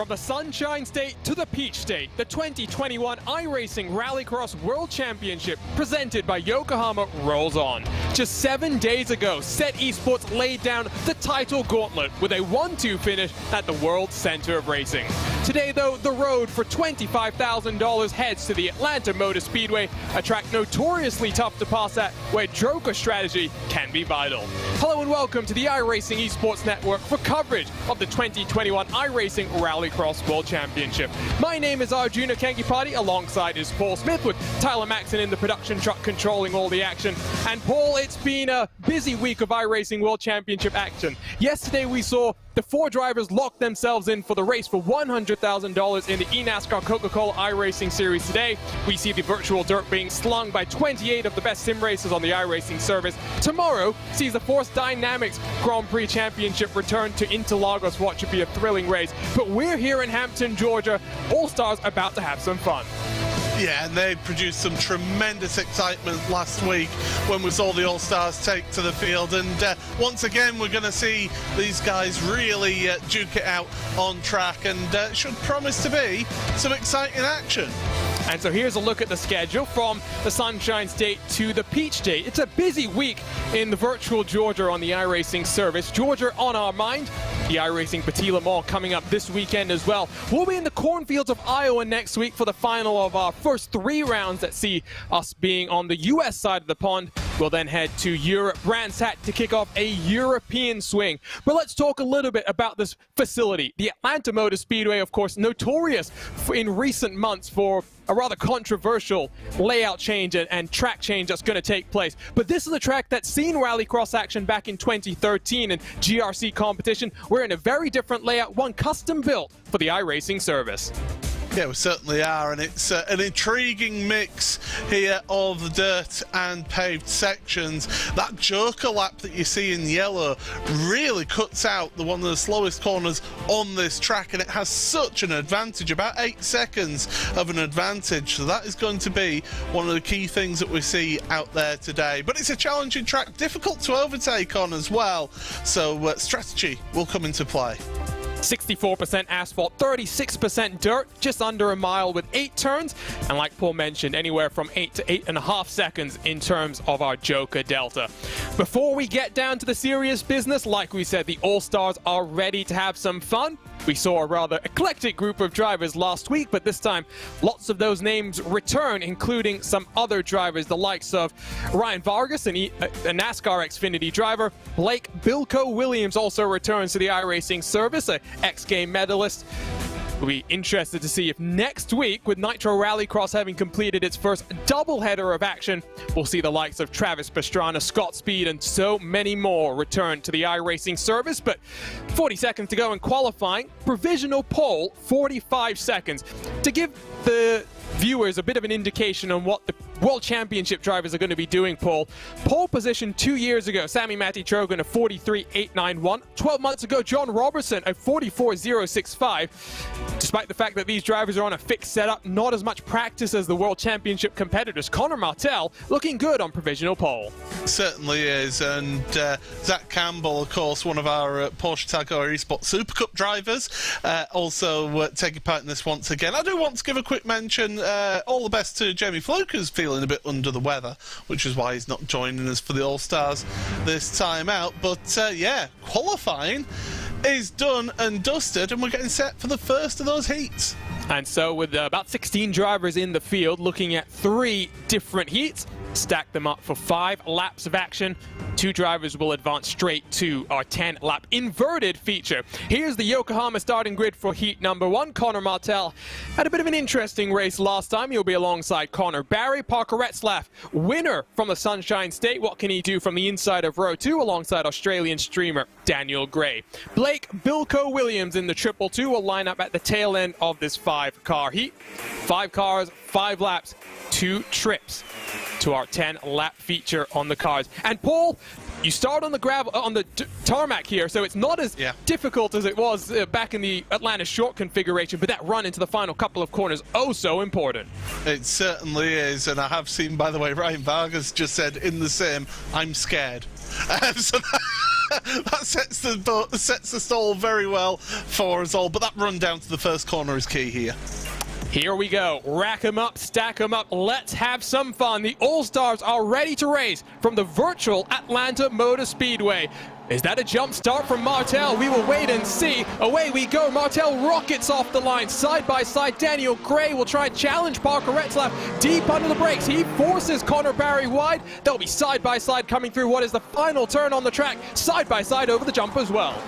From the Sunshine State to the Peach State, the 2021 iRacing Rallycross World Championship presented by Yokohama rolls on. Just 7 days ago, Set Esports laid down the title gauntlet with a 1-2 finish at the World Center of Racing. Today, though, the road for $25,000 heads to the Atlanta Motor Speedway, a track notoriously tough to pass at, where joker strategy can be vital. Hello and welcome to the iRacing Esports Network for coverage of the 2021 iRacing Rallycross World Championship. My name is Arjuna Kankipati, alongside is Paul Smith, with Tyler Maxon in the production truck controlling all the action. And Paul, it's been a busy week of iRacing World Championship action. Yesterday we saw the 4 drivers lock themselves in for the race for $100,000 in the eNASCAR Coca-Cola iRacing Series. Today, we see the virtual dirt being slung by 28 of the best sim racers on the iRacing service. Tomorrow sees the Force Dynamics Grand Prix Championship return to Interlagos. What should be a thrilling race. But we're here in Hampton, Georgia. All-Stars about to have some fun. Yeah, and they produced some tremendous excitement last week when we saw the All-Stars take to the field. And once again, we're going to see these guys really duke it out on track, and should promise to be some exciting action. And so here's a look at the schedule from the Sunshine State to the Peach State. It's a busy week in the virtual Georgia on the iRacing service. Georgia on our mind. The iRacing Petit Le Mans coming up this weekend as well. We'll be in the cornfields of Iowa next week for the final of our first 3 rounds that see us being on the US side of the pond. We'll then head to Europe, Brands Hatch, to kick off a European swing. But let's talk a little bit about this facility. The Atlanta Motor Speedway, of course, notorious in recent months for a rather controversial layout change and track change that's going to take place. But this is a track that's seen Rallycross action back in 2013 and GRC competition. We're in a very different layout, one custom built for the iRacing service. Yeah, we certainly are, and it's an intriguing mix here of the dirt and paved sections. That Joker lap that you see in yellow really cuts out one of the slowest corners on this track, and it has such an advantage, about 8 seconds of an advantage. So that is going to be one of the key things that we see out there today. But it's a challenging track, difficult to overtake on as well, so strategy will come into play. 64% asphalt, 36% dirt, just under a mile with 8 turns, and like Paul mentioned, anywhere from 8 to 8.5 seconds in terms of our Joker Delta. Before we get down to the serious business, like we said, the All-Stars are ready to have some fun. We saw a rather eclectic group of drivers last week, but this time lots of those names return, including some other drivers, the likes of Ryan Vargas, a NASCAR Xfinity driver. Blake Bilko Williams also returns to the iRacing service, a X-Game medalist. We'll be interested to see if next week, with Nitro Rallycross having completed its first doubleheader of action, we'll see the likes of Travis Pastrana, Scott Speed, and so many more return to the iRacing service. But 40 seconds to go in qualifying. Provisional pole, 45 seconds. To give the viewers a bit of an indication on what the World Championship drivers are going to be doing, Paul. Pole position 2 years ago, Sammy Matty Trogan, a 43.891. 12 months ago, John Robertson, a 44.065. Despite the fact that these drivers are on a fixed setup, not as much practice as the World Championship competitors. Connor Martell looking good on provisional pole. Certainly is, and Zach Campbell, of course, one of our Porsche Tagore Esports Super Cup drivers, also taking part in this once again. I do want to give a quick mention, all the best to Jamie Fluke, who's feeling a bit under the weather, which is why he's not joining us for the All-Stars this time out. But yeah, qualifying is done and dusted, and we're getting set for the first of those heats. And so with about 16 drivers in the field, looking at 3 different heats, stack them up for 5 laps of action. 2 drivers will advance straight to our 10-lap inverted feature. Here's the Yokohama starting grid for heat number 1. Connor Martell had a bit of an interesting race last time. He'll be alongside Connor Barry. Parker Retzlaff, winner from the Sunshine State. What can he do from the inside of row 2 alongside Australian streamer Daniel Gray? Blake Bilko Williams in the 222 will line up at the tail end of this 5-car heat. 5 cars, 5 laps, 2 trips to our 10-lap feature on the cars. And Paul, you start on the gravel, on the tarmac here, so it's not as difficult as it was back in the Atlanta short configuration, but that run into the final couple of corners, oh so important. It certainly is, and I have seen, by the way, Ryan Vargas just said in the same, I'm scared. So that sets the stall very well for us all, but that run down to the first corner is key here. Here we go. Rack 'em up, stack 'em up. Let's have some fun. The All-Stars are ready to race from the virtual Atlanta Motor Speedway. Is that a jump start from Martell? We will wait and see. Away we go. Martell rockets off the line. Side by side, Daniel Gray will try and challenge Parker Retzlaff deep under the brakes. He forces Connor Barry wide. They'll be side by side coming through what is the final turn on the track. Side by side over the jump as well.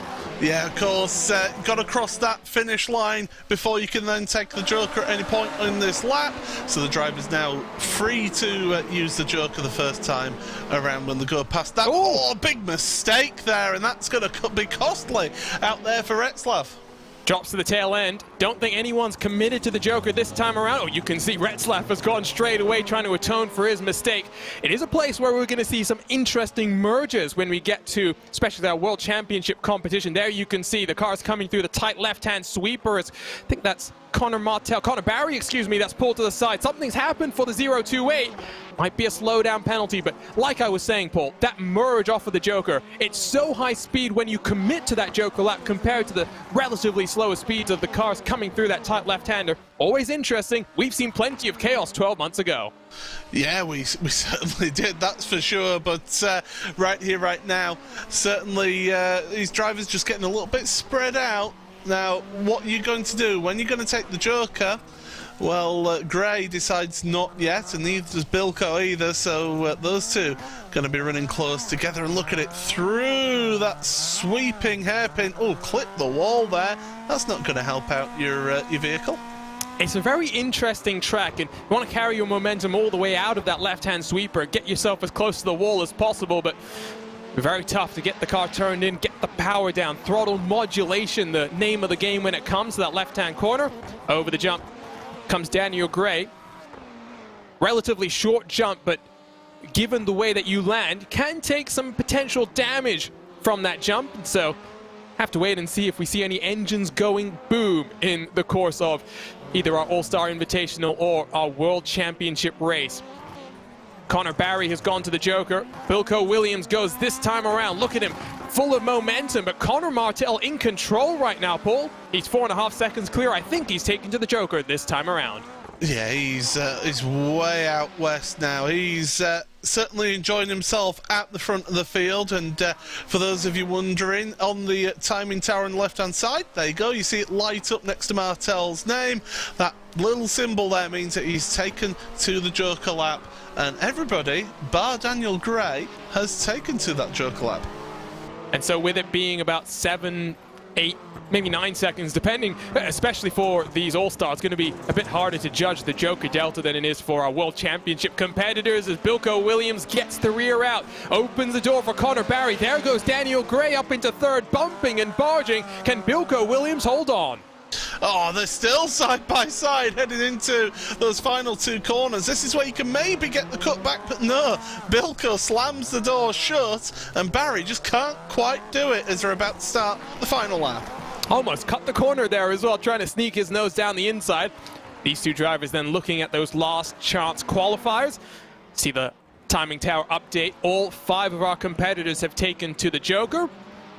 Yeah, of course, got to cross that finish line before you can then take the Joker at any point in this lap. So the driver's now free to use the Joker the first time around when they go past that. Oh, big mistake there, and that's going to be costly out there for Retzlaff. Drops to the tail end. Don't think anyone's committed to the Joker this time around. Oh, you can see Retzlaff has gone straight away trying to atone for his mistake. It is a place where we're going to see some interesting mergers when we get to, especially our World Championship competition. There you can see the cars coming through the tight left-hand sweeper. I think that's Connor Barry, excuse me, that's pulled to the side. Something's happened for the 028. Might be a slowdown penalty, but like I was saying, Paul, that merge off of the Joker, it's so high speed when you commit to that Joker lap compared to the relatively slower speeds of the cars coming through that tight left-hander. Always interesting. We've seen plenty of chaos 12 months ago. Yeah, we certainly did, that's for sure. But right here, right now, certainly these drivers just getting a little bit spread out. Now, what are you going to do? When you're going to take the Joker? Well, Gray decides not yet, and neither does Bilko either, so those two going to be running close together. And look at it through that sweeping hairpin. Oh, clip the wall there. That's not going to help out your vehicle. It's a very interesting track, and you want to carry your momentum all the way out of that left-hand sweeper, get yourself as close to the wall as possible, but very tough to get the car turned in, get the power down. Throttle modulation, the name of the game when it comes to that left-hand corner. Over the jump. comes Daniel Gray. Relatively short jump, but given the way that you land, can take some potential damage from that jump. So have to wait and see if we see any engines going boom in the course of either our All-Star Invitational or our World Championship race. Connor Barry has gone to the Joker. Bilko Williams goes this time around. Look at him, full of momentum, but Connor Martell in control right now, Paul. He's 4.5 seconds clear. I think he's taken to the Joker this time around. Yeah, he's way out west now. He's certainly enjoying himself at the front of the field. And for those of you wondering, on the timing tower on the left-hand side, there you go. You see it light up next to Martell's name. That little symbol there means that he's taken to the Joker lap. And everybody, bar Daniel Gray, has taken to that Joker lap. And so with it being about 7, 8, maybe 9 seconds, depending, especially for these All-Stars, it's going to be a bit harder to judge the Joker Delta than it is for our World Championship competitors, as Bilko Williams gets the rear out, opens the door for Connor Barry. There goes Daniel Gray up into third, bumping and barging. Can Bilko Williams hold on? Oh, they're still side by side heading into those final 2 corners. This is where you can maybe get the cut back, but no. Bilko slams the door shut, and Barry just can't quite do it as they're about to start the final lap. Almost cut the corner there as well, trying to sneak his nose down the inside. These two drivers then looking at those last chance qualifiers. See the timing tower update. All 5 of our competitors have taken to the Joker.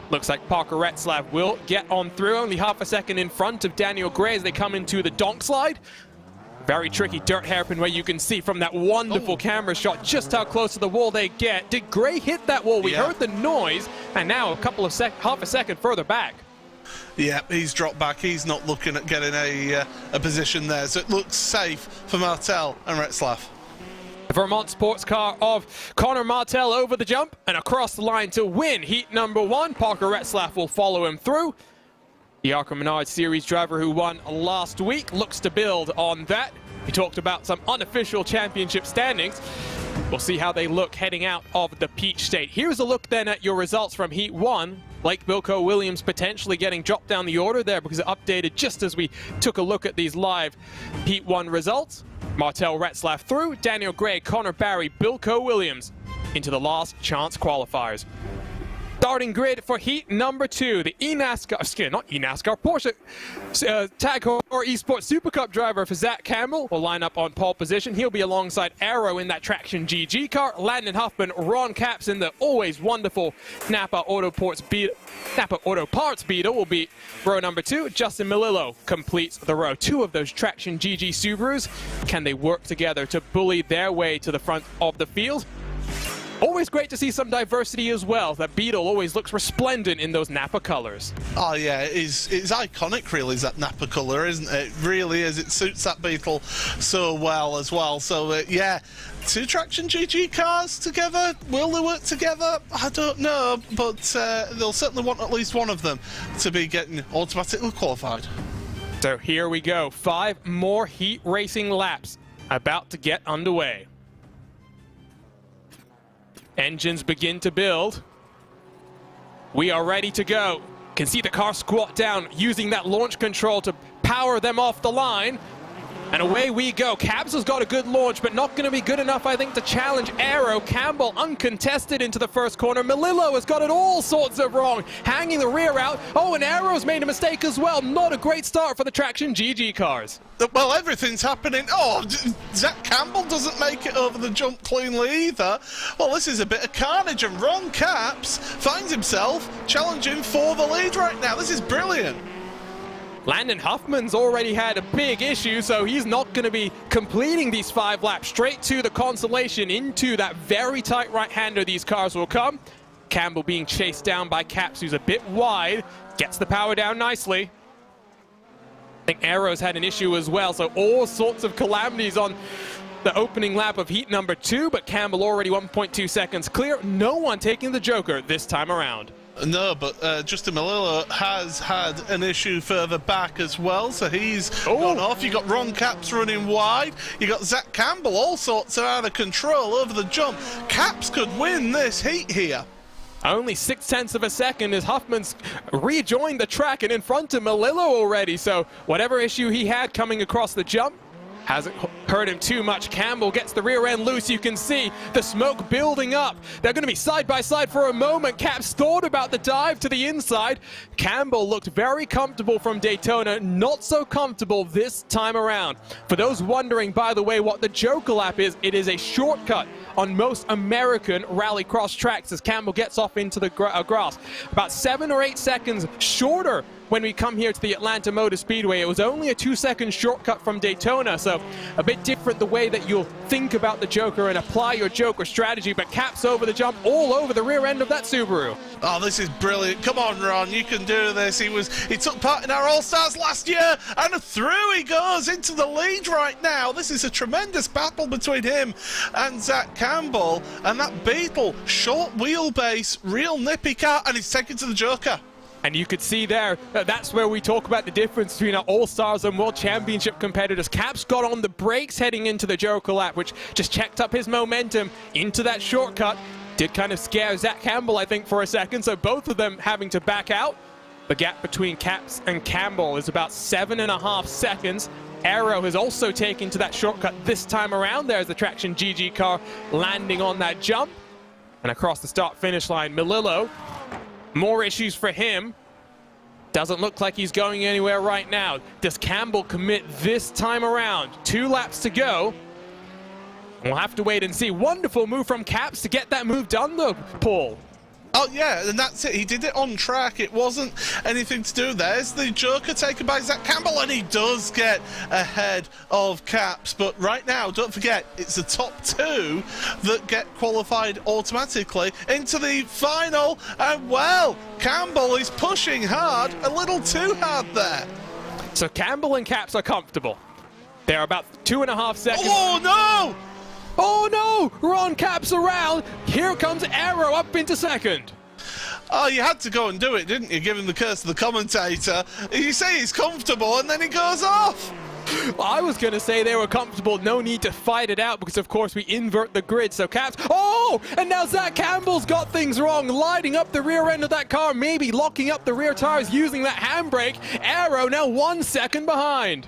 Looks like Parker Retzlaff will get on through, only half a second in front of Daniel Gray as they come into the donk slide. Very tricky dirt hairpin where you can see from that wonderful camera shot just how close to the wall they get. Did Gray hit that wall? We heard the noise, and now a couple of half a second further back. Yeah, he's dropped back. He's not looking at getting a position there, so it looks safe for Martell and Retzlaff. The Vermont sports car of Connor Martell over the jump and across the line to win heat number 1. Parker Retzlaff will follow him through. The Arca Menard Series driver who won last week looks to build on that. We talked about some unofficial championship standings. We'll see how they look heading out of the Peach State. Here's a look then at your results from Heat 1. Blake Bilko Williams potentially getting dropped down the order there because it updated just as we took a look at these live Heat 1 results. Martell Retzlaff through, Daniel Gray, Connor Barry, Bilko Williams into the last chance qualifiers. Starting grid for heat number 2, the Porsche Tag Heuer Esports Super Cup driver for Zach Campbell will line up on pole position. He'll be alongside Arrow in that Traction GG car. Landon Huffman, Ron Capps in the always wonderful Napa Auto Parts Beetle will be row number 2. Justin Melillo completes the row. 2 of those Traction GG Subarus. Can they work together to bully their way to the front of the field? Always great to see some diversity as well. That Beetle always looks resplendent in those Napa colors. Oh yeah, it's iconic really, is that Napa color, isn't it? It really is. It suits that Beetle so well as well. So yeah, 2 Traction GG cars together. Will they work together? I don't know, but they'll certainly want at least one of them to be getting automatically qualified. So here we go. 5 more heat racing laps about to get underway. Engines begin to build. We are ready to go. Can see the car squat down, using that launch control to power them off the line. And away we go. Cabs has got a good launch, but not going to be good enough, I think, to challenge Arrow. Campbell uncontested into the first corner. Melillo has got it all sorts of wrong, hanging the rear out. Oh, and Arrow's made a mistake as well. Not a great start for the Traction GG cars. Well, everything's happening. Oh, Zach Campbell doesn't make it over the jump cleanly either. Well, this is a bit of carnage, and Ron Capps finds himself challenging for the lead right now. This is brilliant. Landon Huffman's already had a big issue, so he's not going to be completing these 5 laps. Straight to the consolation, into that very tight right-hander these cars will come. Campbell being chased down by Capps, who's a bit wide. Gets the power down nicely. I think Arrow's had an issue as well, so all sorts of calamities on the opening lap of heat number 2, but Campbell already 1.2 seconds clear. No one taking the Joker this time around. No, but Justin Melillo has had an issue further back as well, so he's gone off. You got Ron Capps running wide. You got Zach Campbell, all sorts of out of control over the jump. Capps could win this heat here. Only 0.6 of a second as Huffman's rejoined the track and in front of Melillo already. So whatever issue he had coming across the jump, Hasn't hurt him too much. Campbell gets the rear end loose. You can see the smoke building up. They're going to be side by side for a moment. Caps thought about the dive to the inside. Campbell looked very comfortable from Daytona, not so comfortable this time around. For those wondering, by the way, what the Joker lap is, it is a shortcut on most American rallycross tracks as Campbell gets off into the grass. About 7 or 8 seconds shorter when we come here to the Atlanta Motor Speedway. It was only a 2-second shortcut from Daytona, so a bit different the way that you'll think about the Joker and apply your Joker strategy, but Caps over the jump all over the rear end of that Subaru. Oh, this is brilliant. Come on, Ron, you can do this. He took part in our All-Stars last year, and through he goes into the lead right now. This is a tremendous battle between him and Zach Campbell, and that Beetle, short wheelbase, real nippy car, and he's taken to the Joker. And you could see there, that's where we talk about the difference between our All-Stars and World Championship competitors. Caps got on the brakes heading into the Joker lap, which just checked up his momentum into that shortcut. Did kind of scare Zach Campbell, I think, for a second, so both of them having to back out. The gap between Caps and Campbell is about 7.5 seconds. Aero has also taken to that shortcut this time around. There's the Traction GG car landing on that jump. And across the start-finish line, Melillo, more issues for him. Doesn't look like he's going anywhere right now. Does Campbell commit this time around? 2 laps to go. We'll have to wait and see. Wonderful move from Caps to get that move done though, Paul. Oh yeah, and that's it. He did it on track. It wasn't anything to do. There's the Joker taken by Zach Campbell, and he does get ahead of Caps. But right now, don't forget, it's the top 2 that get qualified automatically into the final. And well, Campbell is pushing hard, a little too hard there. So Campbell and Caps are comfortable. They're about 2.5 seconds. Oh no! Oh no! Ron Caps around. Here comes Aero up into second. Oh, you had to go and do it, didn't you? Given the curse of the commentator. You say he's comfortable and then he goes off. I was going to say they were comfortable. No need to fight it out because, of course, we invert the grid. So Caps. Oh! And now Zach Campbell's got things wrong. Lighting up the rear end of that car. Maybe locking up the rear tires using that handbrake. Aero now 1 second behind.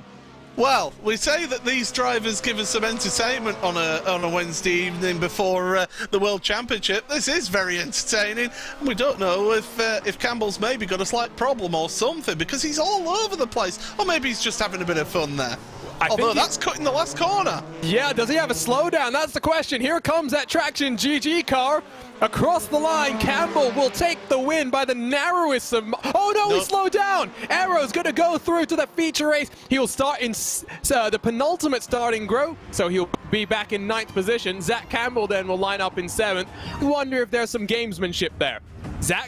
Well, we say that these drivers give us some entertainment on a Wednesday evening before the World Championship. This is very entertaining. And we don't know if Campbell's maybe got a slight problem or something because he's all over the place. Or maybe he's just having a bit of fun there. Although that's cutting the last corner. Yeah, does he have a slowdown? That's the question. Here comes that Traction GG car. Across the line, Campbell will take the win by the narrowest of... Oh no, he slowed down! Aero's going to go through to the feature race. He'll start in the penultimate starting group, so he'll be back in 9th position. Zach Campbell then will line up in 7th. I wonder if there's some gamesmanship there. Zach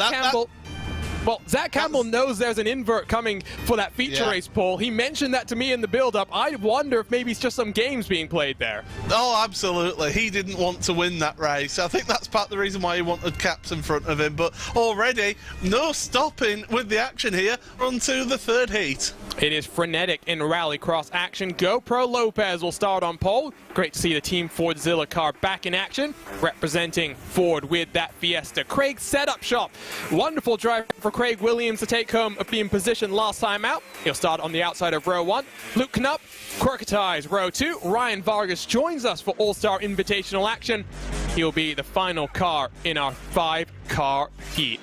Campbell knows there's an invert coming for that feature race, Paul. He mentioned that to me in the build-up. I wonder if maybe it's just some games being played there. Oh, absolutely. He didn't want to win that race. I think that's part of the reason why he wanted Caps in front of him. But already, no stopping with the action here. On to the 3rd heat. It is frenetic in rallycross action. GoPro Lopez will start on pole. Great to see the Team Fordzilla car back in action, representing Ford with that Fiesta. Craig's setup shop. Wonderful drive for Craig Williams to take home a being positioned last time out. He'll start on the outside of row 1. Luke Knupp, Quirketize row 2. Ryan Vargas joins us for All-Star Invitational action. He'll be the final car in our 5-car heat.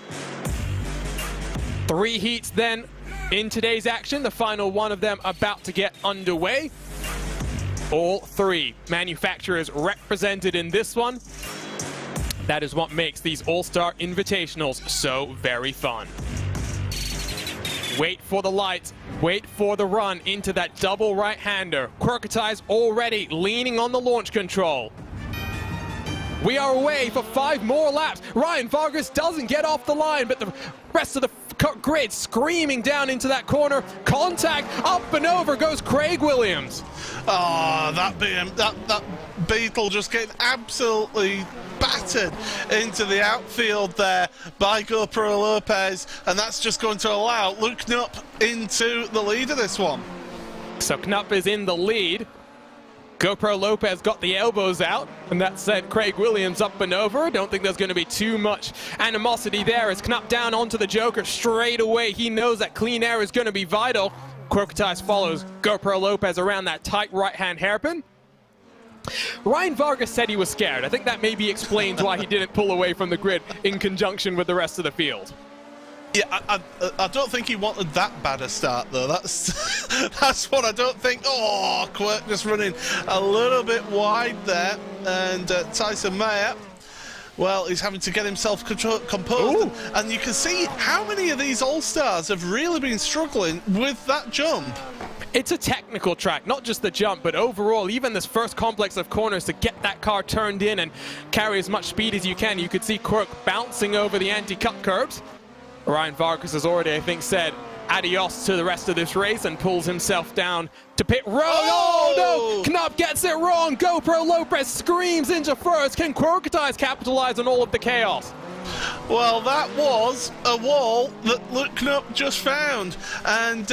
3 heats then in today's action, the final one of them about to get underway. All 3 manufacturers represented in this one. That is what makes these All-Star Invitationals so very fun. Wait for the lights, wait for the run into that double right-hander. Quirketize already leaning on the launch control. We are away for 5 more laps. Ryan Vargas doesn't get off the line, but the rest of the grid screaming down into that corner. Contact, up and over goes Craig Williams. Oh, that Beetle just getting absolutely battered into the outfield there by GoPro Lopez, and that's just going to allow Luke Knupp into the lead of this one. So Knupp is in the lead. GoPro Lopez got the elbows out, and that sent Craig Williams up and over. Don't think there's going to be too much animosity there as Knupp down onto the Joker straight away. He knows that clean air is going to be vital. Qualifier follows GoPro Lopez around that tight right-hand hairpin. Ryan Vargas said he was scared. I think that maybe explains why he didn't pull away from the grid in conjunction with the rest of the field. Yeah, I don't think he wanted that bad a start, though. That's that's what I don't think. Oh, Quirk just running a little bit wide there. And Tyson Mayer, well, he's having to get himself composed. And you can see how many of these All-Stars have really been struggling with that jump. It's a technical track, not just the jump, but overall, even this first complex of corners to get that car turned in and carry as much speed as you can. You could see Quirk bouncing over the anti-cut curbs. Ryan Vargas has already, I think, said adios to the rest of this race and pulls himself down to pit road. Oh no! Knupp gets it wrong. GoPro Lopez screams into first. Can Quirketize capitalize on all of the chaos? Well, that was a wall that Luke Knupp just found. And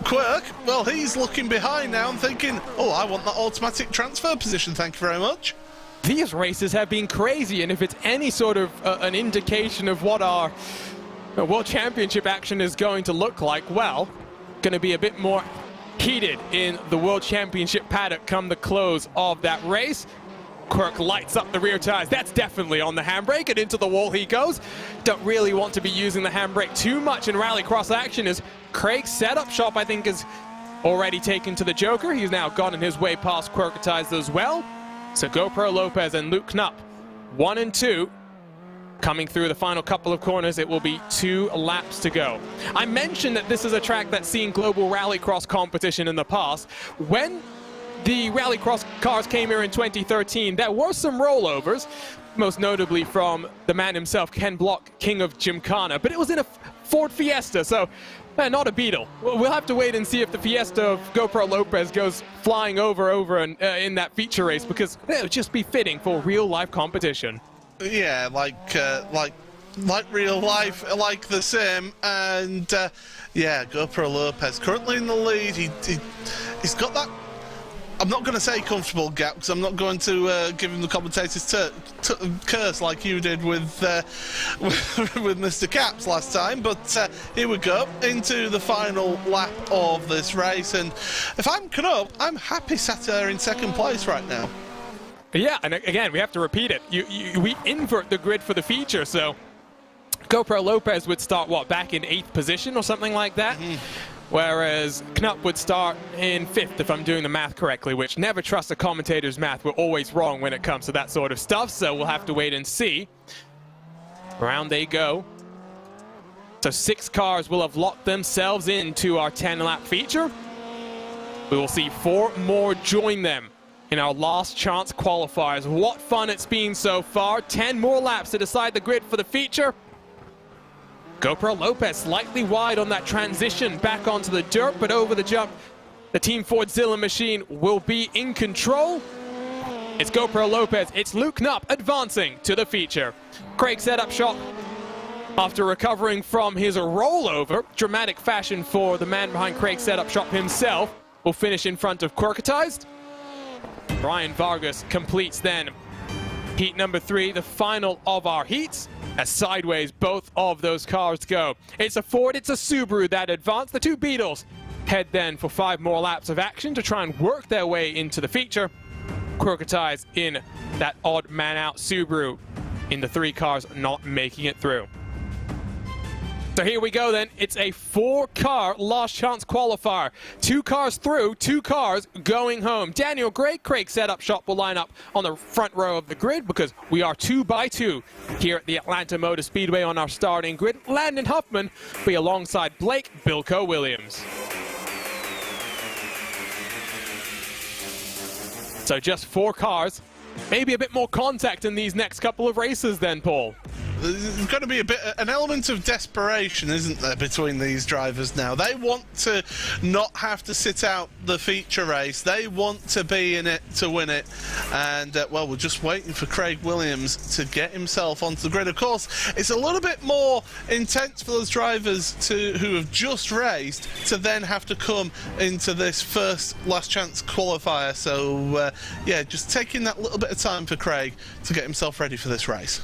Quirk, well, he's looking behind now and thinking, oh, I want that automatic transfer position, thank you very much. These races have been crazy, and if it's any sort of an indication of what our World Championship action is going to look like, well, going to be a bit more heated in the World Championship paddock come the close of that race. Quirk lights up the rear tires. That's definitely on the handbrake, and into the wall he goes. Don't really want to be using the handbrake too much in Rallycross action, as Craig's setup shop, I think, is already taken to the Joker. He's now gotten his way past Quirketize as well. So GoPro Lopez and Luke Knupp, 1 and 2. Coming through the final couple of corners, it will be 2 laps to go. I mentioned that this is a track that's seen global rallycross competition in the past. When the rallycross cars came here in 2013, there were some rollovers, most notably from the man himself, Ken Block, king of Gymkhana, but it was in a Ford Fiesta, so not a Beetle. We'll have to wait and see if the Fiesta of GoPro Lopez goes flying over in that feature race, because it would just be fitting for real-life competition. Yeah, like real life, like the sim, and yeah, GoPro Lopez currently in the lead. He's got that, I'm not going to say comfortable gap, because I'm not going to give him the commentator's curse like you did with Mr. Caps last time, but here we go into the final lap of this race, and if I'm Knupp, I'm happy sat there in second place right now. Yeah, and again, we have to repeat it. We invert the grid for the feature, so GoPro Lopez would start, what, back in 8th position or something like that? Whereas Knupp would start in 5th, if I'm doing the math correctly, which never trust a commentator's math. We're always wrong when it comes to that sort of stuff, so we'll have to wait and see. Round they go. So 6 cars will have locked themselves into our 10-lap feature. We will see 4 more join them in our last chance qualifiers. What fun it's been so far. 10 more laps to decide the grid for the feature. GoPro Lopez slightly wide on that transition back onto the dirt, but over the jump, the Team Fordzilla machine will be in control. It's GoPro Lopez, it's Luke Knupp advancing to the feature. Craig setup shot after recovering from his rollover. Dramatic fashion for the man behind Craig's setup shop himself. Will finish in front of Quirketized. Ryan Vargas completes then heat number 3, the final of our heats, as sideways both of those cars go. It's a Ford, it's a Subaru that advance. The 2 Beetles head then for 5 more laps of action to try and work their way into the feature. Quirketize in that odd man-out Subaru in the 3 cars not making it through. So here we go then. It's a 4-car last chance qualifier. 2 cars through, 2 cars going home. Daniel Gray, Craig setup shop will line up on the front row of the grid, because we are 2 by 2 here at the Atlanta Motor Speedway on our starting grid. Landon Huffman will be alongside Blake Bilko Williams. So just 4 cars. Maybe a bit more contact in these next couple of races then, Paul. There's got to be an element of desperation, isn't there, between these drivers now? They want to not have to sit out the feature race. They want to be in it to win it. And, well, we're just waiting for Craig Williams to get himself onto the grid. Of course, it's a little bit more intense for those drivers who have just raced to then have to come into this first last chance qualifier. So, yeah, just taking that little bit of time for Craig to get himself ready for this race.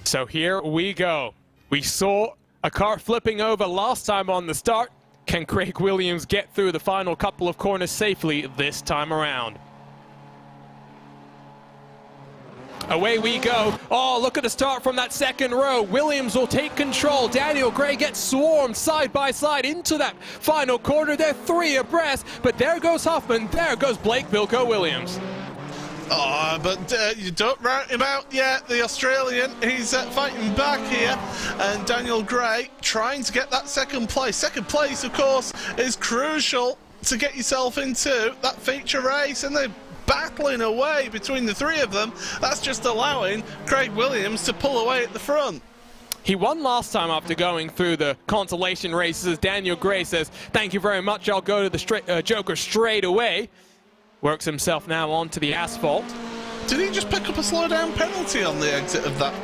So here we go. We saw a car flipping over last time on the start. Can Craig Williams get through the final couple of corners safely this time around? Away we go. Oh, look at the start from that second row. Williams will take control. Daniel Gray gets swarmed side by side into that final corner. They're three abreast, but there goes Huffman. There goes Blake Bilko Williams. Oh, but you don't rout him out yet, the Australian. He's fighting back here. And Daniel Gray trying to get that second place. Second place, of course, is crucial to get yourself into that feature race. And they're battling away between the three of them. That's just allowing Craig Williams to pull away at the front. He won last time after going through the consolation races. As Daniel Gray says, thank you very much, I'll go to the Joker straight away. Works himself now onto the asphalt. Did he just pick up a slow down penalty on the exit of that?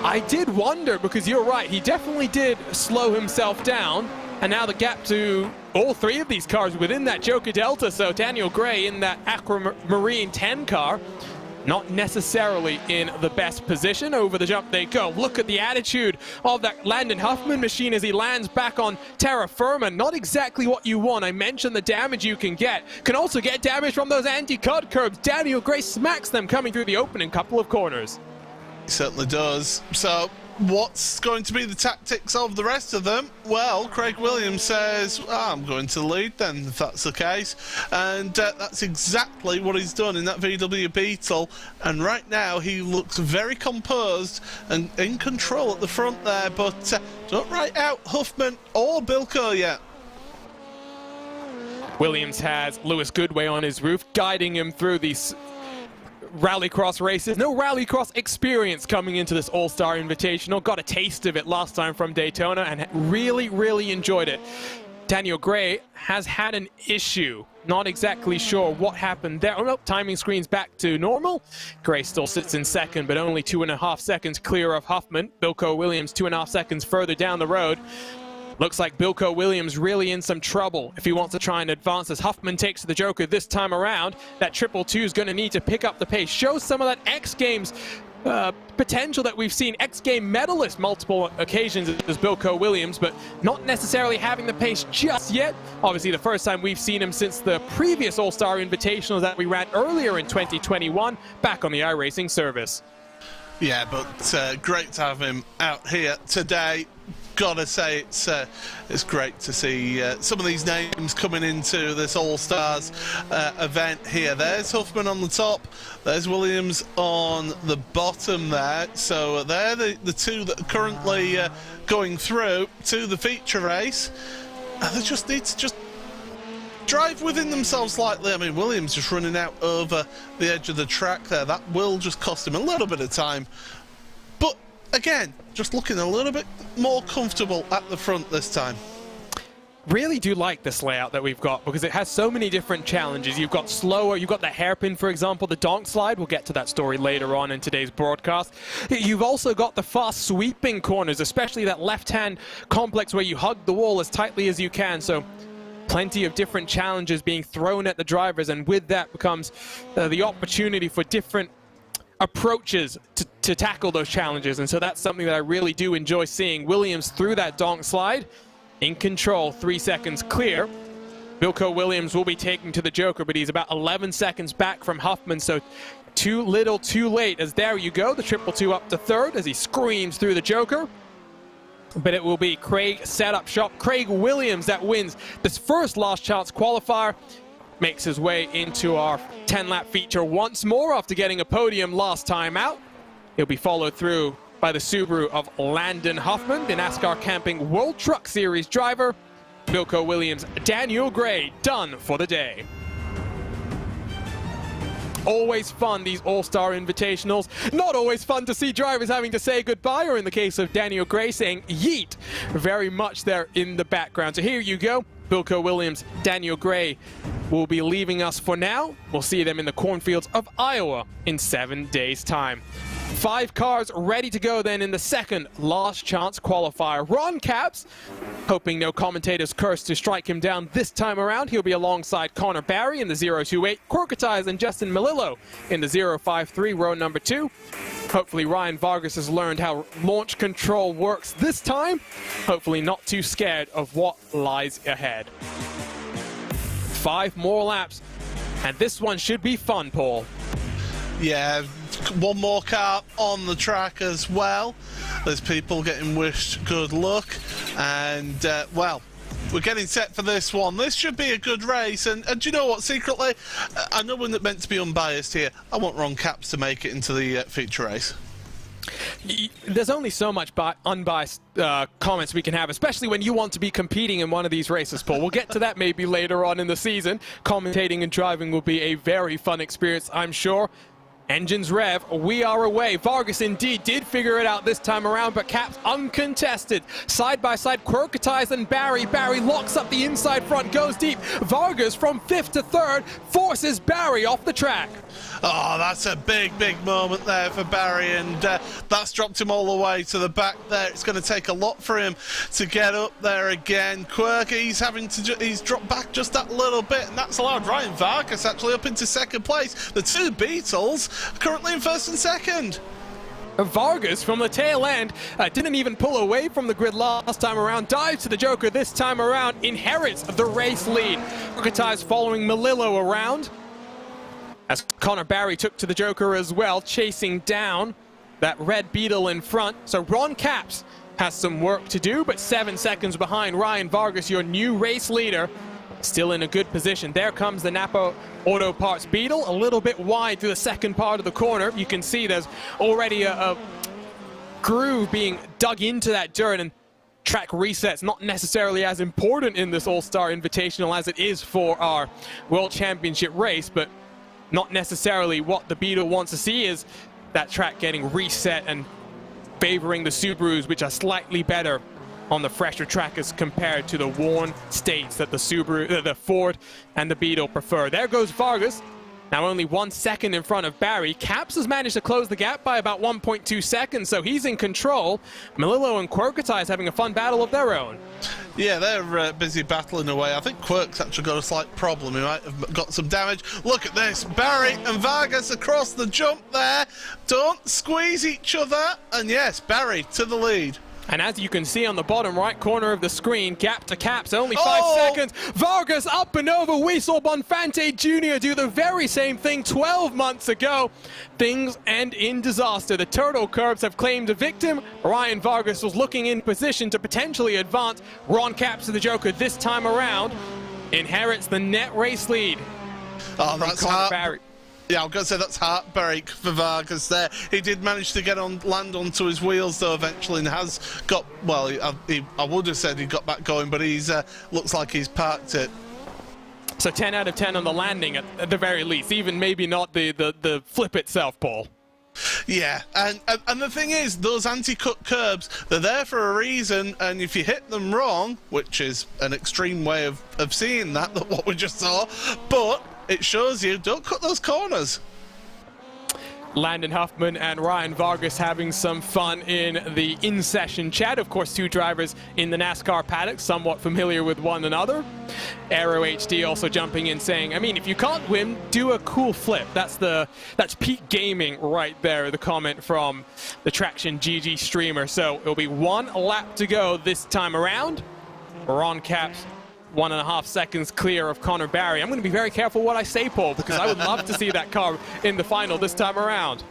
I did wonder, because you're right, he definitely did slow himself down. And now the gap to all three of these cars within that Joker Delta. So Daniel Gray in that Aquamarine 10 car, not necessarily in the best position. Over the jump they go. Look at the attitude of that Landon Huffman machine as he lands back on terra firma. Not exactly what you want. I mentioned the damage you can get. Can also get damage from those anti-cut curbs. Daniel Gray smacks them coming through the opening couple of corners. He certainly does. So what's going to be the tactics of the rest of them? Well, Craig Williams says, I'm going to lead then, if that's the case. And that's exactly what he's done in that VW Beetle. And right now, he looks very composed and in control at the front there. But don't write out Huffman or Bilko yet. Williams has Lewis Goodway on his roof, guiding him through these Rallycross races. No Rallycross experience coming into this All-Star Invitational. Got a taste of it last time from Daytona and really enjoyed it. Daniel Gray has had an issue. Not exactly sure what happened there. Oh no, timing screen's back to normal. Gray still sits in second, but only 2.5 seconds clear of Huffman. Bilko Williams 2.5 seconds further down the road. Looks like Bilko Williams really in some trouble if he wants to try and advance as Huffman takes to the Joker this time around. That 222 is going to need to pick up the pace. Shows some of that X Games potential that we've seen. X Game medalist multiple occasions as Bilko Williams, but not necessarily having the pace just yet. Obviously the first time we've seen him since the previous All-Star Invitationals that we ran earlier in 2021 back on the iRacing service. Yeah, but great to have him out here today. Gotta say, it's great to see some of these names coming into this All-Stars event here. There's Huffman on the top, there's Williams on the bottom there. So they're the two that are currently going through to the feature race. And they just need to just drive within themselves slightly. I mean, Williams just running out over the edge of the track there. That will just cost him a little bit of time. But again, just looking a little bit more comfortable at the front this time. Really do like this layout that we've got because it has so many different challenges. You've got slower, you've got the hairpin, for example, the donk slide. We'll get to that story later on in today's broadcast. You've also got the fast sweeping corners, especially that left-hand complex where you hug the wall as tightly as you can. So plenty of different challenges being thrown at the drivers, and with that becomes the opportunity for different approaches to tackle those challenges. And so that's something that I really do enjoy seeing. Williams through that donk slide, in control, 3 seconds clear. Bilko Williams will be taking to the Joker, but he's about 11 seconds back from Huffman, so too little too late, as there you go, the 222 up to third as he screams through the Joker. But it will be Craig setup shop, Craig Williams, that wins this first last chance qualifier. Makes his way into our 10-lap feature once more after getting a podium last time out. He'll be followed through by the Subaru of Landon Huffman, the NASCAR Camping World Truck Series driver. Bilko Williams, Daniel Gray, done for the day. Always fun, these All-Star Invitationals. Not always fun to see drivers having to say goodbye, or in the case of Daniel Gray saying yeet, very much there in the background. So here you go. Bilko Williams, Daniel Gray will be leaving us for now. We'll see them in the cornfields of Iowa in 7 days' time. 5 cars ready to go then in the second last chance qualifier. Ron Capps, hoping no commentator's curse to strike him down this time around. He'll be alongside Connor Barry in the 028, Corkatize and Justin Melillo in the 053, row number 2. Hopefully Ryan Vargas has learned how launch control works this time. Hopefully not too scared of what lies ahead. 5 more laps, and this one should be fun, Paul. Yeah, one more car on the track as well. There's people getting wished good luck, and well, we're getting set for this one. This should be a good race, and do you know what, secretly, I know we're meant to be unbiased here. I want Ron Capps to make it into the feature race. There's only so much unbiased comments we can have, especially when you want to be competing in one of these races, Paul. We'll get to that maybe later on in the season. Commentating and driving will be a very fun experience, I'm sure. Engines rev, we are away. Vargas indeed did figure it out this time around, but Capps uncontested. Side by side, Quirketize and Barry. Barry locks up the inside front, goes deep. Vargas from 5th to 3rd forces Barry off the track. Oh, that's a big, big moment there for Barry, and that's dropped him all the way to the back there. It's going to take a lot for him to get up there again. Quirk, he's dropped back just that little bit, and that's allowed Ryan Vargas actually up into 2nd place. The two Beatles currently in 1st and 2nd. Vargas from the tail end didn't even pull away from the grid last time around, dives to the Joker this time around, inherits the race lead. Quirketize following Melillo around, as Connor Barry took to the Joker as well, chasing down that red Beetle in front. So Ron Capps has some work to do, but 7 seconds behind Ryan Vargas, your new race leader, still in a good position. There comes the Napa Auto Parts Beetle, a little bit wide through the second part of the corner. You can see there's already a groove being dug into that dirt, and track resets not necessarily as important in this All-Star Invitational as it is for our World Championship race, but not necessarily what the Beetle wants to see is that track getting reset and favoring the Subarus, which are slightly better on the fresher track as compared to the worn states that the Ford and the Beetle prefer. There goes Vargas, now only 1 second in front of Barry. Capps has managed to close the gap by about 1.2 seconds, so he's in control. Melillo and Quirketize having a fun battle of their own. Yeah, they're busy battling away. I think Quirk's actually got a slight problem. He might have got some damage. Look at this. Barry and Vargas across the jump there. Don't squeeze each other. And yes, Barry to the lead. And as you can see on the bottom right corner of the screen, gap to Capps, only 5 seconds. Vargas up and over. We saw Bonfante Jr. do the very same thing 12 months ago. Things end in disaster. The turtle curbs have claimed a victim. Ryan Vargas was looking in position to potentially advance. Ron Capps to the Joker this time around inherits the net race lead. Oh, that's hard. Barry. Yeah, I'm going to say that's heartbreak for Vargas there. He did manage to land onto his wheels, though, eventually, and has got, well, I would have said he got back going, but he's looks like he's parked it. So 10 out of 10 on the landing at the very least, even maybe not the flip itself, Paul. Yeah, and the thing is, those anti-cut curbs, they're there for a reason, and if you hit them wrong, which is an extreme way of seeing that what we just saw, but it shows you, don't cut those corners. Landon Huffman and Ryan Vargas having some fun in the in-session chat. Of course, two drivers in the NASCAR paddock, somewhat familiar with one another. Aero HD also jumping in saying, I mean, if you can't win, do a cool flip. That's peak gaming right there, the comment from the Traction GG streamer. So it'll be 1 lap to go this time around. Ron Capps 1.5 seconds clear of Connor Barry. I'm going to be very careful what I say, Paul, because I would love to see that car in the final this time around.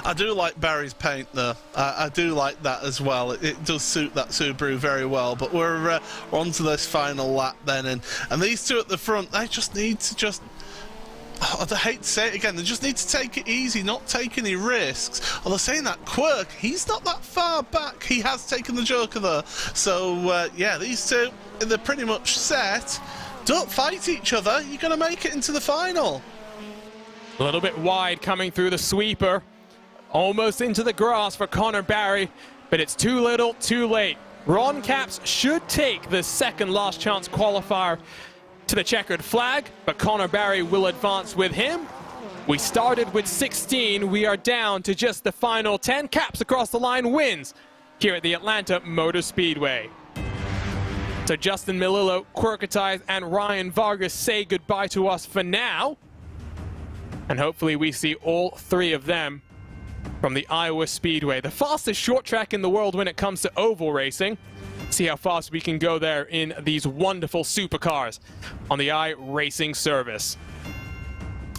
I do like Barry's paint, though. I do like that as well. It does suit that Subaru very well. But we're on to this final lap then, and these two at the front, they just need to I hate to say it again, they just need to take it easy, not take any risks. Although saying that, Quirk, he's not that far back. He has taken the Joker though. So yeah, these two, they're pretty much set. Don't fight each other. You're going to make it into the final. A little bit wide coming through the sweeper. Almost into the grass for Connor Barry, but it's too little, too late. Ron Capps should take the second last chance qualifier to the checkered flag, but Connor Barry will advance with him. We started with 16. We are down to just the final 10. Capps across the line wins here at the Atlanta Motor Speedway. So Justin Melillo, Quirketize, and Ryan Vargas say goodbye to us for now. And hopefully we see all three of them from the Iowa Speedway, the fastest short track in the world when it comes to oval racing. See how fast we can go there in these wonderful supercars on the iRacing service.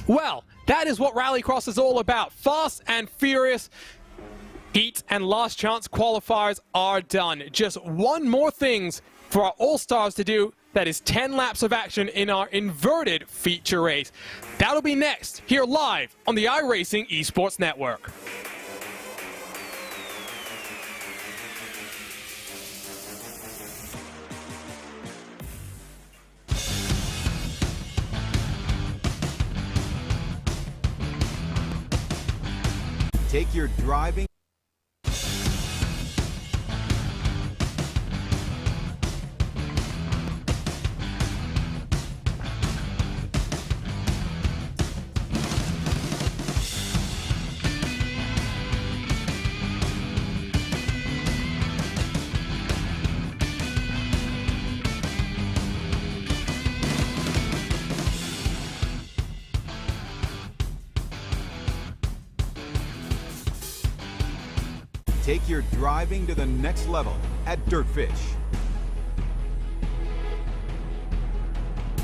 Well, that is what Rallycross is all about. Fast and furious. Heat and last chance qualifiers are done. Just one more thing for our All-Stars to do. That is 10 laps of action in our inverted feature race. That'll be next, here live on the iRacing Esports Network. Take your driving. Take your driving to the next level at Dirtfish.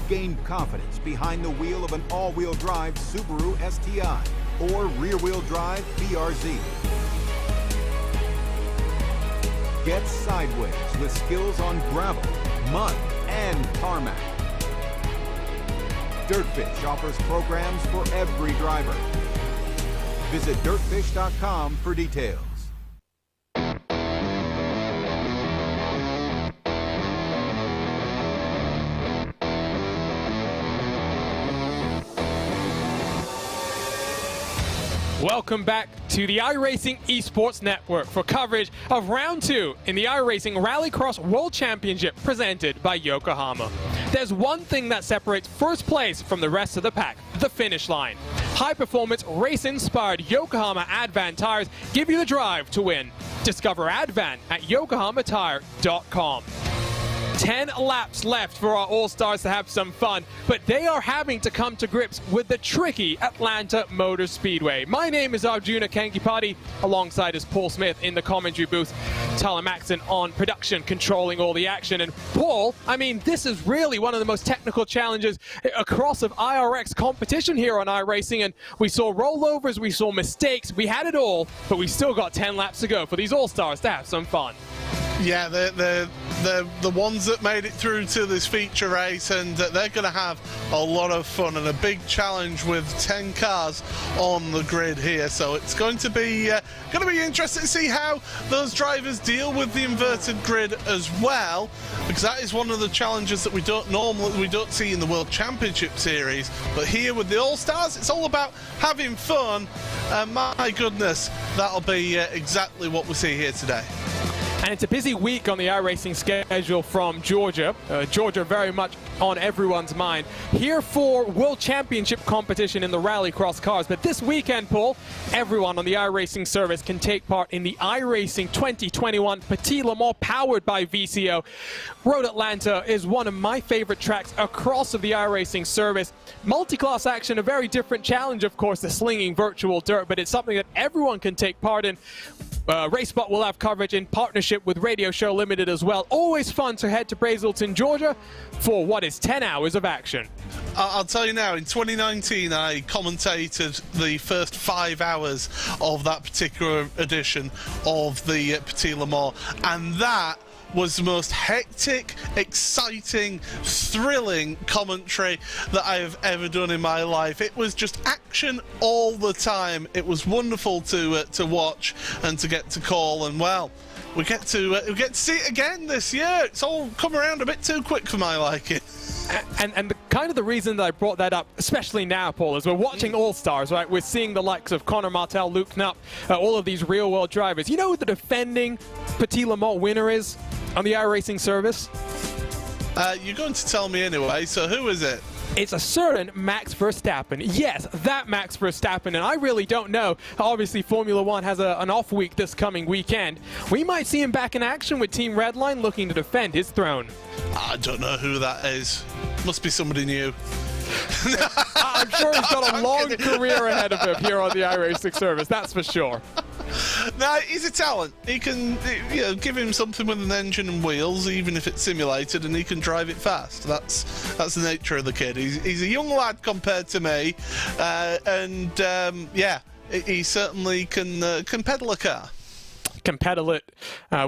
Gain confidence behind the wheel of an all-wheel drive Subaru STI or rear-wheel drive BRZ. Get sideways with skills on gravel, mud, and tarmac. Dirtfish offers programs for every driver. Visit dirtfish.com for details. Welcome back to the iRacing Esports Network for coverage of Round 2 in the iRacing Rallycross World Championship presented by Yokohama. There's one thing that separates first place from the rest of the pack, the finish line. High-performance, race-inspired Yokohama Advan tires give you the drive to win. Discover Advan at yokohamatire.com. 10 laps left for our All-Stars to have some fun, but they are having to come to grips with the tricky Atlanta Motor Speedway. My name is Arjuna Kankipati, alongside is Paul Smith in the commentary booth, Tyler Maxson on production, controlling all the action. And Paul, I mean, this is really one of the most technical challenges across of IRX competition here on iRacing, and we saw rollovers, we saw mistakes, we had it all, but we still got 10 laps to go for these All-Stars to have some fun. Yeah, they're the ones that made it through to this feature race, and they're going to have a lot of fun and a big challenge with 10 cars on the grid here. So it's going to be interesting to see how those drivers deal with the inverted grid as well, because that is one of the challenges that we don't see in the World Championship Series. But here with the All-Stars, it's all about having fun, and my goodness, that'll be exactly what we see here today. And it's a busy week on the iRacing schedule from Georgia. Georgia very much on everyone's mind. Here for World Championship competition in the Rallycross cars. But this weekend, Paul, everyone on the iRacing service can take part in the iRacing 2021 Petit Le Mans powered by VCO. Road Atlanta is one of my favorite tracks across of the iRacing service. Multi-class action, a very different challenge, of course, the slinging virtual dirt, but it's something that everyone can take part in. RaceBot will have coverage in partnership with Radio Show Limited as well. Always fun to head to Brazelton, Georgia for what is 10 hours of action. I'll tell you now, in 2019 I commentated the first 5 hours of that particular edition of the Petit Le Mans, and that was the most hectic, exciting, thrilling commentary that I have ever done in my life. It was just action all the time. It was wonderful to watch and to get to call, and well, we get to see it again this year. It's all come around a bit too quick for my liking. And the reason that I brought that up, especially now, Paul, is we're watching All-Stars, right? We're seeing the likes of Connor Martel, Luke Knapp, all of these real-world drivers. You know who the defending Petit Le Mans winner is on the iRacing service? You're going to tell me anyway, so who is it? It's a certain Max Verstappen. Yes, that Max Verstappen, and I really don't know. Obviously, Formula One has an off week this coming weekend. We might see him back in action with Team Redline looking to defend his throne. I don't know who that is. Must be somebody new. I'm sure he's got a long career ahead of him here on the iRacing service, that's for sure. No, he's a talent. He can, you know, give him something with an engine and wheels, even if it's simulated, and he can drive it fast. That's the nature of the kid. He's a young lad compared to me, yeah, he certainly can pedal a car. Can pedal it,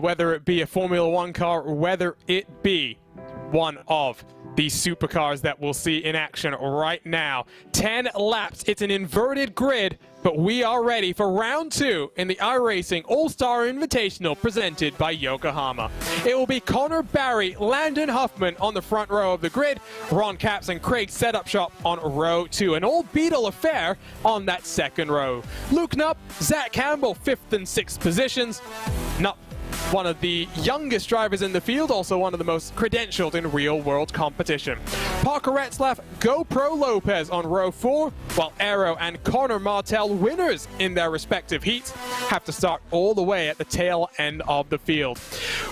whether it be a Formula One car or whether it be one of these supercars that we'll see in action right now. 10 laps, it's an inverted grid, but we are ready for round 2 in the iRacing All-Star Invitational presented by Yokohama. It will be Connor Barry, Landon Huffman on the front row of the grid, Ron Capps and Craig setup shop on row 2. An old Beetle affair on that second row. Luke Knupp, Zach Campbell, 5th and 6th positions. Knupp, one of the youngest drivers in the field, also one of the most credentialed in real-world competition. Parker Retzlaff, GoPro Lopez on row 4, while Aero and Connor Martell, winners in their respective heats, have to start all the way at the tail end of the field.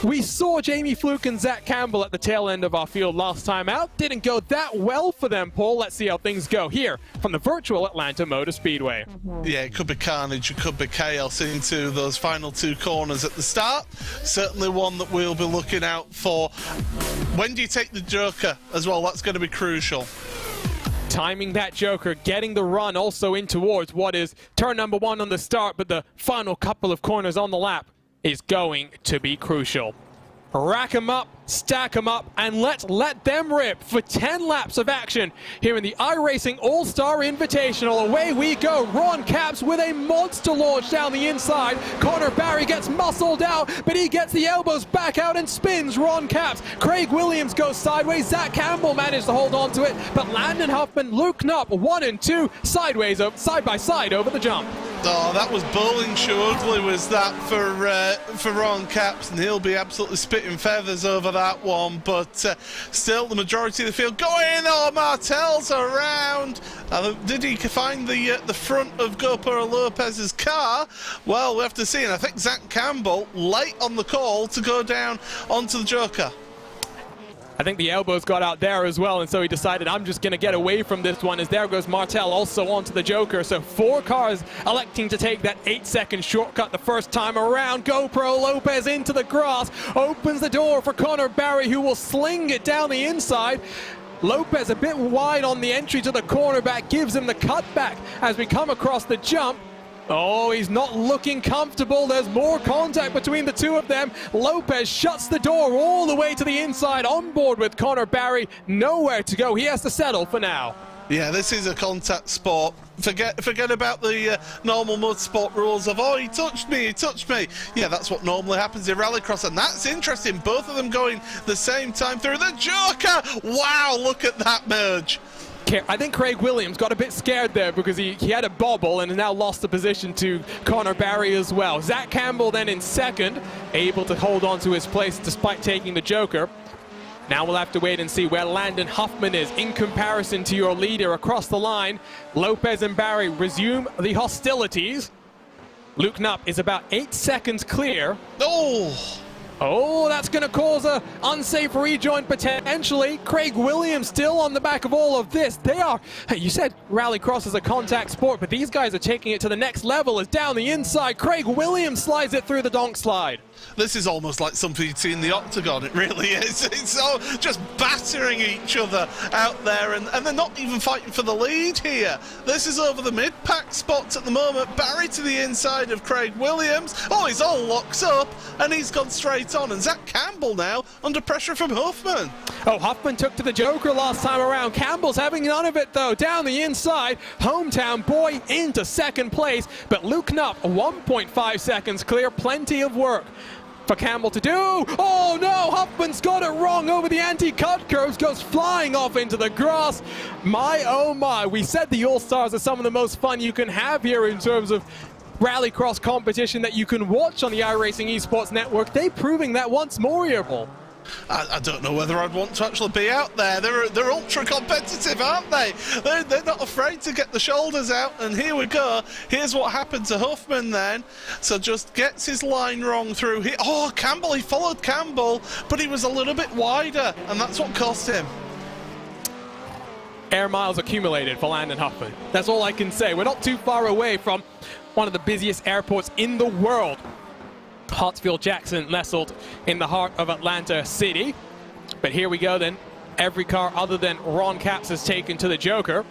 We saw Jamie Fluke and Zach Campbell at the tail end of our field last time out. Didn't go that well for them, Paul. Let's see how things go here from the virtual Atlanta Motor Speedway. Yeah, it could be carnage, it could be chaos into those final 2 corners at the start. Certainly one that we'll be looking out for. When do you take the Joker as well? That's going to be crucial. Timing that Joker, getting the run also in towards what is turn number 1 on the start, but the final couple of corners on the lap is going to be crucial. Rack them up, stack them up, and let's let them rip for 10 laps of action here in the iRacing All-Star Invitational. Away we go. Ron Capps with a monster launch down the inside. Connor Barry gets muscled out, but he gets the elbows back out and spins Ron Capps. Craig Williams goes sideways. Zach Campbell managed to hold on to it, but Landon Huffman, Luke Knupp, 1 and 2, sideways, side by side over the jump. Oh, that was bowling shoe ugly, was that for Ron Capps, and he'll be absolutely spitting feathers over that one. But still, the majority of the field going. Oh, Martell's around. Did he find the front of GoPro Lopez's car? Well, we have to see. And I think Zach Campbell late on the call to go down onto the Joker. I think the elbows got out there as well, and so he decided, I'm just going to get away from this one, as there goes Martell also onto the Joker. So 4 cars electing to take that 8-second shortcut the first time around. GoPro Lopez into the grass, opens the door for Connor Barry, who will sling it down the inside. Lopez a bit wide on the entry to the cornerback, gives him the cutback as we come across the jump. Oh, he's not looking comfortable. There's more contact between the two of them. Lopez shuts the door all the way to the inside, on board with Connor Barry. Nowhere to go. He has to settle for now. Yeah, this is a contact sport. Forget about the normal motorsport rules of, oh, he touched me. Yeah, that's what normally happens in Rallycross, and that's interesting. Both of them going the same time through the Joker. Wow, look at that merge. I think Craig Williams got a bit scared there because he had a bobble and has now lost the position to Connor Barry as well. Zach Campbell then in second, able to hold on to his place despite taking the Joker. Now we'll have to wait and see where Landon Huffman is in comparison to your leader across the line. Lopez and Barry resume the hostilities. Luke Knupp is about 8 seconds clear. Oh, that's going to cause a unsafe rejoin potentially. Craig Williams still on the back of all of this. They are, you said Rallycross is a contact sport, but these guys are taking it to the next level as down the inside, Craig Williams slides it through the donk slide. This is almost like something you'd see in the Octagon, it really is. It's all just battering each other out there, and they're not even fighting for the lead here. This is over the mid-pack spots at the moment. Barry to the inside of Craig Williams. Oh, he's all locked up, and he's gone straight on. And Zach Campbell now under pressure from Huffman. Oh, Huffman took to the Joker last time around. Campbell's having none of it, though. Down the inside, hometown boy into second place, but Luke Knupp, 1.5 seconds clear. Plenty of work for Campbell to do. Oh no, Huffman's got it wrong over the anti-cut curves, goes flying off into the grass. My oh my, we said the All-Stars are some of the most fun you can have here in terms of Rallycross competition that you can watch on the iRacing Esports Network. They proving that once more here, Paul. I don't know whether I'd want to actually be out there. They're ultra competitive, aren't they? They're not afraid to get the shoulders out, and here we go. Here's what happened to Huffman then. So just gets his line wrong through here. Oh, Campbell, he followed Campbell, but he was a little bit wider, and that's what cost him. air miles accumulated for Landon Huffman. That's all I can say. We're not too far away from one of the busiest airports in the world. Hartsfield-Jackson nestled in the heart of Atlanta City. But here we go then. Every car other than Ron Capps is taken to the Joker.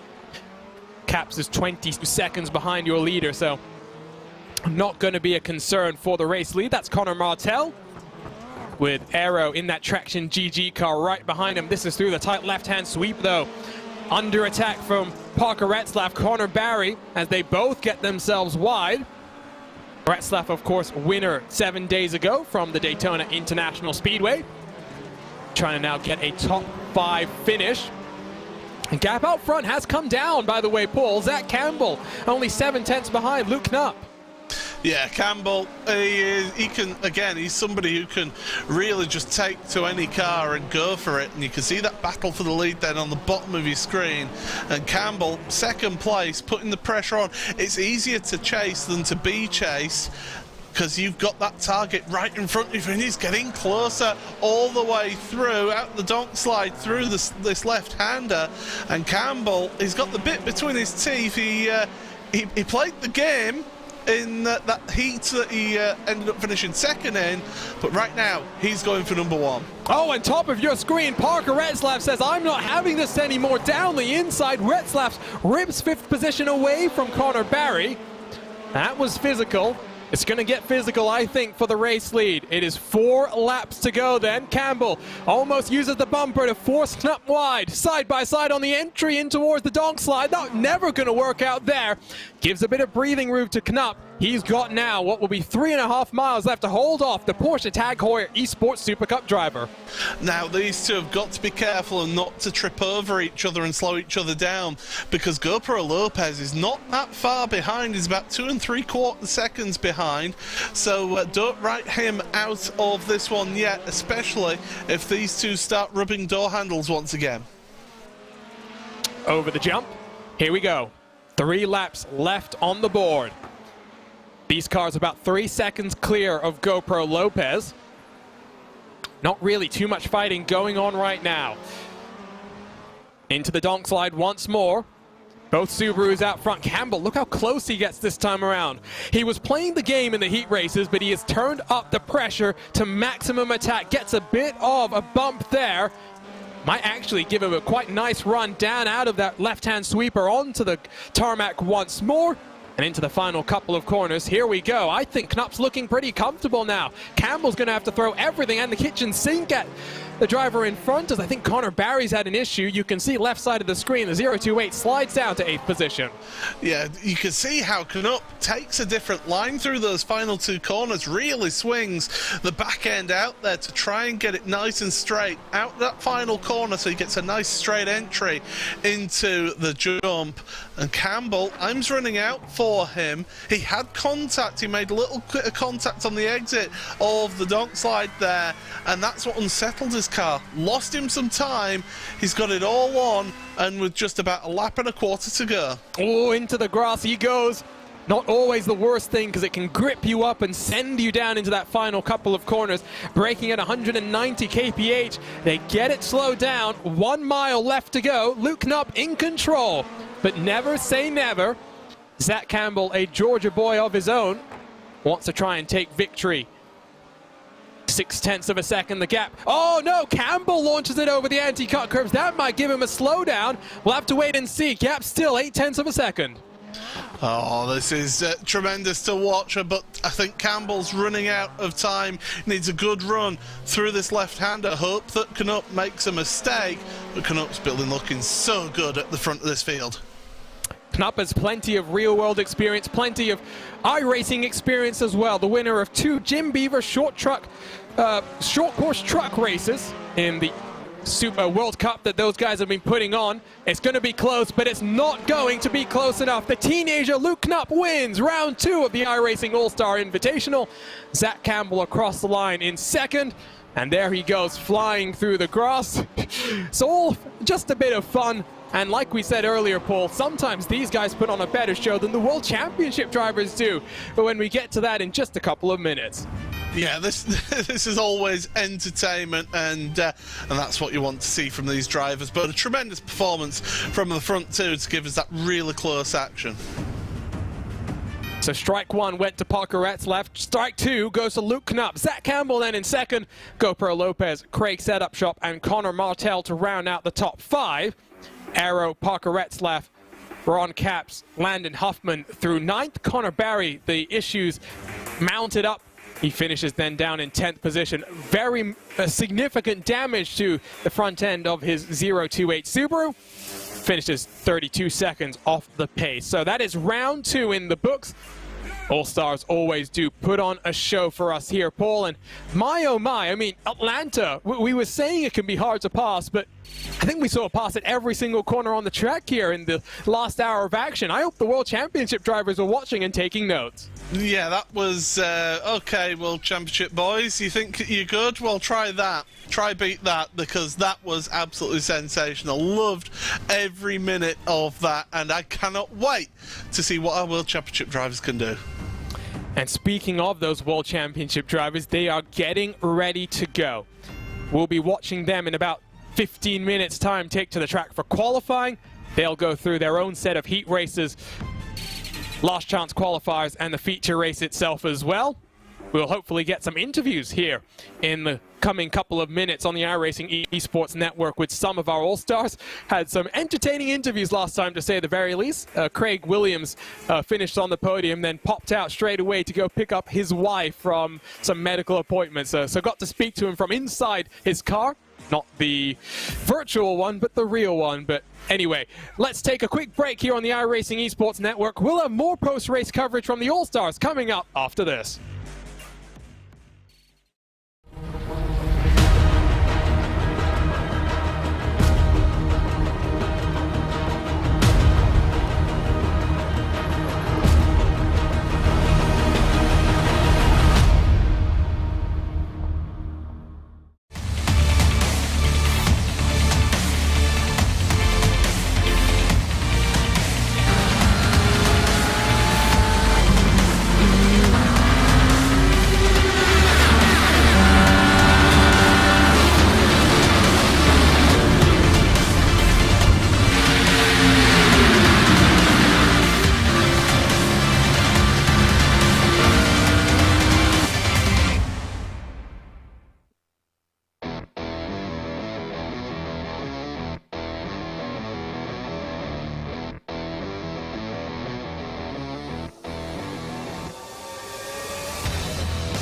Capps is 20 seconds behind your leader, so not going to be a concern for the race lead. That's Connor Martell with Aero in that Traction GG car right behind him. This is through the tight left-hand sweep, though. Under attack from Parker Retzlaff, Connor Barry, as they both get themselves wide. Retzlaff, of course, winner 7 days ago from the Daytona International Speedway. Trying to now get a top 5 finish. And gap out front has come down, by the way, Paul. Zach Campbell only 7 tenths behind Luke Knapp. Yeah, Campbell, he's somebody who can really just take to any car and go for it. And you can see that battle for the lead then on the bottom of your screen. And Campbell, second place, putting the pressure on. It's easier to chase than to be chased, because you've got that target right in front of you, and he's getting closer all the way through, out the donk slide through this left-hander. And Campbell, he's got the bit between his teeth. He played the game in that heat that he ended up finishing second in, but right now he's going for number 1. Oh, and top of your screen, Parker Retzlaff says, I'm not having this anymore. Down the inside, Retzlaff rips 5th position away from Connor Barry. That was physical. It's going to get physical, I think, for the race lead. It is 4 laps to go then. Campbell almost uses the bumper to force Knapp wide. Side by side on the entry in towards the donk slide. That's never going to work out there. Gives a bit of breathing room to Knapp. He's got now what will be 3.5 miles left to hold off the Porsche Tag Heuer Esports Super Cup driver. Now these two have got to be careful and not to trip over each other and slow each other down, because GoPro Lopez is not that far behind. He's about 2 3/4 seconds behind, so don't write him out of this one yet, especially if these two start rubbing door handles once again. Over the jump, here we go. 3 laps left on the board. These cars about 3 seconds clear of GoPro Lopez. Not really too much fighting going on right now. Into the donk slide once more. Both Subarus out front. Campbell, look how close he gets this time around. He was playing the game in the heat races, but he has turned up the pressure to maximum attack. Gets a bit of a bump there. Might actually give him a quite nice run down out of that left-hand sweeper onto the tarmac once more. And into the final couple of corners. Here we go. I think Knapp's looking pretty comfortable now. Campbell's going to have to throw everything and the kitchen sink at the driver in front, as I think Connor Barry's had an issue. You can see left side of the screen, the 028 slides down to 8th position. Yeah, you can see how Knapp takes a different line through those final 2 corners, really swings the back end out there to try and get it nice and straight out that final corner, so he gets a nice straight entry into the jump. And Campbell, time's running out for him. He had contact, he made a little bit of contact on the exit of the donk slide there, and that's what unsettled his car. Lost him some time. He's got it all on, and with just about 1.25 laps to go. Oh, into the grass he goes. Not always the worst thing, because it can grip you up and send you down into that final couple of corners. Braking at 190 kph. They get it slowed down. 1 mile left to go. Luke Knapp in control. But never say never. Zach Campbell, a Georgia boy of his own, wants to try and take victory. 0.6 of a second, the gap. Oh no, Campbell launches it over the anti-cut curves. That might give him a slowdown. We'll have to wait and see. Gap still 0.8 of a second. Oh, this is tremendous to watch, but I think Campbell's running out of time. Needs a good run through this left-hander. Hope that Knapp makes a mistake, but Knapp's building looking so good at the front of this field. Knapp has plenty of real-world experience, plenty of iRacing experience as well. The winner of 2 Jim Beaver short course truck races in the Super World Cup that those guys have been putting on. It's going to be close, but it's not going to be close enough. The teenager Luke Knapp wins round 2 of the iRacing All-Star Invitational. Zach Campbell across the line in second. And there he goes, flying through the grass. It's all just a bit of fun. And like we said earlier, Paul, sometimes these guys put on a better show than the World Championship drivers do. But when we get to that in just a couple of minutes. Yeah, this is always entertainment, and that's what you want to see from these drivers. But a tremendous performance from the front two to give us that really close action. So strike one went to Parker Retzlaff. Strike two goes to Luke Knupp. Zach Campbell then in second. GoPro Lopez, Craig Setup Shop, and Connor Martell to round out the top five. Arrow, Parker Retzlaff, Ron Capps, Landon Huffman through ninth. Connor Barry, the issues mounted up. He finishes then down in 10th position. Very significant damage to the front end of his 028 Subaru. Finishes 32 seconds off the pace. So that is round two in the books. All-Stars always do put on a show for us here, Paul. And my, oh my, I mean, Atlanta, we were saying it can be hard to pass, but I think we saw a pass at every single corner on the track here in the last hour of action. I hope the World Championship drivers are watching and taking notes. Yeah, that was, okay, World Championship boys, you think you're good? Well, try that. Try beat that, because that was absolutely sensational. Loved every minute of that, and I cannot wait to see what our World Championship drivers can do. And speaking of those World Championship drivers, they are getting ready to go. We'll be watching them in about 15 minutes time take to the track for qualifying. They'll go through their own set of heat races, last chance qualifiers, and the feature race itself as well. We'll hopefully get some interviews here in the coming couple of minutes on the iRacing Esports Network with some of our All-Stars. Had some entertaining interviews last time, to say the very least. Craig Williams finished on the podium, then popped out straight away to go pick up his wife from some medical appointments. So got to speak to him from inside his car. Not the virtual one, but the real one. But anyway, let's take a quick break here on the iRacing Esports Network. We'll have more post-race coverage from the All-Stars coming up after this.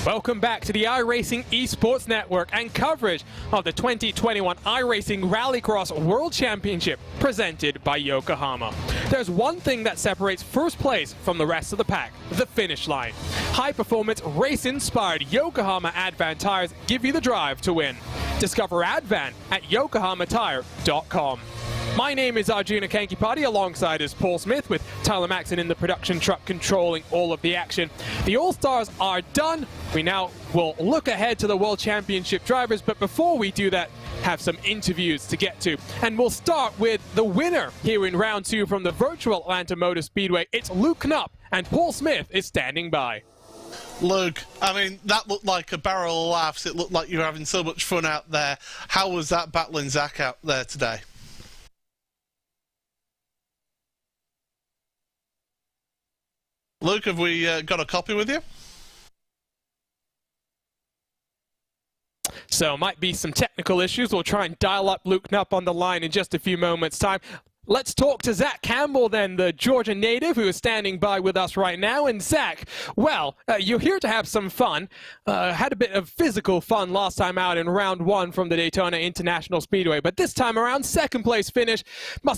Welcome back to the iRacing Esports Network and coverage of the 2021 iRacing Rallycross World Championship presented by Yokohama. There's one thing that separates first place from the rest of the pack: the finish line. High-performance, race-inspired Yokohama Advan tires give you the drive to win. Discover Advan at yokohamatire.com. My name is Arjuna Kankipati, alongside is Paul Smith, with Tyler Maxon in the production truck controlling all of the action. The All-Stars are done. We now will look ahead to the World Championship drivers, but before we do that, have some interviews to get to. And we'll start with the winner here in round two from the virtual Atlanta Motor Speedway. It's Luke Knupp, and Paul Smith is standing by. Luke, I mean, that looked like a barrel of laughs. It looked like you were having so much fun out there. How was that battling Zach out there today? Luke, have we got a copy with you? So might be some technical issues. We'll try and dial up Luke Knupp on the line in just a few moments' time. Let's talk to Zach Campbell then, the Georgia native who is standing by with us right now. And Zach, well, you're here to have some fun. Had a bit of physical fun last time out in round one from the Daytona International Speedway, but this time around, second place finish.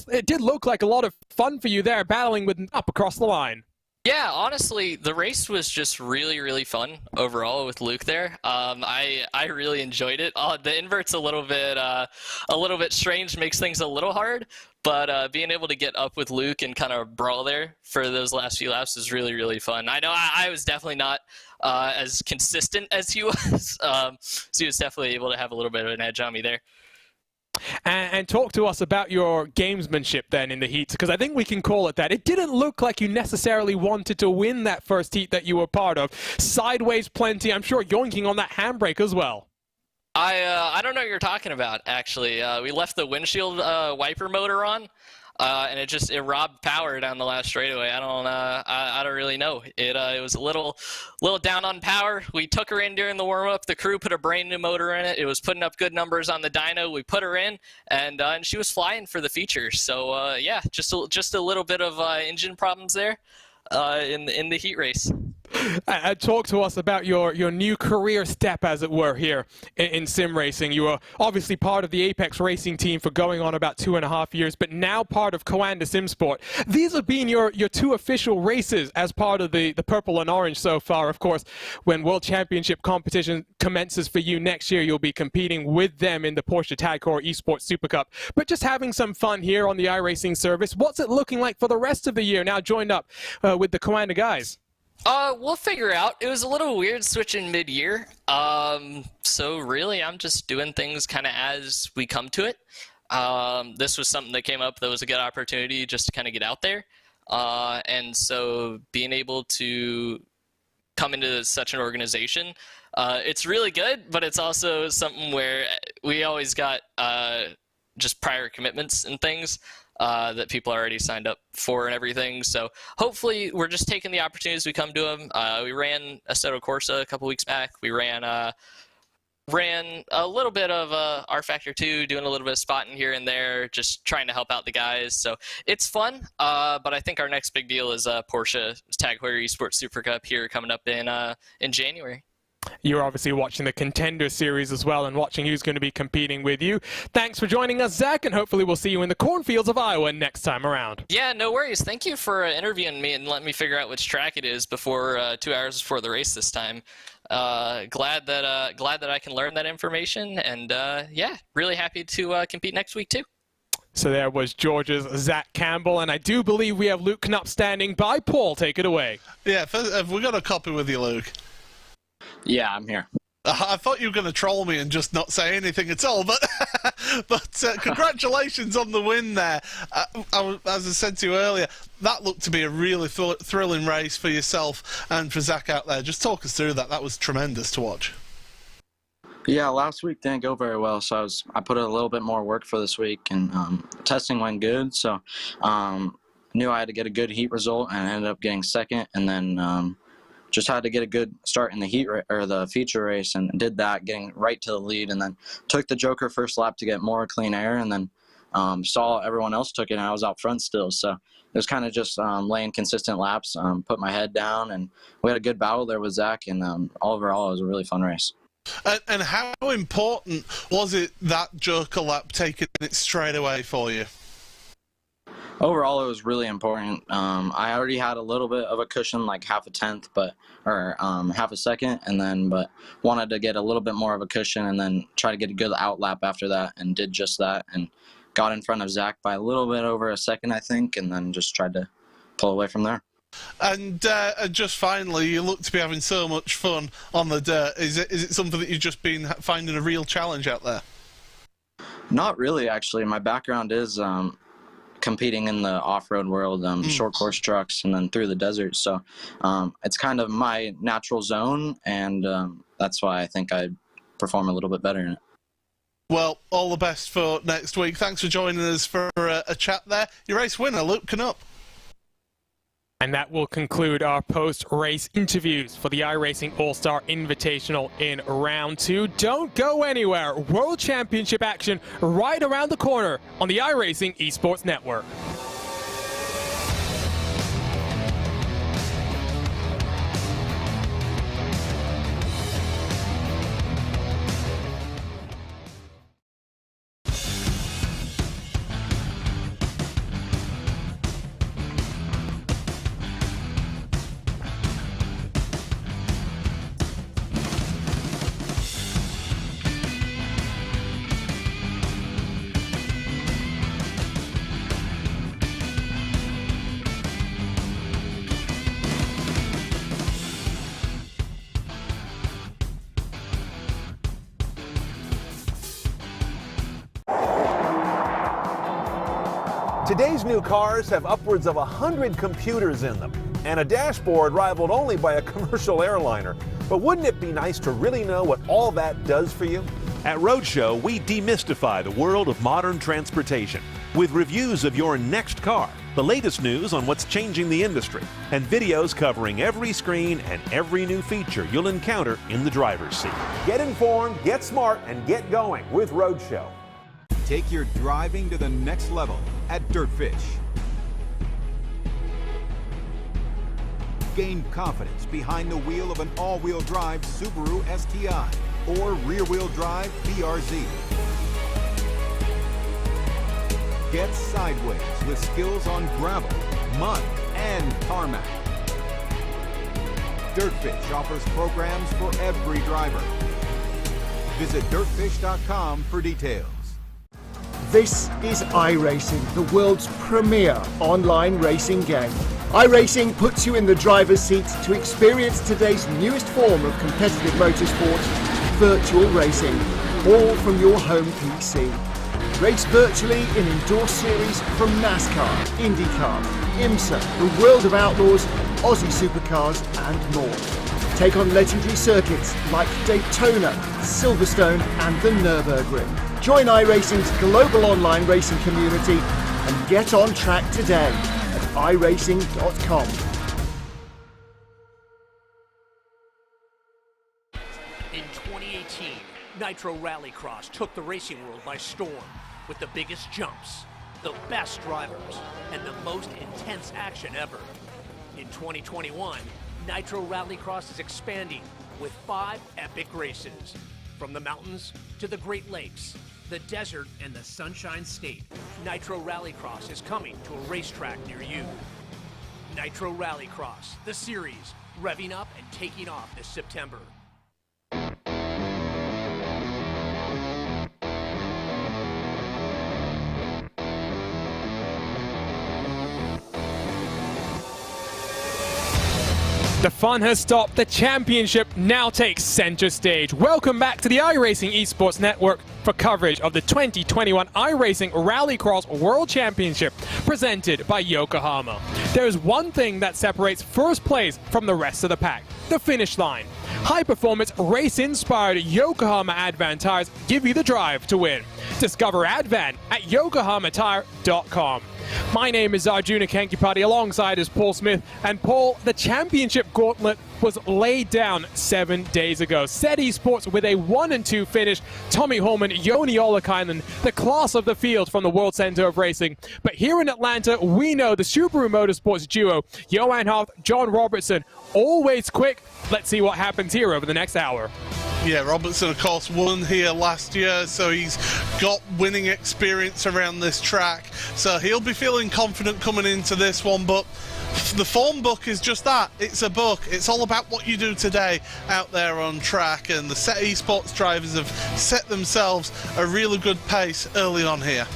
It did look like a lot of fun for you there, battling with Knupp across the line. Yeah, honestly, the race was just really, really fun overall with Luke there. I really enjoyed it. The invert's a little bit strange, makes things a little hard, but being able to get up with Luke and kind of brawl there for those last few laps was really, really fun. I know I was definitely not as consistent as he was, so he was definitely able to have a little bit of an edge on me there. And talk to us about your gamesmanship then in the heats, because I think we can call it that. It didn't look like you necessarily wanted to win that first heat that you were part of. Sideways plenty, I'm sure yoinking on that handbrake as well. I don't know what you're talking about, actually. We left the windshield wiper motor on, and it robbed power down the last straightaway. I don't really know. It was a little down on power. We took her in during the warm-up. The crew put a brand new motor in it. It was putting up good numbers on the dyno. We put her in, and she was flying for the feature. So yeah, just a little bit of engine problems there in the heat race. Talk to us about your new career step, as it were, here in sim racing. You were obviously part of the Apex Racing team for going on about 2.5 years, but now part of Coanda Simsport. These have been your two official races as part of the purple and orange so far. Of course, when World Championship competition commences for you next year, you'll be competing with them in the Porsche Tagcore Esports Super Cup. But just having some fun here on the iRacing service. What's it looking like for the rest of the year now joined up with the Coanda guys? We'll figure out. It was a little weird switching mid-year. So really, I'm just doing things kind of as we come to it. This was something that came up that was a good opportunity just to kind of get out there. And so being able to come into such an organization, it's really good, but it's also something where we always got just prior commitments and things. That people already signed up for and everything. So hopefully we're just taking the opportunities we come to them. We ran Assetto Corsa a couple weeks back. We ran a little bit of R Factor 2, doing a little bit of spotting here and there, just trying to help out the guys. So it's fun, but I think our next big deal is Porsche Tagcore Esports Super Cup here coming up in January. You're obviously watching the Contender Series as well and watching who's going to be competing with you. Thanks for joining us, Zach, and hopefully we'll see you in the cornfields of Iowa next time around. Yeah, no worries. Thank you for interviewing me and letting me figure out which track it is before 2 hours before the race this time. Glad that I can learn that information, and yeah, really happy to compete next week too. So there was Georgia's Zach Campbell, and I do believe we have Luke Knupp standing by. Paul, take it away. Yeah, have we got a copy with you, Luke? Yeah, I'm here. I thought you were going to troll me and just not say anything at all, but congratulations on the win there. As I said to you earlier, that looked to be a really thrilling race for yourself and for Zach out there. Just talk us through that. That was tremendous to watch. Yeah, last week didn't go very well, so I put in a little bit more work for this week, and testing went good, so knew I had to get a good heat result, and I ended up getting second, and then just had to get a good start in the heat or the feature race, and did that, getting right to the lead, and then took the Joker first lap to get more clean air, and then saw everyone else took it, and I was out front still. So it was kind of just laying consistent laps, put my head down, and we had a good battle there with Zach, and overall it was a really fun race. And how important was it that Joker lap taking it straight away for you? Overall, it was really important. I already had a little bit of a cushion, like half a tenth, half a second, but wanted to get a little bit more of a cushion and then try to get a good out lap after that, and did just that, and got in front of Zach by a little bit over a second, I think, and then just tried to pull away from there. And just finally, you look to be having so much fun on the dirt. Is it something that you've just been finding a real challenge out there? Not really, actually. My background is competing in the off-road world, short course trucks, and then through the desert. So it's kind of my natural zone, and that's why I think I perform a little bit better in it. Well, all the best for next week. Thanks for joining us for a chat there. Your race winner, Luke Knupp. And that will conclude our post-race interviews for the iRacing All-Star Invitational in Round 2. Don't go anywhere. World Championship action right around the corner on the iRacing Esports Network. Today's new cars have upwards of 100 computers in them and a dashboard rivaled only by a commercial airliner. But wouldn't it be nice to really know what all that does for you? At Roadshow, we demystify the world of modern transportation with reviews of your next car, the latest news on what's changing the industry, and videos covering every screen and every new feature you'll encounter in the driver's seat. Get informed, get smart, and get going with Roadshow. Take your driving to the next level at Dirtfish. Gain confidence behind the wheel of an all-wheel drive Subaru STI or rear-wheel drive BRZ. Get sideways with skills on gravel, mud, and tarmac. Dirtfish offers programs for every driver. Visit dirtfish.com for details. This is iRacing, the world's premier online racing game. iRacing puts you in the driver's seat to experience today's newest form of competitive motorsport, virtual racing, all from your home PC. Race virtually in indoor series from NASCAR, IndyCar, IMSA, the World of Outlaws, Aussie Supercars and more. Take on legendary circuits like Daytona, Silverstone and the Nürburgring. Join iRacing's global online racing community and get on track today at iRacing.com. In 2018, Nitro Rallycross took the racing world by storm with the biggest jumps, the best drivers, and the most intense action ever. In 2021, Nitro Rallycross is expanding with 5 epic races. From the mountains to the Great Lakes, the desert, and the Sunshine State, Nitro Rallycross is coming to a racetrack near you. Nitro Rallycross, the series, revving up and taking off this September. The fun has stopped. The championship now takes center stage. Welcome back to the iRacing Esports Network for coverage of the 2021 iRacing Rallycross World Championship presented by Yokohama. There's one thing that separates first place from the rest of the pack: the finish line. High-performance, race-inspired Yokohama Advan tires give you the drive to win. Discover Advan at yokohamatire.com. My name is Arjuna Kankipati, alongside is Paul Smith. And Paul, the championship gauntlet was laid down 7 days ago. Said Esports with a 1-2 finish. Tommy Holman, Joni Ollikainen, the class of the field from the World Center of Racing. But here in Atlanta, we know the Subaru Motorsports duo, Johan Hart, John Robertson, always quick. Let's see what happens here over the next hour. Yeah, Robertson, of course, won here last year, so he's got winning experience around this track. So he'll be feeling confident coming into this one, but the form book is just that. It's a book. It's all about what you do today out there on track, and the Set Esports drivers have set themselves a really good pace early on here.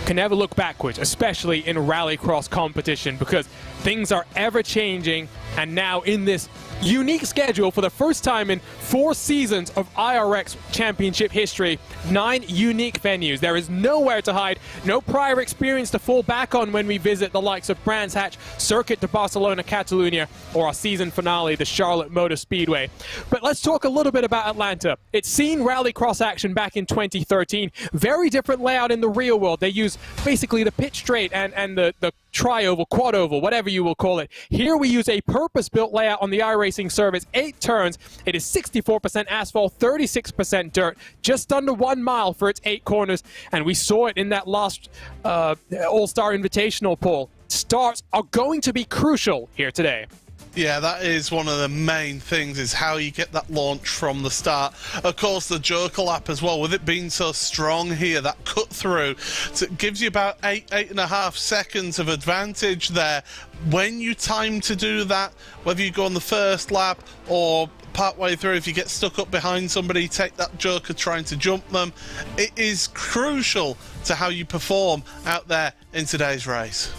Can never look backwards, especially in rallycross competition, because things are ever changing, and now in this unique schedule for the first time in 4 seasons of IRX championship history, 9 unique venues. There is nowhere to hide, no prior experience to fall back on when we visit the likes of Brands Hatch, Circuit de Barcelona, Catalunya, or our season finale, the Charlotte Motor Speedway. But let's talk a little bit about Atlanta. It's seen rallycross action back in 2013. Very different layout in the real world. They use basically the pitch straight and the tri-oval, quad-oval, whatever you will call it. Here we use a purpose-built layout on the iRacing service, 8 turns. It is 64% asphalt, 36% dirt, just under 1 mile for its 8 corners, and we saw it in that last All-Star Invitational poll. Starts are going to be crucial here today. Yeah, that is one of the main things, is how you get that launch from the start. Of course, the Joker lap as well, with it being so strong here, that cut through, so it gives you about 8.5 seconds of advantage there. When you time to do that, whether you go on the first lap or partway through, if you get stuck up behind somebody, take that Joker trying to jump them, it is crucial to how you perform out there in today's race.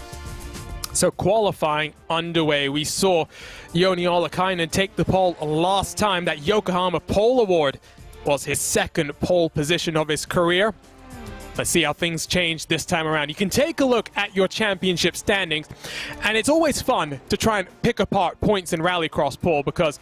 So qualifying underway, we saw Joni Ollikainen take the pole last time. That Yokohama pole award was his 2nd pole position of his career. Let's see how things change this time around. You can take a look at your championship standings, and it's always fun to try and pick apart points in Rallycross, Paul, because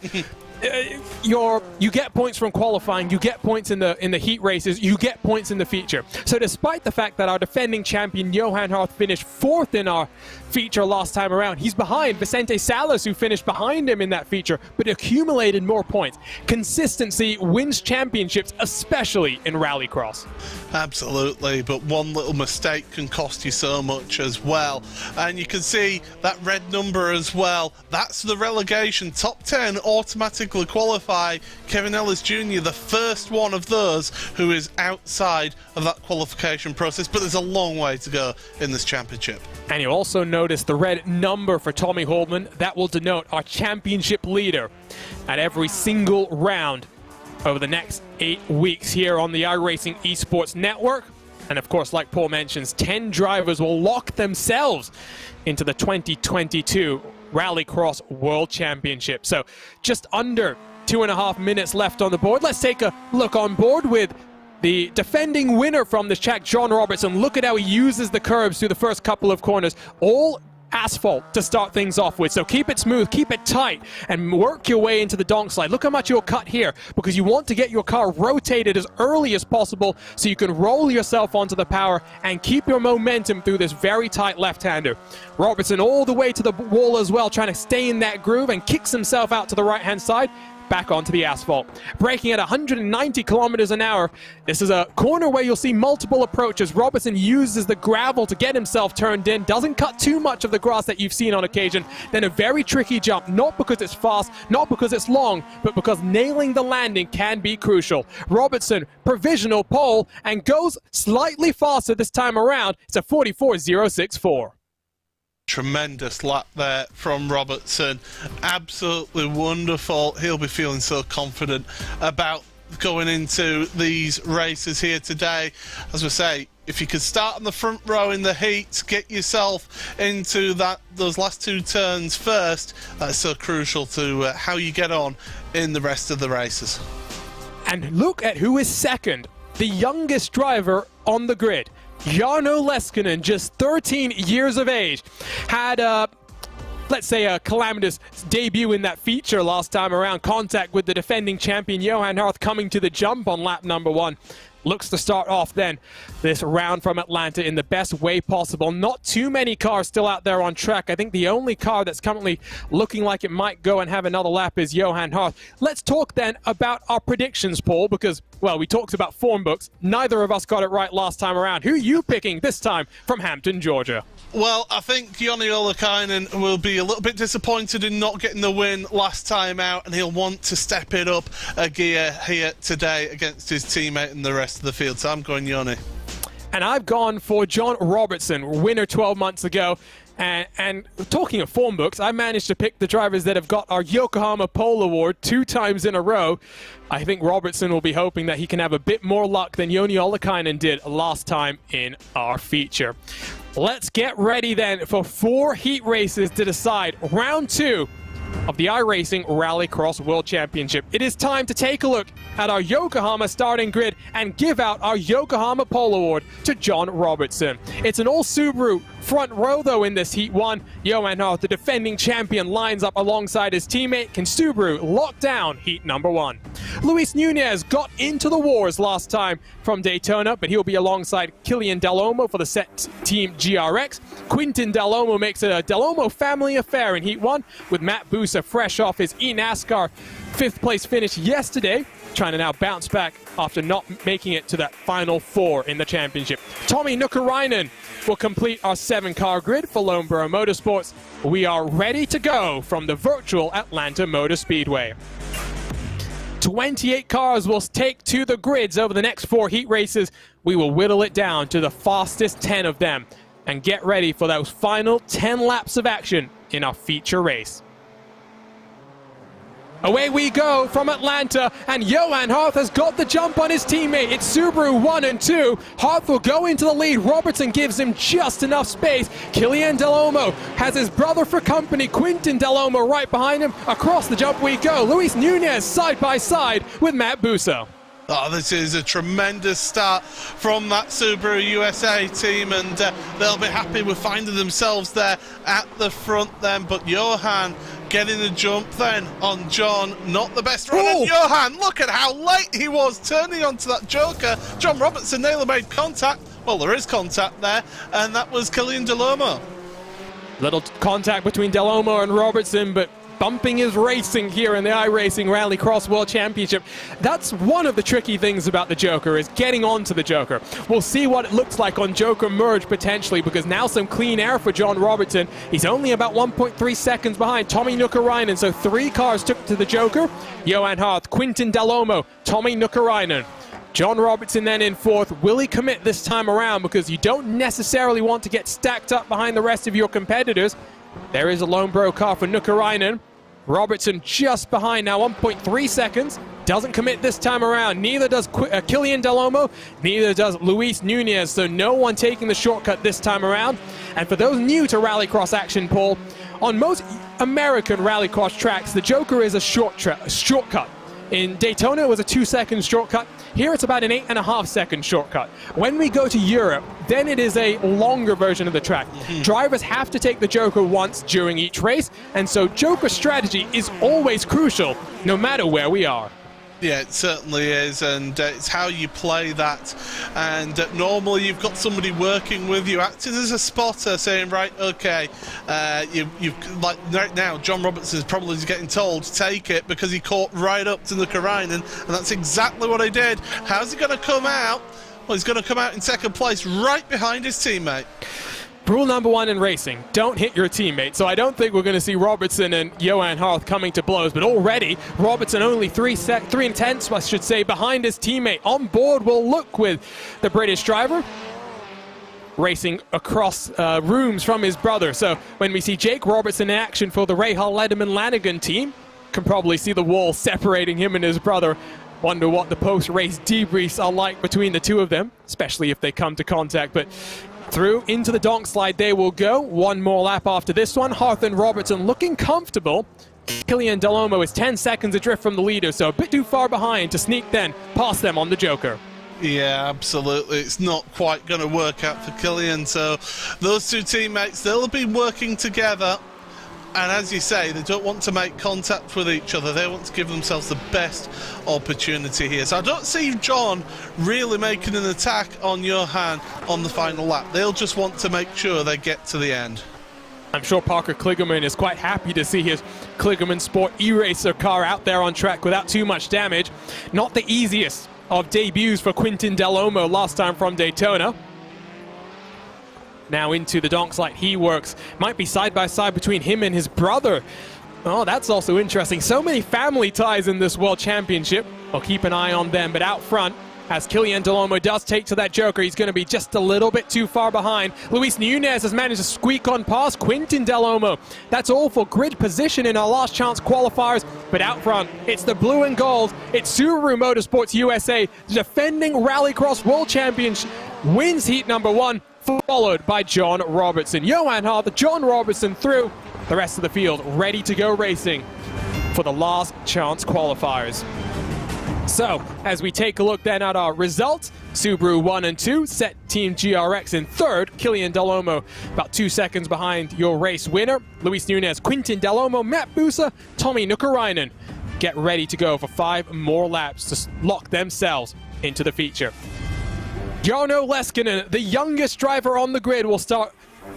you get points from qualifying, you get points in the heat races, you get points in the feature. So despite the fact that our defending champion Johan Harth finished 4th in our feature last time around, he's behind Vicente Salas, who finished behind him in that feature, but accumulated more points. Consistency wins championships, especially in Rallycross. Absolutely, but one little mistake can cost you so much as well. And you can see that red number as well. That's the relegation. Top 10 automatically qualify. Kevin Ellis Jr., the first one of those who is outside of that qualification process, but there's a long way to go in this championship. And you'll also notice the red number for Tommy Holdman. That will denote our championship leader at every single round over the next 8 weeks here on the iRacing Esports Network. And of course, like Paul mentions, 10 drivers will lock themselves into the 2022 Rallycross World Championship. So just under 2.5 minutes left on the board. Let's take a look on board with the defending winner from this track, John Robertson. Look at how he uses the curbs through the first couple of corners. All asphalt to start things off with. So keep it smooth, keep it tight, and work your way into the donk slide. Look how much you'll cut here, because you want to get your car rotated as early as possible so you can roll yourself onto the power and keep your momentum through this very tight left-hander. Robertson all the way to the wall as well, trying to stay in that groove, and kicks himself out to the right-hand side, back onto the asphalt. Braking at 190 kilometers an hour. This is a corner where you'll see multiple approaches. Robertson uses the gravel to get himself turned in, doesn't cut too much of the grass that you've seen on occasion. Then a very tricky jump, not because it's fast, not because it's long, but because nailing the landing can be crucial. Robertson, provisional pole, and goes slightly faster this time around. It's a 44.064. Tremendous lap there from Robertson. Absolutely wonderful. He'll be feeling so confident about going into these races here today. As we say, if you could start on the front row in the heat, get yourself into those last 2 turns first, that's so crucial to how you get on in the rest of the races. And look at who is second, the youngest driver on the grid. Jarno Leskinen, just 13 years of age, had let's say a calamitous debut in that feature last time around. Contact with the defending champion Johan Harth coming to the jump on lap number 1. Looks to start off then this round from Atlanta in the best way possible. Not too many cars still out there on track. I think the only car that's currently looking like it might go and have another lap is Johan Harth. Let's talk then about our predictions, Paul, because, well, we talked about form books. Neither of us got it right last time around. Who are you picking this time from Hampton, Georgia? Well, I think Joni Ollikainen will be a little bit disappointed in not getting the win last time out, and he'll want to step it up a gear here today against his teammate and the rest of the field. So I'm going Joni. And I've gone for John Robertson, winner 12 months ago. And talking of form books, I managed to pick the drivers that have got our Yokohama Pole Award 2 times in a row. I think Robertson will be hoping that he can have a bit more luck than Joni Ollikainen did last time in our feature. Let's get ready then for 4 heat races to decide round 2 of the iRacing Rallycross World Championship. It is time to take a look at our Yokohama starting grid and give out our Yokohama Pole Award to John Robertson. It's an all Subaru front row though in this Heat 1. Johan Harth, the defending champion, lines up alongside his teammate. Can Subaru lock down Heat number 1? Luis Nunez got into the wars last time from Daytona, but he'll be alongside Kilian Dalomo for the set team GRX. Quintin Dalomo makes it a Dalomo family affair in Heat 1, with Matt Busa fresh off his eNASCAR 5th place finish yesterday, trying to now bounce back after not making it to that final 4 in the championship. Tommi Nukarainen will complete our 7-car grid for Loneborough Motorsports. We are ready to go from the virtual Atlanta Motor Speedway. 28 cars will take to the grids over the next 4 heat races. We will whittle it down to the fastest 10 of them and get ready for those final 10 laps of action in our feature race. Away we go from Atlanta, and Johan Harth has got the jump on his teammate. It's Subaru 1 and 2. Harth will go into the lead. Robertson gives him just enough space. Kilian Dalomo has his brother for company, Quintin Dalomo, right behind him. Across the jump we go. Luis Nunez side by side with Matt Busa. Oh, this is a tremendous start from that Subaru USA team, and they'll be happy with finding themselves there at the front then. But Johan getting the jump then on John, not the best run. And Johan, look at how late he was turning onto that Joker. John Robertson nearly made contact. Well, there is contact there, and that was Killian Delormeau. Little contact between Delormeau and Robertson, but bumping is racing here in the iRacing Rallycross World Championship. That's one of the tricky things about the Joker, is getting onto the Joker. We'll see what it looks like on Joker merge potentially, because now some clean air for John Robertson. He's only about 1.3 seconds behind Tommi Nukkarainen, so 3 cars took to the Joker. Johan Harth, Quinten Delormeau, Tommi Nukkarainen. John Robertson then in 4th. Will he commit this time around? Because you don't necessarily want to get stacked up behind the rest of your competitors. There is a lone bro car for Nukkarainen. Robertson just behind now, 1.3 seconds. Doesn't commit this time around. Neither does Killian Delormeau. Neither does Luis Nunez. So no one taking the shortcut this time around. And for those new to Rallycross action, Paul, on most American Rallycross tracks, the Joker is a shortcut. In Daytona, it was a 2-second shortcut. Here, it's about an 8.5-second shortcut. When we go to Europe, then it is a longer version of the track. Drivers have to take the Joker once during each race, and so Joker strategy is always crucial, no matter where we are. Yeah, it certainly is, and it's how you play that. And normally you've got somebody working with you, acting as a spotter, saying, right, okay, you've like right now, John Robertson is probably getting told to take it because he caught right up to the Nukkarainen, and that's exactly what he did. How's he going to come out? Well, he's going to come out in 2nd place, right behind his teammate. Rule number 1 in racing, don't hit your teammate. So I don't think we're going to see Robertson and Johan Harth coming to blows, but already Robertson only 3/10, I should say, behind his teammate. On board will look with the British driver, racing across rooms from his brother. So when we see Jake Robertson in action for the Rahal Lederman Lanigan team, can probably see the wall separating him and his brother. Wonder what the post-race debriefs are like between the two of them, especially if they come to contact. But through into the donk slide they will go. One more lap after this one. Harth and Robertson looking comfortable. Killian Delormeau is 10 seconds adrift from the leader, so a bit too far behind to sneak then past them on the Joker. Yeah, absolutely. It's not quite going to work out for Killian. So those two teammates, they'll be working together. And as you say, they don't want to make contact with each other. They want to give themselves the best opportunity here. So I don't see John really making an attack on Johan on the final lap. They'll just want to make sure they get to the end. I'm sure Parker Kligerman is quite happy to see his Kligerman Sport e-racer car out there on track without too much damage. Not the easiest of debuts for Quinten Delormeau last time from Daytona. Now into the donk slide he works. Might be side by side between him and his brother. Oh, that's also interesting. So many family ties in this World Championship. We'll keep an eye on them. But out front, as Killian Delormeau does take to that Joker, he's going to be just a little bit too far behind. Luis Nunez has managed to squeak on past Quinten Delormeau. That's all for grid position in our last chance qualifiers. But out front, it's the blue and gold. It's Subaru Motorsports USA, the defending Rallycross World Championship, wins heat number 1. Followed by John Robertson. Johan Harth, John Robertson through. The rest of the field ready to go racing for the last chance qualifiers. So, as we take a look then at our results, Subaru 1 and 2 set Team GRX in 3rd. Killian Delormeau about 2 seconds behind your race winner. Luis Nunez, Quinten Delormeau, Matt Busa, Tommi Nukkarainen get ready to go for 5 more laps to lock themselves into the feature. Jarno Leskinen, the youngest driver on the grid, will start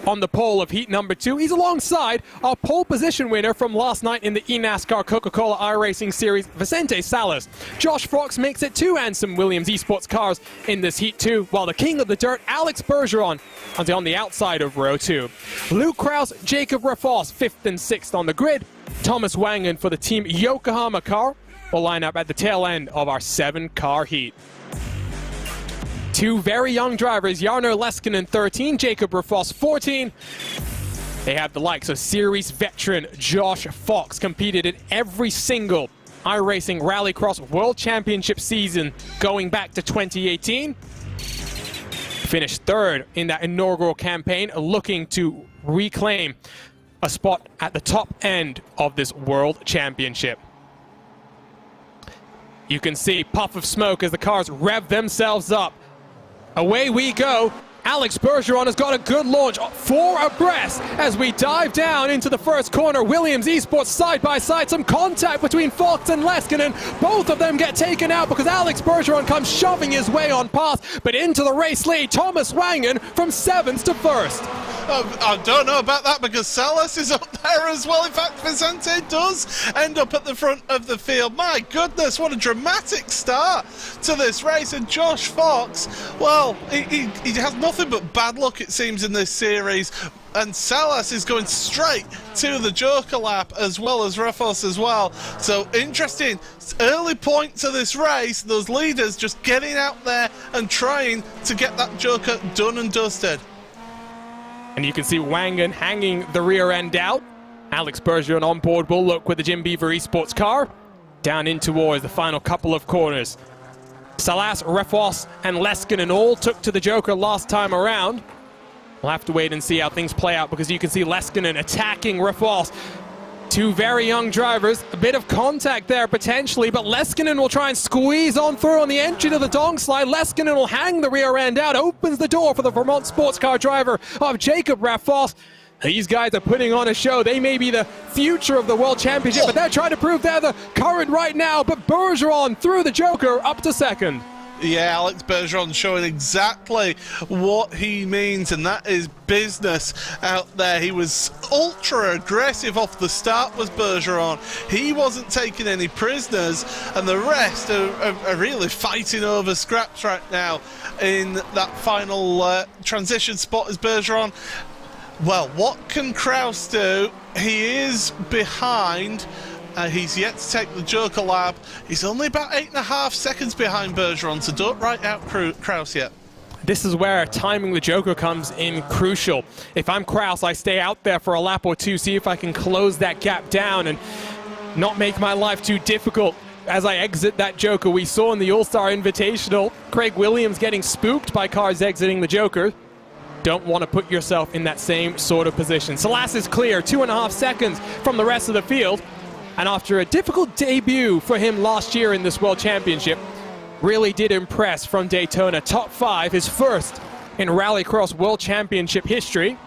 on the pole of heat number 2. He's alongside our pole position winner from last night in the eNASCAR Coca-Cola iRacing Series, Vicente Salas. Josh Fox makes it 2 Anson Williams eSports cars in this heat 2, while the king of the dirt, Alex Bergeron, is on the outside of row 2. Luke Krause, Jacob Raffos, 5th and 6th on the grid. Thomas Wangen for the Team Yokohama car will line up at the tail end of our 7-car heat. 2 very young drivers, Jarno Leskinen 13, Jacob Raffos 14. They have the likes of series veteran Josh Fox, competed in every single iRacing Rallycross World Championship season going back to 2018. Finished 3rd in that inaugural campaign, looking to reclaim a spot at the top end of this World Championship. You can see puff of smoke as the cars rev themselves up. Away we go. Alex Bergeron has got a good launch, 4 abreast as we dive down into the first corner. Williams Esports side by side, some contact between Fox and Leskinen. Both of them get taken out because Alex Bergeron comes shoving his way on past, but into the race lead, Thomas Wangen from 7th to 1st. I don't know about that because Salas is up there as well. In fact, Vicente does end up at the front of the field. My goodness, what a dramatic start to this race. And Josh Fox, well, he has nothing but bad luck, it seems, in this series. And Salas is going straight to the Joker lap as well as Rafos as well. So interesting early point to this race. Those leaders just getting out there and trying to get that Joker done and dusted. And you can see Wangen hanging the rear end out. Alex Bergeron on board will look with the Jim Beaver Esports car. Down in towards the final couple of corners. Salas, Refos, and Leskinen all took to the Joker last time around. We'll have to wait and see how things play out because you can see Leskinen attacking Refos. 2 very young drivers, a bit of contact there potentially, but Leskinen will try and squeeze on through on the entry to the dong slide. Leskinen will hang the rear end out, opens the door for the Vermont sports car driver of Jacob Rafos. These guys are putting on a show. They may be the future of the World Championship, but they're trying to prove they're the current right now. But Bergeron through the Joker up to 2nd. Yeah, Alex Bergeron showing exactly what he means, and that is business out there. He was ultra aggressive off the start, was Bergeron. He wasn't taking any prisoners, and the rest are really fighting over scraps right now in that final transition spot is Bergeron. Well, what can Kraus do? He is behind. He's yet to take the Joker lap. He's only about 8.5 seconds behind Bergeron, so don't write out Kraus yet. This is where timing the Joker comes in crucial. If I'm Kraus, I stay out there for a lap or two, see if I can close that gap down and not make my life too difficult as I exit that Joker. We saw in the All-Star Invitational, Craig Williams getting spooked by cars exiting the Joker. Don't want to put yourself in that same sort of position. Salas is clear, 2.5 seconds from the rest of the field. And after a difficult debut for him last year in this World Championship, really did impress from Daytona. Top 5, his first in Rallycross World Championship history.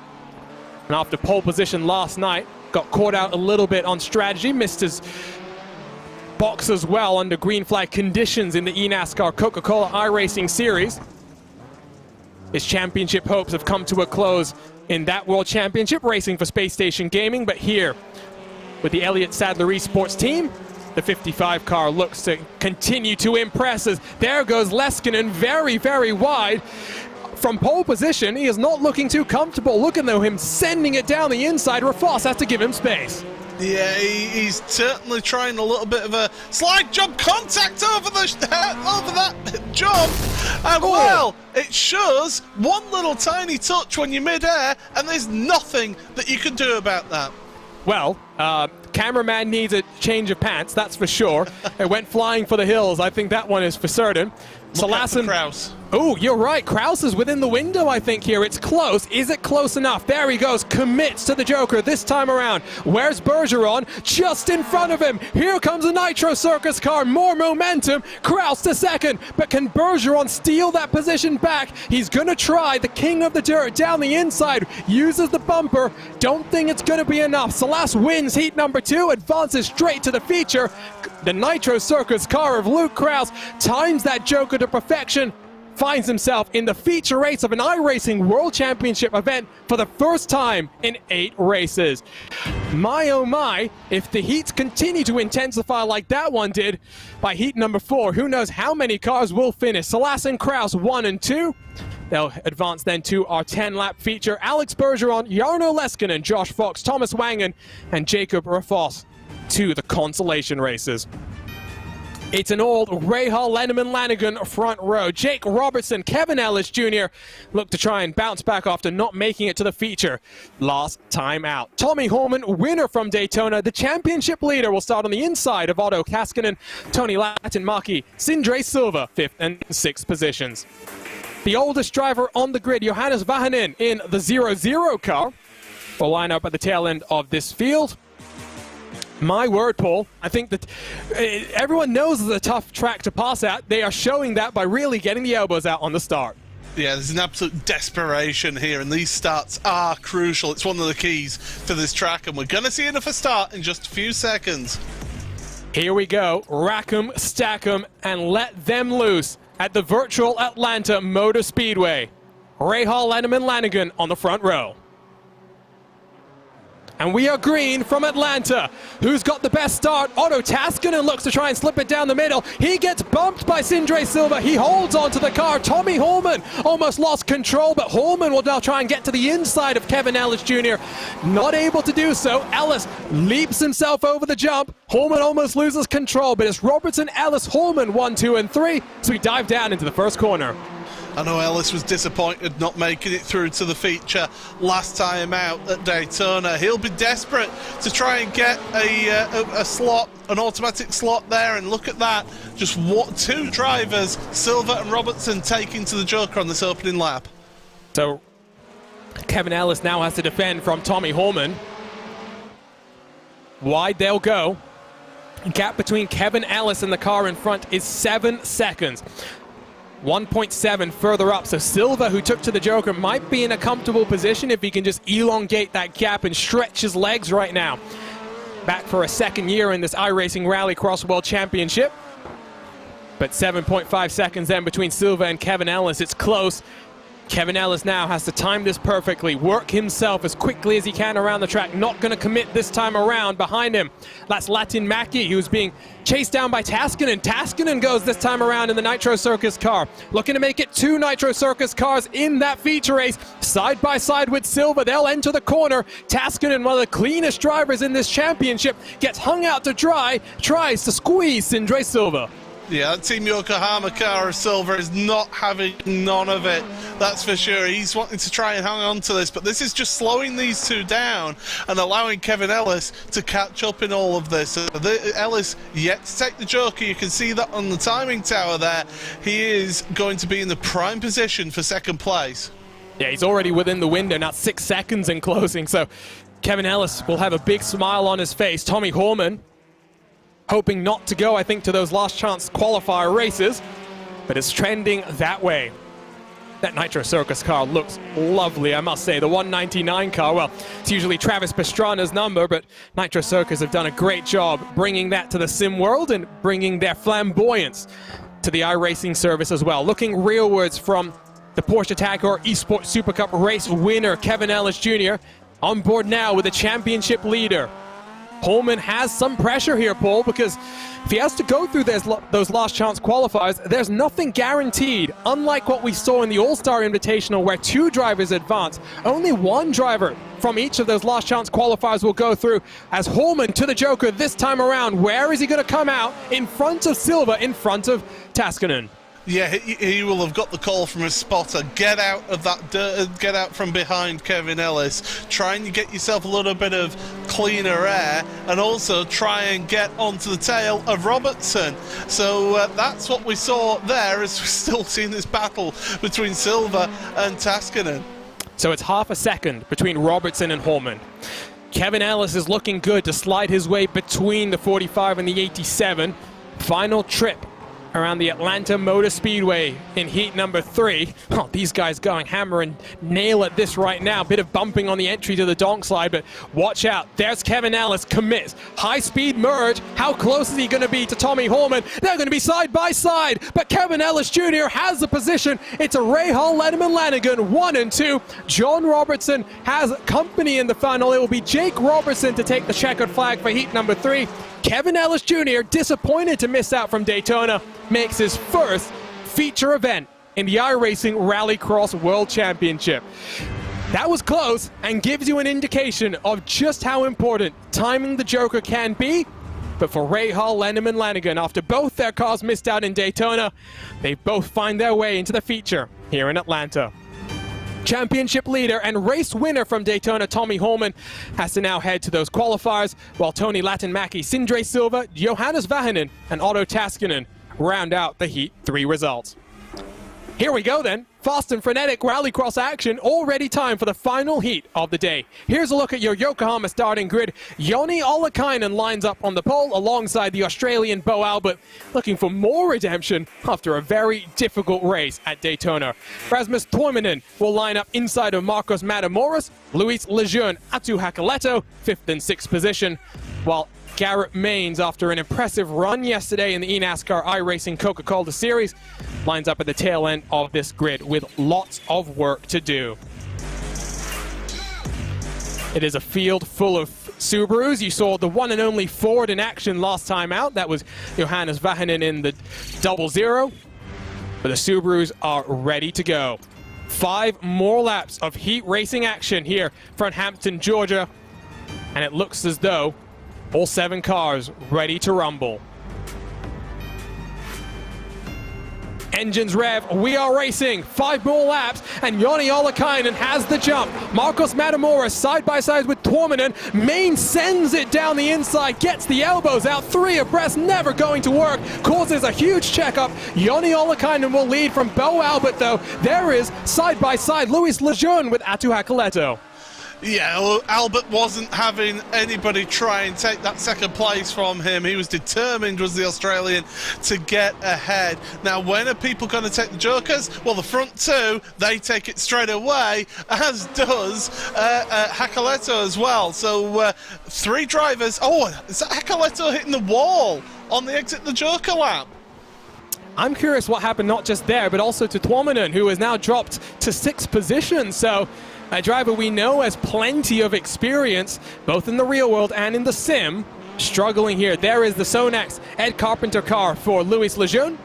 And after pole position last night, got caught out a little bit on strategy, missed his box as well under green flag conditions in the eNASCAR Coca-Cola iRacing Series. His championship hopes have come to a close in that World Championship, racing for Space Station Gaming, but here, with the Elliott Sadler Esports team, the 55 car looks to continue to impress us. There goes Leskinen, very, very wide. From pole position, he is not looking too comfortable. Look at him sending it down the inside. Rafos has to give him space. Yeah, he's certainly trying a little bit of a slide jump contact over that jump. And well, it shows one little tiny touch when you're mid-air, and there's nothing that you can do about that. Well, cameraman needs a change of pants, that's for sure. It went flying for the hills. I think that one is for certain. Salas and Kraus. Oh, you're right. Kraus is within the window, I think, here. It's close. Is it close enough? There he goes. Commits to the Joker this time around. Where's Bergeron? Just in front of him. Here comes a Nitro Circus car. More momentum. Kraus to second. But can Bergeron steal that position back? He's going to try. The king of the dirt down the inside. Uses the bumper. Don't think it's going to be enough. Salas wins heat number 2. Advances straight to the feature. The Nitro Circus car of Luke Kraus times that Joker to perfection. Finds himself in the feature race of an iRacing World Championship event for the first time in 8 races. My oh my, if the heats continue to intensify like that one did, by heat number 4, who knows how many cars will finish. Salas and Kraus 1 and 2. They'll advance then to our 10-lap feature. Alex Bergeron, Jarno Leskinen, Josh Fox, Thomas Wangen, and Jacob Rafos to the consolation races. It's an old Rahal, Lenneman, Lanigan front row. Jake Robertson, Kevin Ellis Jr. look to try and bounce back after not making it to the feature last time out. Tommy Holman, winner from Daytona. The championship leader will start on the inside of Otto Kaskinen, Tony Latinmaki, Sindre Silva, 5th and 6th positions. The oldest driver on the grid, Johannes Vahanen in the 0-0 car, will line up at the tail end of this field. My word, Paul. I think that everyone knows it's a tough track to pass at. They are showing that by really getting the elbows out on the start. Yeah, there's an absolute desperation here, and these starts are crucial. It's one of the keys to this track, and we're going to see another start in just a few seconds. Here we go. Rack 'em, stack 'em, and let them loose at the virtual Atlanta Motor Speedway. Rahal, Lenneman, Lanigan on the front row. And we are green from Atlanta. Who's got the best start? Otto Taskinen looks to try and slip it down the middle. He gets bumped by Sindre Silva. He holds onto the car. Tommy Holman almost lost control, but Holman will now try and get to the inside of Kevin Ellis Jr. Not able to do so. Ellis leaps himself over the jump. Holman almost loses control, but it's Robertson, Ellis, Holman 1, 2, and 3. So we dive down into the first corner. I know Ellis was disappointed not making it through to the feature last time out at Daytona. He'll be desperate to try and get a slot, an automatic slot there, and look at that. Just two drivers, Silva and Robertson, taking to the Joker on this opening lap. So Kevin Ellis now has to defend from Tommy Holman. Wide they'll go. Gap between Kevin Ellis and the car in front is 7 seconds. 1.7 further up, so Silva, who took to the Joker, might be in a comfortable position if he can just elongate that gap and stretch his legs right now. Back for a second year in this iRacing Rallycross World Championship. But 7.5 seconds then between Silva and Kevin Ellis. It's close. Kevin Ellis now has to time this perfectly, work himself as quickly as he can around the track. Not going to commit this time around. Behind him, that's Latin Mackie, who's being chased down by Taskinen. Taskinen goes this time around in the Nitro Circus car. Looking to make it 2 Nitro Circus cars in that feature race. Side by side with Silva, they'll enter the corner. Taskinen, one of the cleanest drivers in this championship, gets hung out to dry, tries to squeeze Sindre Silva. Yeah, that Team Yokohama car of Silver is not having none of it, that's for sure. He's wanting to try and hang on to this, but this is just slowing these two down and allowing Kevin Ellis to catch up in all of this. Ellis yet to take the Joker. You can see that on the timing tower there. He is going to be in the prime position for second place. Yeah, he's already within the window, now 6 seconds in closing, so Kevin Ellis will have a big smile on his face. Tommy Holman hoping not to go, I think, to those last chance qualifier races, but it's trending that way. That Nitro Circus car looks lovely, I must say. The 199 car, well, it's usually Travis Pastrana's number, but Nitro Circus have done a great job bringing that to the sim world and bringing their flamboyance to the iRacing service as well. Looking rearwards from the Porsche Tagore Esports Super Cup race winner, Kevin Ellis Jr., on board now with the championship leader. Holman has some pressure here, Paul, because if he has to go through those last chance qualifiers, there's nothing guaranteed. Unlike what we saw in the All-Star Invitational where 2 drivers advance, only 1 driver from each of those last chance qualifiers will go through. As Holman to the Joker this time around, where is he going to come out? In front of Silva, in front of Taskinen. Yeah, he will have got the call from his spotter. Get out of that dirt, get out from behind Kevin Ellis. Try and get yourself a little bit of cleaner air, and also try and get onto the tail of Robertson. So that's what we saw there, as we're still seeing this battle between Silva and Taskinen. So it's half a second between Robertson and Holman. Kevin Ellis is looking good to slide his way between the 45 and the 87. Final trip around the Atlanta Motor Speedway in heat number 3. Oh, these guys going hammer and nail at this right now. Bit of bumping on the entry to the donk slide, but watch out. There's Kevin Ellis, commits. High-speed merge. How close is he going to be to Tommy Holman? They're going to be side by side, but Kevin Ellis Jr. has the position. It's a Rahal, Letterman, Lanigan, 1 and 2. John Robertson has company in the final. It will be Jake Robertson to take the checkered flag for heat number 3. Kevin Ellis Jr., disappointed to miss out from Daytona, makes his first feature event in the iRacing Rallycross World Championship. That was close and gives you an indication of just how important timing the Joker can be. But for Rahal, Lenneman, and Lanigan, after both their cars missed out in Daytona, they both find their way into the feature here in Atlanta. Championship leader and race winner from Daytona, Tommy Holman, has to now head to those qualifiers, while Tony Latin-Mackie, Sindre Silva, Johannes Vahanen, and Otto Taskinen round out the Heat 3 results. Here we go then. Fast and frenetic rallycross action, already time for the final heat of the day. Here's a look at your Yokohama starting grid. Joni Ollikainen lines up on the pole alongside the Australian Bo Albert, looking for more redemption after a very difficult race at Daytona. Rasmus Tuominen will line up inside of Marcos Matamoros, Luis Lejeune, Atu Hakkilahto, 5th and 6th position, while Garrett Maines, after an impressive run yesterday in the eNASCAR iRacing Coca-Cola Series, lines up at the tail end of this grid with lots of work to do. It is a field full of Subarus. You saw the one and only Ford in action last time out. That was Johannes Vähänen in the 00. But the Subarus are ready to go. 5 more laps of heat racing action here from Hampton, Georgia. And it looks as though all 7 cars ready to rumble. Engines rev, we are racing. 5 more laps, and Joni Ollikainen has the jump. Marcos Matamoros side by side with Tuominen. Maine sends it down the inside, gets the elbows out. 3 abreast, never going to work. Causes a huge checkup. Joni Ollikainen will lead from Bo Albert, though. There is side by side Luis Lejeune with Atu Hakkilahto. Yeah, Albert wasn't having anybody try and take that second place from him. He was determined, was the Australian, to get ahead. Now, when are people going to take the jokers? Well, the front 2, they take it straight away, as does Hakkilahto as well. So 3 drivers. Oh, is that Hakkilahto hitting the wall on the exit the joker lap? I'm curious what happened not just there, but also to Tuominen, who has now dropped to 6th position. So a driver we know has plenty of experience, both in the real world and in the sim, struggling here. There is the Sonax Ed Carpenter car for Luis Lejeune.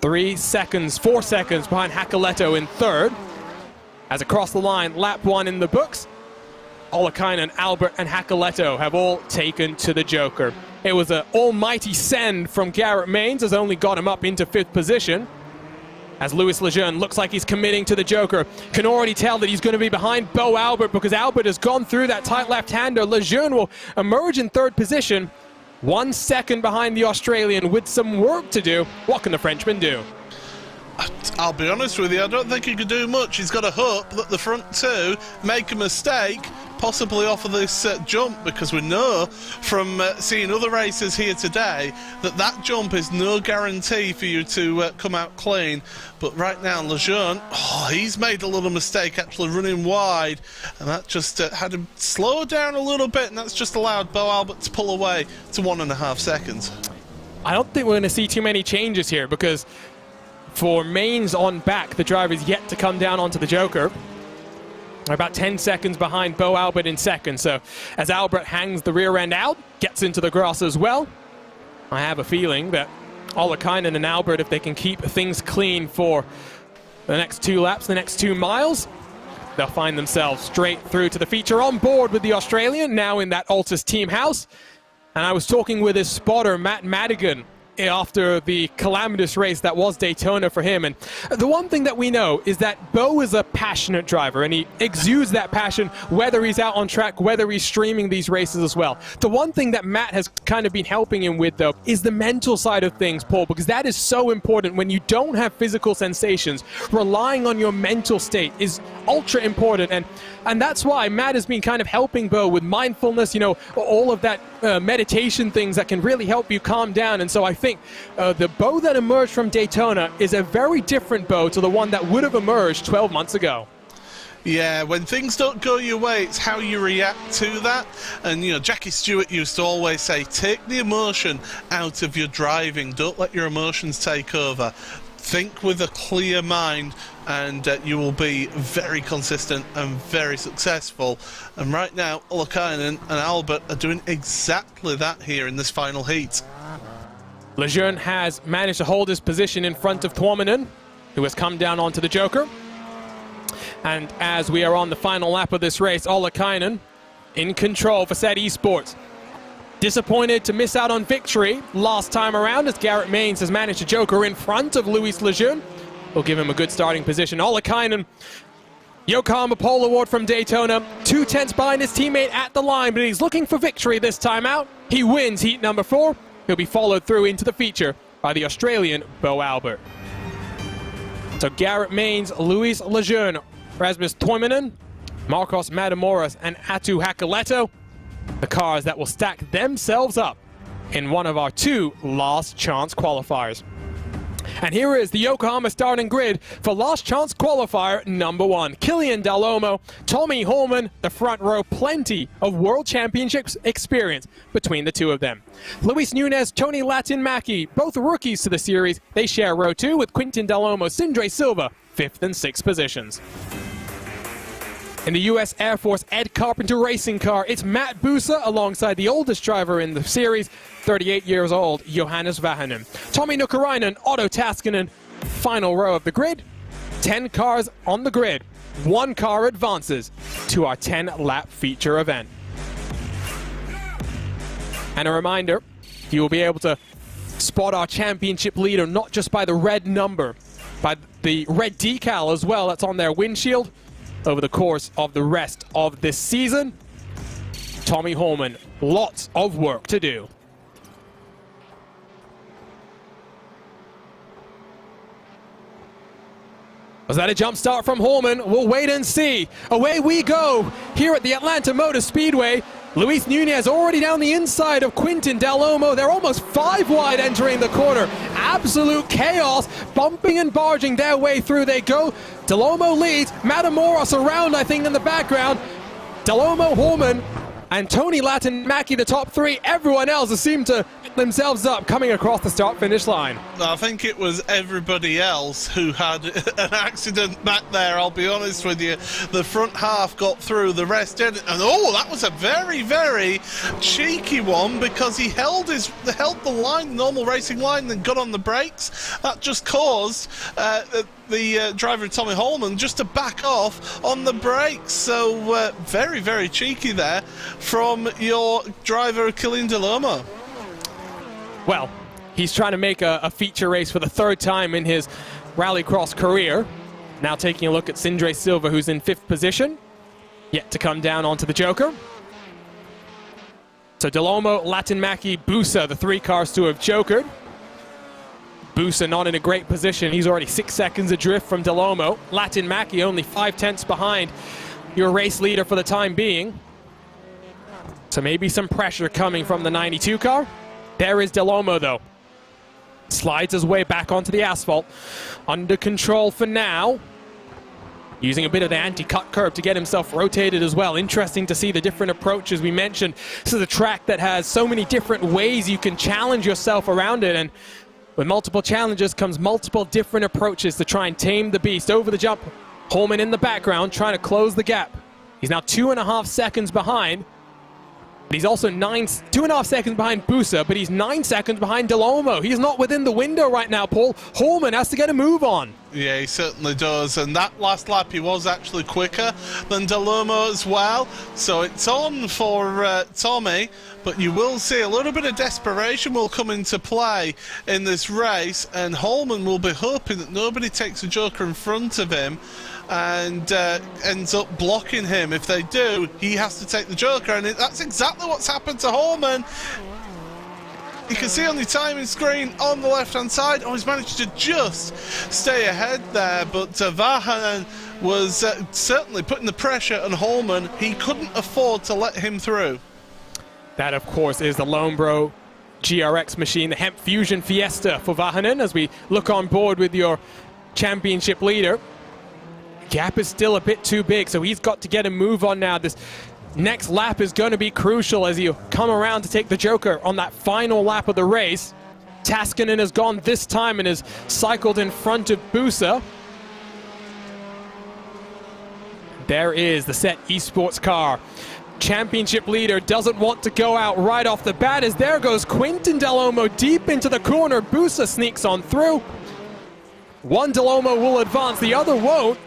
4 seconds behind Hakkilahto in 3rd. As across the line, lap 1 in the books. Ollikainen, Albert, and Hakkilahto have all taken to the joker. It was an almighty send from Garrett Maines, has only got him up into 5th position. As Luis Lejeune looks like he's committing to the joker. Can already tell that he's going to be behind Bo Albert because Albert has gone through that tight left-hander. Lejeune will emerge in 3rd position. 1 second behind the Australian with some work to do. What can the Frenchman do? I'll be honest with you, I don't think he could do much. He's got to hope that the front 2 make a mistake, possibly off of this jump, because we know from seeing other races here today that that jump is no guarantee for you to come out clean. But right now, Lejeune, he's made a little mistake actually running wide, and that just had him slow down a little bit, and that's just allowed Bo Albert to pull away to 1.5 seconds. I don't think we're going to see too many changes here, because for Maines on back, the driver is yet to come down onto the joker. About 10 seconds behind Bo Albert in 2nd. So as Albert hangs the rear end out, gets into the grass as well, I have a feeling that Ollikainen and Albert, if they can keep things clean for the next 2 laps, the next 2 miles, they'll find themselves straight through to the feature, on board with the Australian, now in that Altus team house. And I was talking with his spotter, Matt Madigan, after the calamitous race that was Daytona for him. And the one thing that we know is that Bo is a passionate driver, and he exudes that passion whether he's out on track, whether he's streaming these races as well. The one thing that Matt has kind of been helping him with, though, is the mental side of things, Paul, because that is so important when you don't have physical sensations. Relying on your mental state is ultra important, and that's why Matt has been kind of helping Bo with mindfulness, you know, all of that meditation things that can really help you calm down. And so I think the Bo that emerged from Daytona is a very different Bo to the one that would have emerged 12 months ago. Yeah, when things don't go your way, it's how you react to that. And, you know, Jackie Stewart used to always say, take the emotion out of your driving. Don't let your emotions take over. Think with a clear mind, and you will be very consistent and very successful. And right now, Ollikainen and Albert are doing exactly that here in this final heat. Lejeune has managed to hold his position in front of Tuominen, who has come down onto the joker. And as we are on the final lap of this race, Ollikainen in control for SET Esports. Disappointed to miss out on victory last time around, as Garrett Maines has managed to joker in front of Luis Lejeune. Will give him a good starting position. Ollikainen, Yokohama pole award from Daytona, 2 tenths behind his teammate at the line, but he's looking for victory this time out. He wins heat number 4. He'll be followed through into the feature by the Australian Bo Albert. So Garrett Maines, Luis Lejeune, Rasmus Toivonen, Marcos Matamoros, and Atu Hakoleto, the cars that will stack themselves up in one of our 2 last chance qualifiers. And here is the Yokohama starting grid for last chance qualifier number 1. Killian Delhomme, Tommy Holman, the front row, plenty of World Championships experience between the 2 of them. Luis Nunes, Tony Latin-Mackie, both rookies to the series. They share row 2 with Quintin Delhomme, Sindre Silva, 5th and 6th positions. In the U.S. Air Force Ed Carpenter racing car, it's Matt Busa alongside the oldest driver in the series, 38 years old, Johannes Vahanen. Tommi Nukarainen, Otto Taskinen, final row of the grid. 10 cars on the grid. 1 car advances to our 10-lap feature event. And a reminder, you will be able to spot our championship leader not just by the red number, by the red decal as well that's on their windshield over the course of the rest of this season. Tommy Holman, lots of work to do. Was that a jump start from Holman? We'll wait and see. Away we go here at the Atlanta Motor Speedway. Luis Nunes already down the inside of Quintin Delhomme. They're almost 5 wide entering the corner. Absolute chaos, bumping and barging their way through they go. Delhomme leads, Matamoros around I think in the background. Delhomme, Holman, and Tony Latin-Mackie, the top 3. Everyone else has seemed to get themselves up coming across the start-finish line. I think it was everybody else who had an accident back there, I'll be honest with you. The front half got through, the rest didn't. And oh, that was a very, very cheeky one because he held the line, normal racing line, and then got on the brakes. That just caused the driver Tommy Holman just to back off on the brakes. So very, very cheeky there from your driver Killian Delhomme. Well, he's trying to make a feature race for the 3rd time in his Rallycross career. Now taking a look at Sindre Silva, who's in 5th position, yet to come down onto the Joker. So Delhomme, Latin-Mackie, Busa, the 3 cars to have jokered. Busa not in a great position. He's already 6 seconds adrift from Delhomme. Latin-Mackie only 5/10 behind your race leader for the time being. So maybe some pressure coming from the 92 car. There is Delhomme though. Slides his way back onto the asphalt. Under control for now. Using a bit of the anti-cut curve to get himself rotated as well. Interesting to see the different approaches we mentioned. This is a track that has so many different ways you can challenge yourself around it, and with multiple challenges comes multiple different approaches to try and tame the beast. Over the jump, Holman in the background trying to close the gap. He's now 2.5 seconds behind. But he's also 2.5 seconds behind Busa, but he's 9 seconds behind Delhomme. He's not within the window right now, Paul. Holman has to get a move on. Yeah, he certainly does. And that last lap, he was actually quicker than Delhomme as well. So it's on for Tommy, but you will see a little bit of desperation will come into play in this race, and Holman will be hoping that nobody takes a joker in front of him and ends up blocking him. If they do, he has to take the joker, and that's exactly what's happened to Holman. You can see on the timing screen on the left-hand side, he's managed to just stay ahead there, but Vahanen was certainly putting the pressure on Holman. He couldn't afford to let him through. That, of course, is the Lone Bro GRX machine, the Hemp Fusion Fiesta for Vahanen, as we look on board with your championship leader. Gap is still a bit too big, so he's got to get a move on now. This next lap is going to be crucial as you come around to take the joker on that final lap of the race. Taskinen has gone this time and has cycled in front of Busa. There is the Set Esports car. Championship leader doesn't want to go out right off the bat, as there goes Quintin Delhomme deep into the corner. Busa sneaks on through. One Delhomme will advance, the other won't.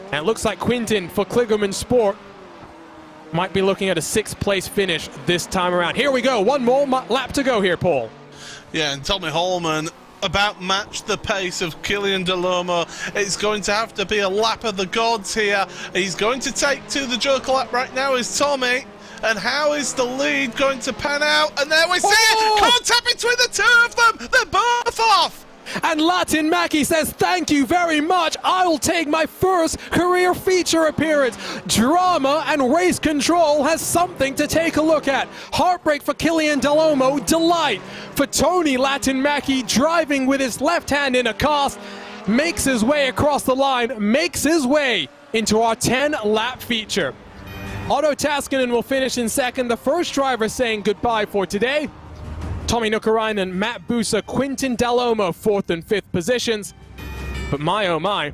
And it looks like Quintin for Kligerman Sport might be looking at a 6th place finish this time around. Here we go, one more lap to go here, Paul. Yeah, and Tommy Holman about matched the pace of Killian Delhomme. It's going to have to be a lap of the gods here. He's going to take to the joker lap right now is Tommy. And how is the lead going to pan out? And there we see it! Contact between the 2 of them! They're both off! And Latin Mackie says, thank you very much. I will take my first career feature appearance. Drama and race control has something to take a look at. Heartbreak for Killian Delhomme, delight for Tony Latin Mackie, driving with his left hand in a cast, makes his way across the line, makes his way into our 10-lap feature. Otto Taskinen will finish in second, the first driver saying goodbye for today. Tommi Nukarainen, Matt Busa, Quintin Delhomme, fourth and fifth positions. But my oh my,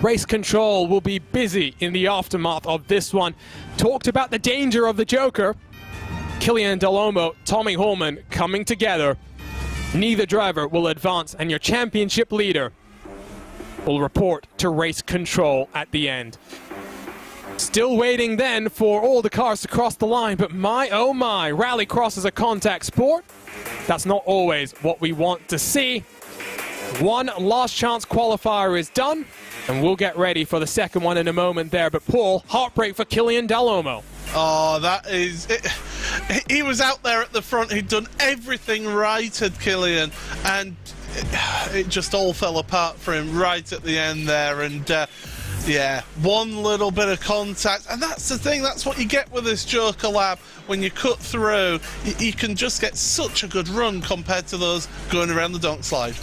race control will be busy in the aftermath of this one. Talked about the danger of the Joker. Killian Delhomme, Tommy Holman coming together. Neither driver will advance, and your championship leader will report to race control at the end. Still waiting then for all the cars to cross the line, but my oh my, Rallycross is a contact sport. That's not always what we want to see. One last chance qualifier is done, and we'll get ready for the second one in a moment there. But Paul, heartbreak for Killian Delhomme. Oh, that is it. He was out there at the front. He'd done everything right, had Killian, and it just all fell apart for him right at the end there. And yeah, one little bit of contact, and that's the thing, that's what you get with this Joker Lab. When you cut through, you can just get such a good run compared to those going around the donk slide.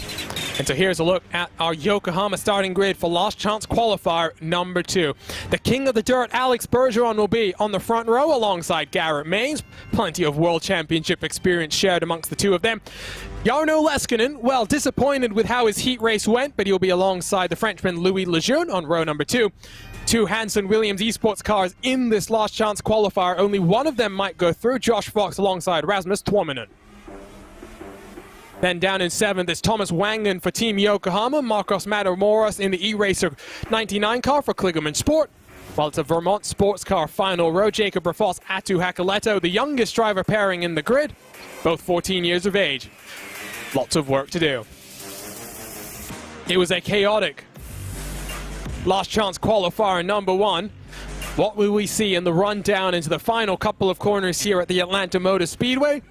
And so here's a look at our Yokohama starting grid for last chance qualifier number 2. The king of the dirt, Alex Bergeron, will be on the front row alongside Garrett Maines. Plenty of world championship experience shared amongst the two of them. Jarno Leskinen, well, disappointed with how his heat race went, but he'll be alongside the Frenchman Louis Lejeune on row number 2. Two Hanson Williams esports cars in this last chance qualifier. Only one of them might go through. Josh Fox alongside Rasmus Tuominen. Then down in 7th is Thomas Wangen for Team Yokohama. Marcos Matamoros in the E-Racer 99 car for Kligerman Sport. While it's a Vermont sports car final row, Jacob Rafos, Atu Hakoleto, the youngest driver pairing in the grid. Both 14 years of age. Lots of work to do. It was a chaotic last chance qualifier number 1. What will we see in the run down into the final couple of corners here at the Atlanta Motor Speedway?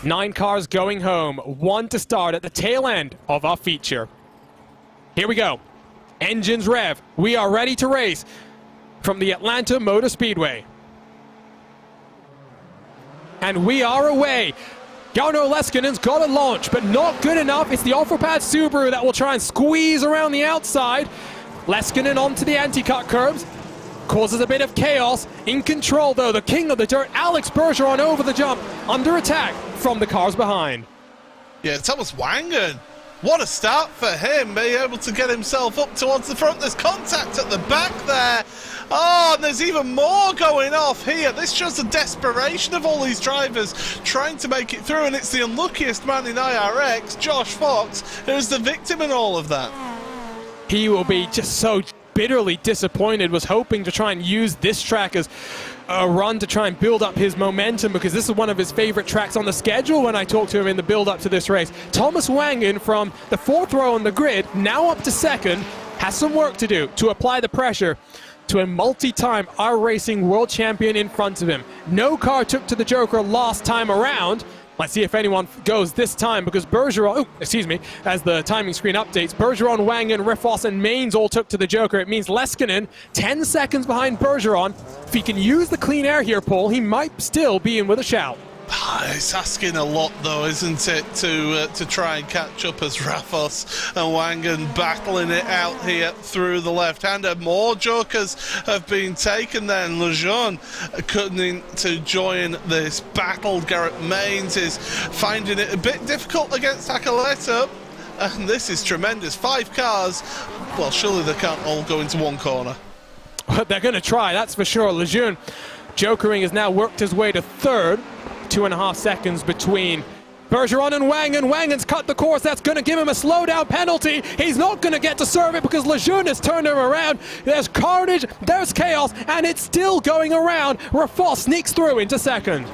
9 cars going home, 1 to start at the tail end of our feature. Here we go. Engines rev. We are ready to race from the Atlanta Motor Speedway. And we are away. Jarno Leskinen's got a launch, but not good enough. It's the Offerpad Subaru that will try and squeeze around the outside. Leskinen onto the anti-cut curbs. Causes a bit of chaos. In control, though, the king of the dirt, Alex Bergeron, over the jump. Under attack from the cars behind. Yeah, Thomas Wangen. What a start for him, being able to get himself up towards the front. There's contact at the back there. Oh, and there's even more going off here. This shows the desperation of all these drivers trying to make it through, and it's the unluckiest man in IRX, Josh Fox, who's the victim in all of that. He will be just so bitterly disappointed, was hoping to try and use this track as a run to try and build up his momentum, because this is one of his favorite tracks on the schedule when I talked to him in the build-up to this race. Thomas Wangen from the 4th row on the grid, now up to 2nd, has some work to do to apply the pressure to a multi-time iRacing world champion in front of him. No car took to the Joker last time around. Let's see if anyone goes this time, because Bergeron, as the timing screen updates, Bergeron, Wangen, Rifos, and Maines all took to the Joker. It means Leskinen 10 seconds behind Bergeron. If he can use the clean air here, Paul, he might still be in with a shout. It's asking a lot, though, isn't it, to try and catch up as Rafos and Wangen battling it out here through the left-hander. More Jokers have been taken then. Lejeune couldn't to join this battle. Garrett Maines is finding it a bit difficult against Hakoleto. And this is tremendous. 5 cars. Well, surely they can't all go into one corner. They're going to try, that's for sure. Lejeune, Jokering, has now worked his way to 3rd. 2.5 seconds between Bergeron and Wangen. Wangen's cut the course. That's going to give him a slowdown penalty. He's not going to get to serve it because Lejeune has turned him around. There's carnage, there's chaos, and it's still going around. Rafos sneaks through into 2nd.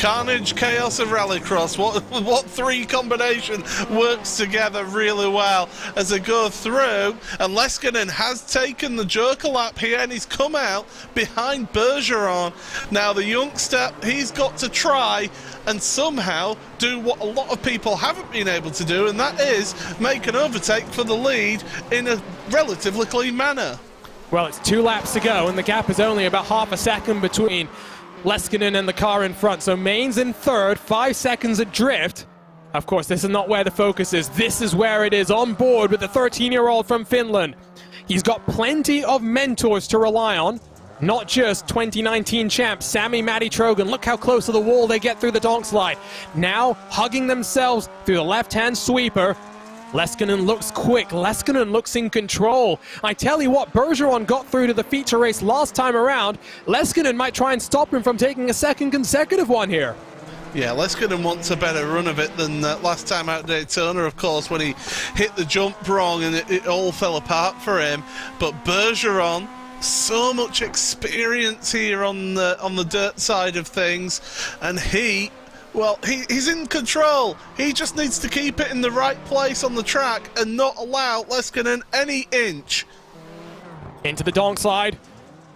Carnage, Chaos and Rallycross. What three combination works together really well as they go through, and Leskinen has taken the Joker lap here and he's come out behind Bergeron. Now the youngster, he's got to try and somehow do what a lot of people haven't been able to do, and that is make an overtake for the lead in a relatively clean manner. Well, it's 2 laps to go, and the gap is only about half a second between Leskinen and the car in front. So Main's in third, 5 seconds adrift. Of course, this is not where the focus is. This is where it is, on board with the 13-year-old from Finland. He's got plenty of mentors to rely on, not just 2019 champ Sami Matty Trogan. Look how close to the wall they get through the donk slide. Now hugging themselves through the left-hand sweeper. Leskinen looks quick. Leskinen looks in control. I tell you what, Bergeron got through to the feature race last time around. Leskinen might try and stop him from taking a second consecutive one here. Yeah, Leskinen wants a better run of it than last time out at Daytona, of course, when he hit the jump wrong and it all fell apart for him. But Bergeron, so much experience here on the dirt side of things, and he's in control. He just needs to keep it in the right place on the track and not allow Leskinen any inch. Into the donk slide.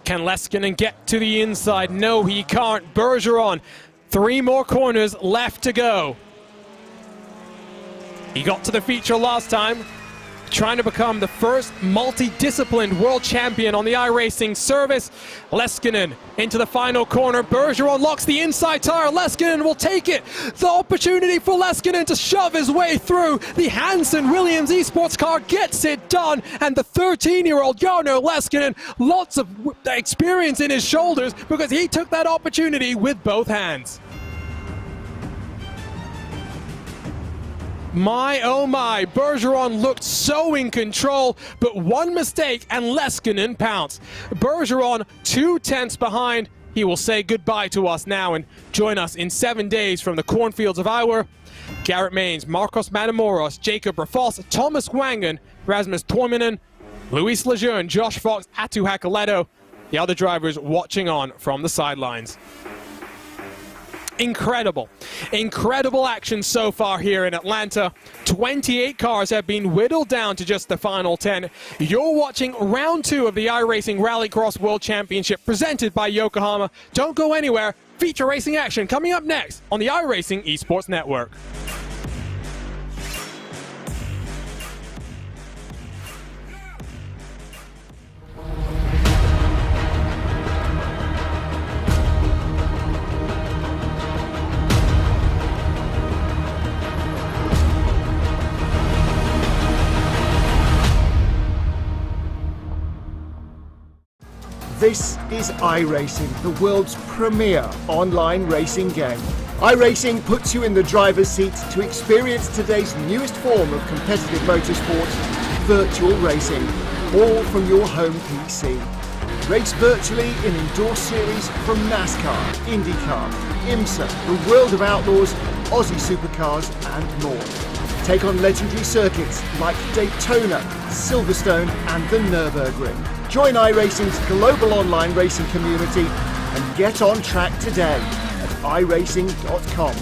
Can Leskinen get to the inside? No, he can't. Bergeron, 3 more corners left to go. He got to the feature last time, trying to become the first multi-disciplined world champion on the iRacing service. Leskinen into the final corner. Bergeron locks the inside tire. Leskinen will take it. The opportunity for Leskinen to shove his way through. The Hansen Williams esports car gets it done. And the 13-year-old Jarno Leskinen, lots of experience in his shoulders because he took that opportunity with both hands. My, oh my, Bergeron looked so in control, but one mistake and Leskinen pounced. Bergeron 2 tenths behind. He will say goodbye to us now and join us in 7 days from the cornfields of Iowa. Garrett Maines, Marcos Matamoros, Jacob Rafals, Thomas Wangen, Rasmus Torminen, Luis Lejeune, Josh Fox, Atu Hakoleto. The other drivers watching on from the sidelines. Incredible action so far here in Atlanta. 28 cars have been whittled down to just the final 10. You're watching round 2 of the iRacing Rallycross World Championship presented by Yokohama. Don't go anywhere. Feature racing action coming up next on the iRacing Esports Network. This is iRacing, the world's premier online racing game. iRacing puts you in the driver's seat to experience today's newest form of competitive motorsport, virtual racing, all from your home PC. Race virtually in indoor series from NASCAR, IndyCar, IMSA, the World of Outlaws, Aussie Supercars and more. Take on legendary circuits like Daytona, Silverstone and the Nürburgring. Join iRacing's global online racing community and get on track today at iRacing.com.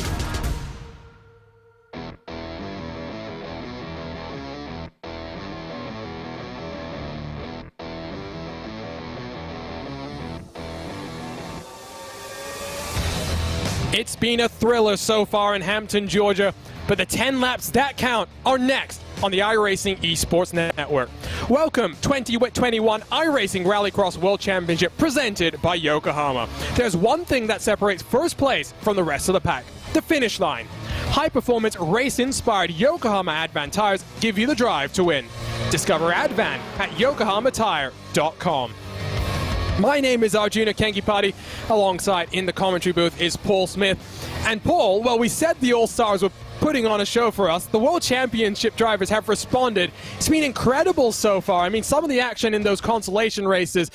It's been a thriller so far in Hampton, Georgia, but the 10 laps that count are next on the iRacing Esports Network. Welcome 2021 iRacing Rallycross World Championship presented by Yokohama. There's one thing that separates first place from the rest of the pack: the finish line. High-performance, race-inspired Yokohama Advan tires give you the drive to win. Discover Advan at yokohamatire.com. My name is Arjuna Kenkipati. Alongside in the commentary booth is Paul Smith. And Paul, well, we said the All-Stars were putting on a show for us. The World Championship drivers have responded. It's been incredible so far. I mean, some of the action in those consolation races,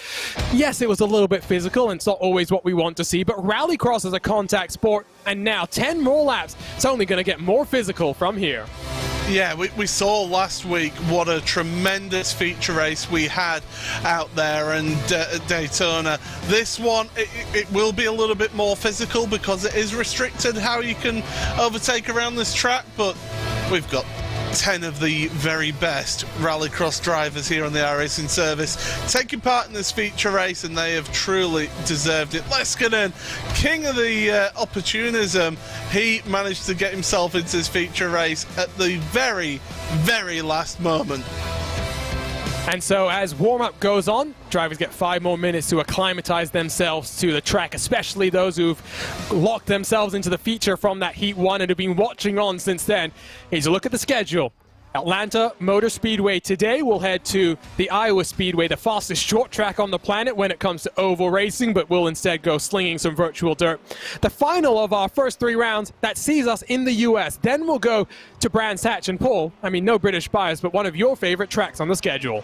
yes, it was a little bit physical, and it's not always what we want to see, but Rallycross is a contact sport, and now 10 more laps. It's only going to get more physical from here. Yeah, we saw last week what a tremendous feature race we had out there and at Daytona. This one, it will be a little bit more physical because it is restricted how you can overtake around this track, but we've got 10 of the very best Rallycross drivers here on the iRacing service taking part in this feature race, and they have truly deserved it. Leskinen, king of the opportunism, he managed to get himself into this feature race at the very, very last moment. And so as warm-up goes on, drivers get 5 more minutes to acclimatize themselves to the track, especially those who've locked themselves into the feature from that Heat 1 and have been watching on since then. Here's a look at the schedule. Atlanta Motor Speedway today. We'll head to the Iowa Speedway, the fastest short track on the planet when it comes to oval racing, but we'll instead go slinging some virtual dirt. The final of our first 3 rounds, that sees us in the US. Then we'll go to Brands Hatch and Paul. I mean, no British bias, but one of your favorite tracks on the schedule.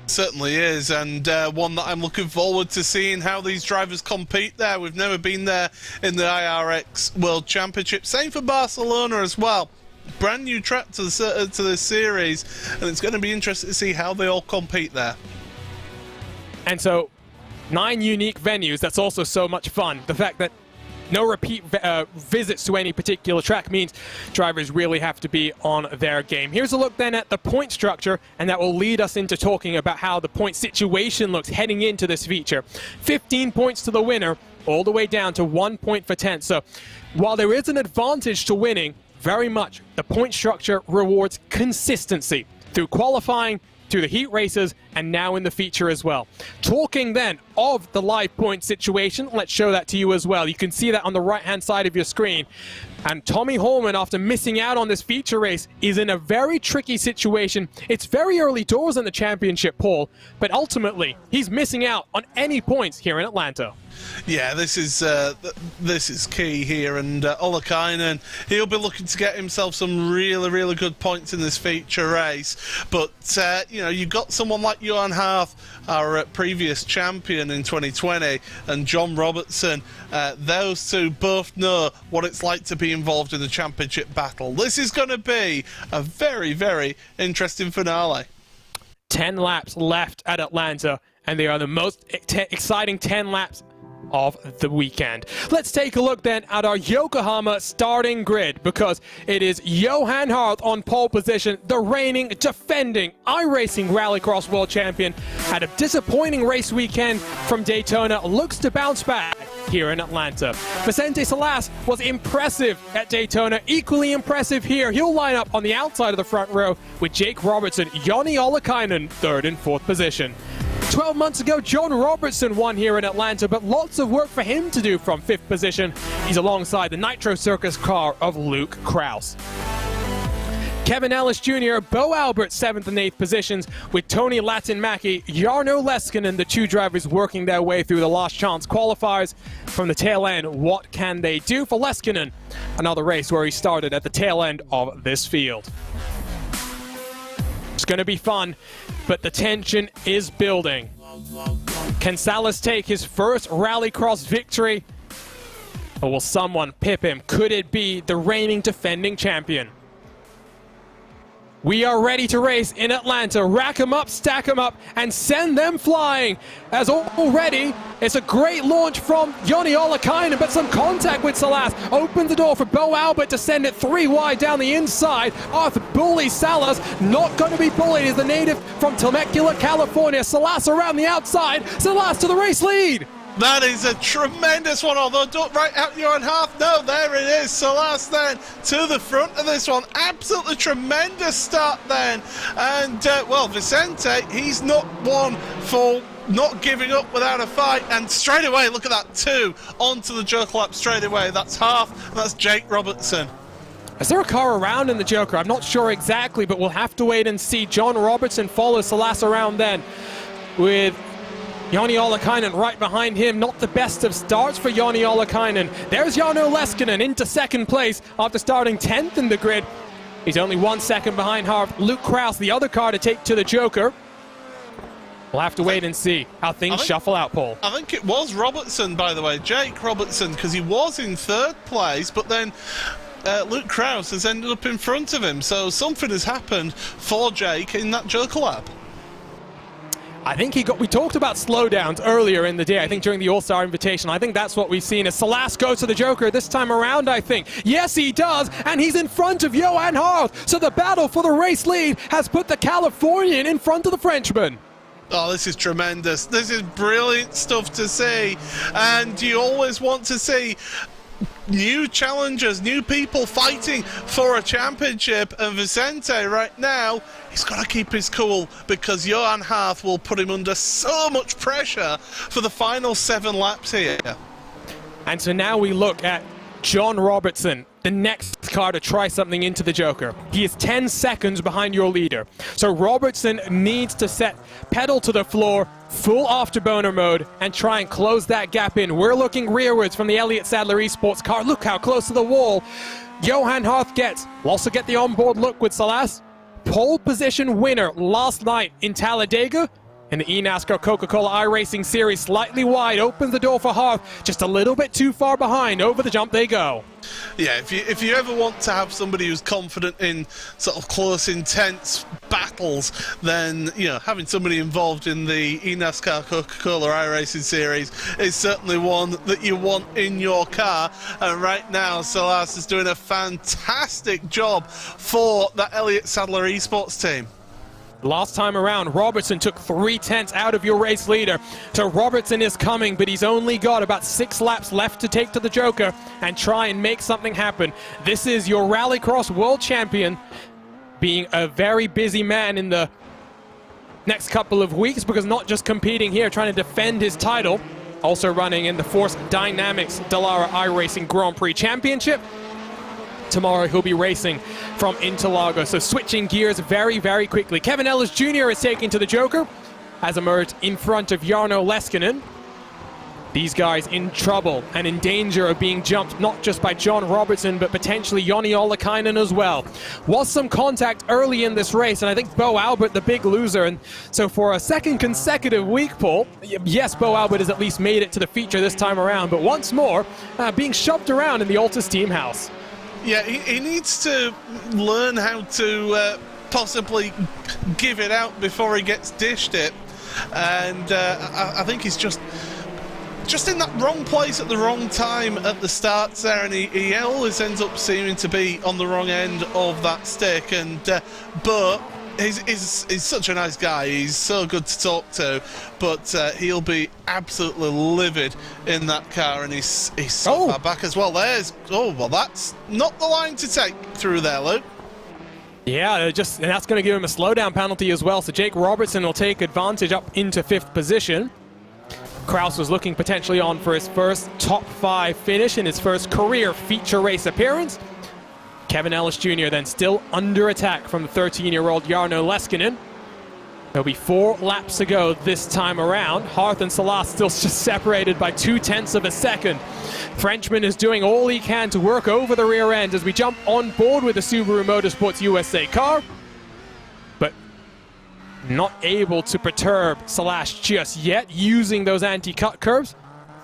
Certainly is, and one that I'm looking forward to seeing how these drivers compete there. We've never been there in the IRX World Championship. Same for Barcelona as well. Brand new track to the series, and it's going to be interesting to see how they all compete there. And so 9 unique venues, that's also so much fun. The fact that no repeat visits to any particular track means drivers really have to be on their game. Here's a look then at the point structure, and that will lead us into talking about how the point situation looks heading into this feature. 15 points to the winner, all the way down to 1 point for 10th. So while there is an advantage to winning, very much the point structure rewards consistency through qualifying, through the heat races, and now in the feature as well. Talking then of the live point situation, let's show that to you as well. You can see that on the right-hand side of your screen. And Tommy Holman, after missing out on this feature race, is in a very tricky situation. It's very early doors in the championship, Paul, but ultimately, he's missing out on any points here in Atlanta. Yeah, this is key here, and Ollikainen, he'll be looking to get himself some really, really good points in this feature race. But you know, you've got someone like Johan Harth, our previous champion in 2020, and John Robertson. Those two both know what it's like to be involved in the championship battle. This is going to be a very, very interesting finale. 10 laps left at Atlanta, and they are the most exciting 10 laps of the weekend. Let's take a look then at our Yokohama starting grid, because it is Johan Harth on pole position, the reigning, defending iRacing Rallycross World Champion. Had a disappointing race weekend from Daytona, looks to bounce back here in Atlanta. Vicente Salas was impressive at Daytona, equally impressive here. He'll line up on the outside of the front row with Jake Robertson, Joni Ollikainen, 3rd and 4th position. 12 months ago, John Robertson won here in Atlanta, but lots of work for him to do from 5th position. He's alongside the Nitro Circus car of Luke Krause. Kevin Ellis Jr., Bo Albert, 7th and 8th positions, with Tony Latin-Mackie, Jarno Leskinen, the 2 drivers working their way through the last chance qualifiers. From the tail end, what can they do for Leskinen? Another race where he started at the tail end of this field. It's going to be fun, but the tension is building. Can Salas take his first Rallycross victory? Or will someone pip him? Could it be the reigning defending champion? We are ready to race in Atlanta. Rack them up, stack them up, and send them flying. As already, it's a great launch from Joni Ollikainen, but some contact with Salas opens the door for Bo Albert to send it 3 wide down the inside. Arthur bullies Salas, not going to be bullied. Is the native from Temecula, California. Salas around the outside. Salas to the race lead. That is a tremendous one, although don't right out Johan Harth. No, there it is. Salas then to the front of this one. Absolutely tremendous start then. And, well, Vicente, he's not one for not giving up without a fight. And straight away, look at that, 2 onto the Joker lap straight away. That's Harth, and that's Jake Robertson. Is there a car around in the Joker? I'm not sure exactly, but we'll have to wait and see. John Robertson follows Salas around then with Joni Ollikainen right behind him. Not the best of starts for Joni Ollikainen. There's Jarno Leskinen into 2nd place after starting 10th in the grid. He's only 1 second behind Harth. Luke Krause, the other car to take to the Joker. We'll have to wait and see how things shuffle out, Paul. I think it was Robertson, by the way, Jake Robertson, because he was in 3rd place, but then Luke Krause has ended up in front of him. So something has happened for Jake in that Joker lap. I think we talked about slowdowns earlier in the day, I think during the All-Star Invitation. I think that's what we've seen as Salas goes to the Joker this time around, I think. Yes, he does, and he's in front of Johan Harth. So the battle for the race lead has put the Californian in front of the Frenchman. Oh, this is tremendous. This is brilliant stuff to see. And you always want to see new challengers, new people fighting for a championship. And Vicente right now, he's got to keep his cool because Johan Harth will put him under so much pressure for the final 7 laps here. And so now we look at John Robertson, the next car to try something into the Joker. He is 10 seconds behind your leader. So Robertson needs to set pedal to the floor, full afterburner mode, and try and close that gap in. We're looking rearwards from the Elliott Sadler Esports car. Look how close to the wall Johan Harth gets. We'll also get the onboard look with Salas. Pole position winner last night in Talladega. In the eNASCAR Coca-Cola iRacing Series, slightly wide, opens the door for Harth, just a little bit too far behind. Over the jump they go. Yeah, if you ever want to have somebody who's confident in sort of close, intense battles, then, you know, having somebody involved in the eNASCAR Coca-Cola iRacing Series is certainly one that you want in your car. And right now, Salas is doing a fantastic job for that Elliott Sadler Esports team. Last time around, Robertson took 3/10 out of your race leader. So Robertson is coming, but he's only got about 6 laps left to take to the Joker and try and make something happen. This is your Rallycross world champion, being a very busy man in the next couple of weeks, because not just competing here, trying to defend his title, also running in the Force Dynamics Dallara iRacing Grand Prix Championship. Tomorrow he'll be racing from Interlagos. So switching gears very, very quickly. Kevin Ellis Jr. is taking to the Joker, has emerged in front of Jarno Leskinen. These guys in trouble and in danger of being jumped, not just by John Robertson, but potentially Joni Ollikainen as well. Was some contact early in this race, and I think Bo Albert, the big loser. And so for a second consecutive week, Paul, yes, Bo Albert has at least made it to the feature this time around, but once more, being shoved around in the Altus team house. Yeah, he needs to learn how to possibly give it out before he gets dished it. And I think he's just in that wrong place at the wrong time at the starts there, and he always ends up seeming to be on the wrong end of that stick. And but he's such a nice guy. He's so good to talk to, but he'll be absolutely livid in that car, and he's so far back as well. Well, that's not the line to take through there, Luke. Yeah, and that's going to give him a slowdown penalty as well. So Jake Robertson will take advantage up into 5th position. Krause was looking potentially on for his first top 5 finish in his first career feature race appearance. Kevin Ellis Jr. then still under attack from the 13-year-old Jarno Leskinen. There'll be 4 laps to go this time around. Harth and Salas still just separated by 0.2 of a second. Frenchman is doing all he can to work over the rear end as we jump on board with the Subaru Motorsports USA car, but not able to perturb Salas just yet, using those anti-cut curves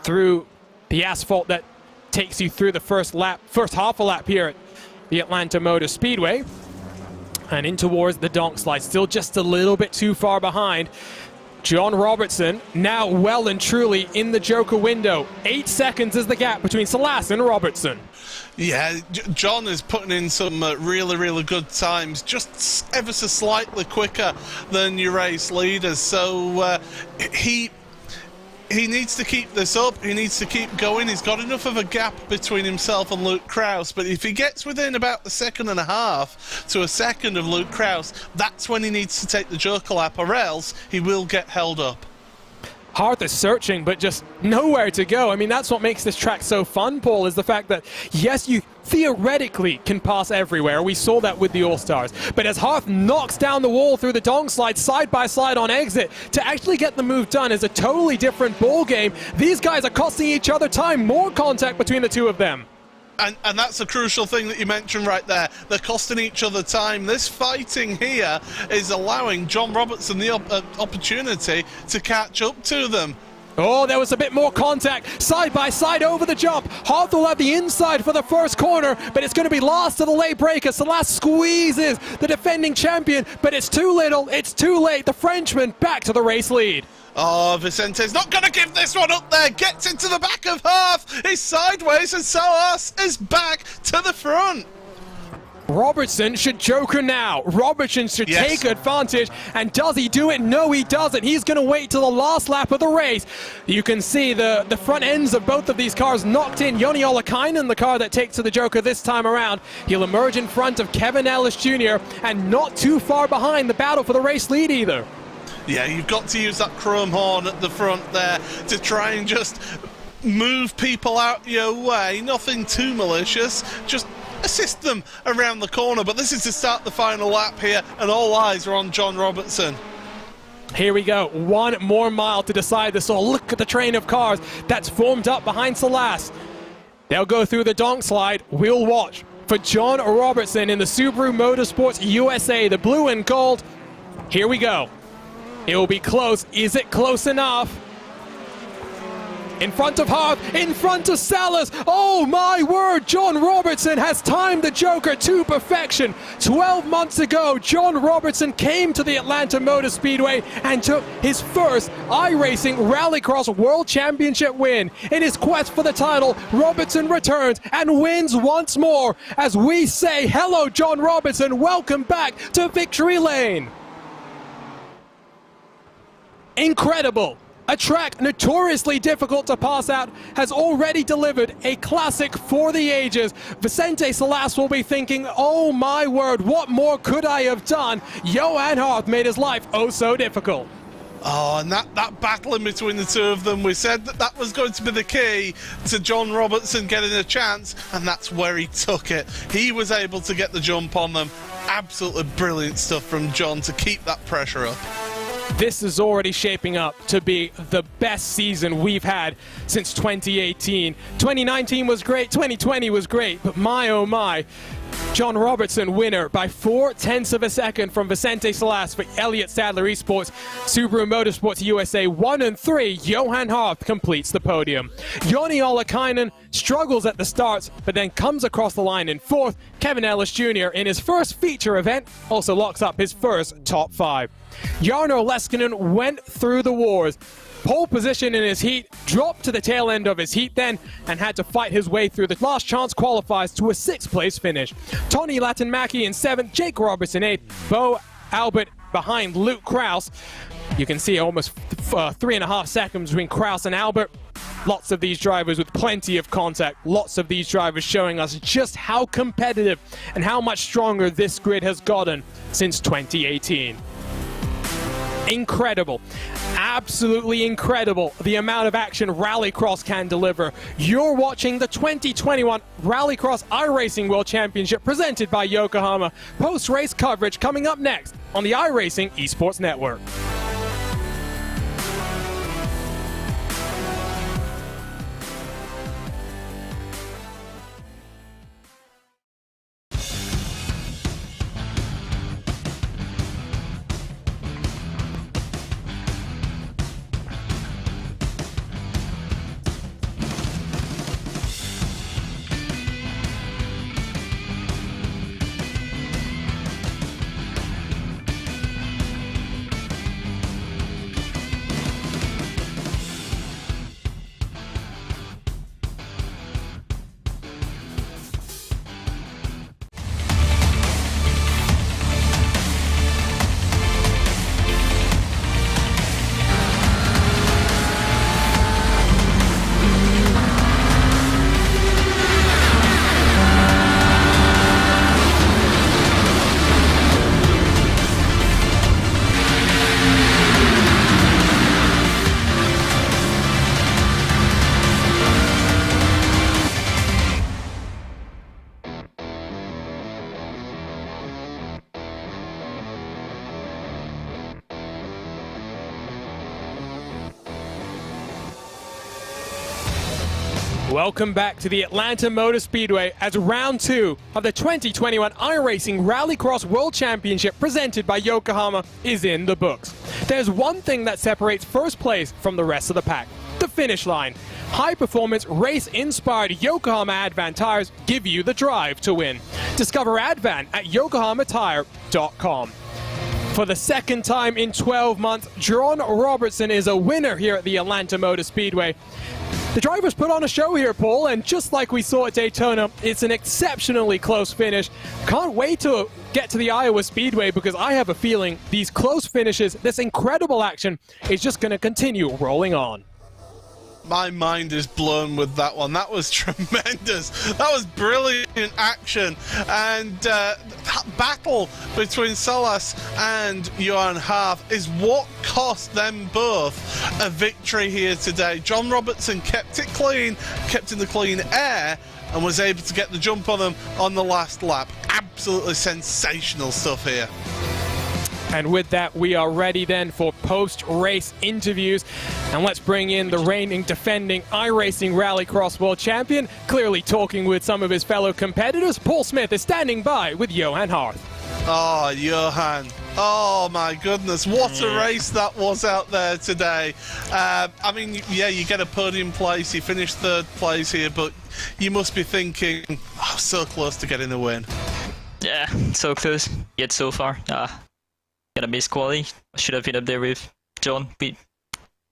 through the asphalt that takes you through the first half a lap here at the Atlanta Motor Speedway, and in towards the donk slide. Still just a little bit too far behind. John Robertson now well and truly in the Joker window. 8 seconds is the gap between Salas and Robertson. Yeah, John is putting in some really, really good times, just ever so slightly quicker than your race leaders. So he needs to keep this up. He needs to keep going. He's got enough of a gap between himself and Luke Krause, but if he gets within about a 1.5 to a second of Luke Krause, that's when he needs to take the Joker lap, or else he will get held up. Harth is searching, but just nowhere to go. I mean, that's what makes this track so fun, Paul, is the fact that, yes, you theoretically can pass everywhere. We saw that with the All-Stars. But as Harth knocks down the wall through the dong slide side by side on exit, to actually get the move done is a totally different ball game. These guys are costing each other time, more contact between the two of them. And that's a crucial thing that you mentioned right there. They're costing each other time. This fighting here is allowing John Robertson the opportunity to catch up to them. Oh, there was a bit more contact, side by side over the jump. Harth will have the inside for the first corner, but it's going to be lost to the late breaker. Salas squeezes the defending champion, but it's too little, it's too late. The Frenchman back to the race lead. Oh, Vicente's not going to give this one up there. Gets into the back of Harth. He's sideways, and Salas is back to the front. Robertson should joker now. Robertson should take advantage. And does he do it? No, he doesn't. He's going to wait till the last lap of the race. You can see the front ends of both of these cars knocked in. Joni Ollikainen, the car that takes to the joker this time around. He'll emerge in front of Kevin Ellis Jr. and not too far behind the battle for the race lead either. Yeah, you've got to use that chrome horn at the front there to try and just move people out your way. Nothing too malicious. Just assist them around the corner, but this is to start the final lap here, and all eyes are on John Robertson. Here we go, one more mile to decide this all. Look at the train of cars that's formed up behind Salas. They'll go through the donk slide. We'll watch for John Robertson in the Subaru Motorsports USA, the blue and gold. Here we go. It will be close. Is it close enough? In front of Harth, in front of Salas. Oh my word, John Robertson has timed the joker to perfection. 12 months ago, John Robertson came to the Atlanta Motor Speedway and took his first iRacing Rallycross World Championship win. In his quest for the title, Robertson returns and wins once more. As we say, hello John Robertson, welcome back to Victory Lane. Incredible. A track notoriously difficult to pass out has already delivered a classic for the ages. Vicente Salas will be thinking, oh my word, what more could I have done? Johan Harth made his life oh so difficult. Oh, and that battle in between the two of them, we said that was going to be the key to John Robertson getting a chance, and that's where he took it. He was able to get the jump on them. Absolutely brilliant stuff from John to keep that pressure up. This is already shaping up to be the best season we've had since 2018. 2019 was great, 2020 was great, but my oh my. John Robertson winner by 0.4 of a second from Vicente Salas for Elliott Sadler Esports. Subaru Motorsports USA 1 and 3. Johan Harth completes the podium. Joni Ollikainen struggles at the starts, but then comes across the line in 4th. Kevin Ellis Jr. in his first feature event also locks up his first top 5. Jarno Leskinen went through the wars. Pole position in his heat, dropped to the tail end of his heat then, and had to fight his way through the last chance qualifiers to a 6th place finish. Tony Latinmaki in 7th, Jake Roberts in 8th, Bo Albert behind Luke Kraus. You can see almost 3.5 seconds between Kraus and Albert. Lots of these drivers with plenty of contact, lots of these drivers showing us just how competitive and how much stronger this grid has gotten since 2018. Incredible, absolutely incredible the amount of action Rallycross can deliver. You're watching the 2021 Rallycross iRacing World Championship presented by Yokohama. Post-race coverage coming up next on the iRacing Esports Network. Welcome back to the Atlanta Motor Speedway as round 2 of the 2021 iRacing Rallycross World Championship presented by Yokohama is in the books. There's one thing that separates first place from the rest of the pack. finish line. High-performance, race-inspired Yokohama Advan tires give you the drive to win. Discover Advan at yokohamatire.com. For the second time in 12 months, John Robertson is a winner here at the Atlanta Motor Speedway. The drivers put on a show here, Paul, and just like we saw at Daytona, it's an exceptionally close finish. Can't wait to get to the Iowa Speedway because I have a feeling these close finishes, this incredible action, is just going to continue rolling on. My mind is blown with that one. That was tremendous. That was brilliant action. And that battle between Salas and Johan Harv is what cost them both a victory here today. John Robertson kept it clean, kept in the clean air, and was able to get the jump on them on the last lap. Absolutely sensational stuff here. And with that, we are ready then for post-race interviews. And let's bring in the reigning, defending iRacing Rallycross World Champion, clearly talking with some of his fellow competitors. Paul Smith is standing by with Johan Harth. Oh, Johan. Oh, my goodness. What a race that was out there today. I mean, yeah, you get a podium place. You finish third place here, but you must be thinking, oh, so close to getting a win. Yeah, so close, yet so far. Got a miss quali. Should have been up there with John. We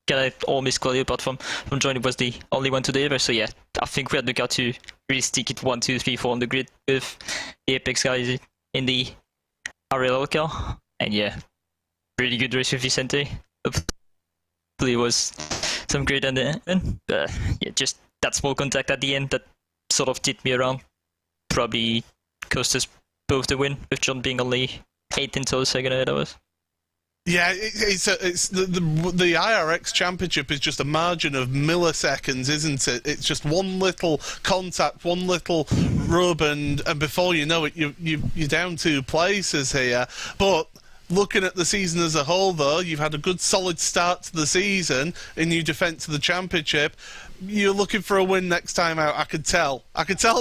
got all miss quali apart from John. It was the only one to deliver. So yeah, I think we had the car to really stick it 1, 2, 3, 4 on the grid with the Apex guys in the RLL car. And yeah, really good race with Vicente. Hopefully it was some great at the end. But yeah, just that small contact at the end that sort of tipped me around. Probably cost us both the win, with John being only 18th or second ahead of us. Yeah, it's the IRX Championship is just a margin of milliseconds, isn't it? It's just one little contact, one little rub, and before you know it, you're down 2 places here. But looking at the season as a whole, though, you've had a good solid start to the season in your defence of the championship. You're looking for a win next time out. I could tell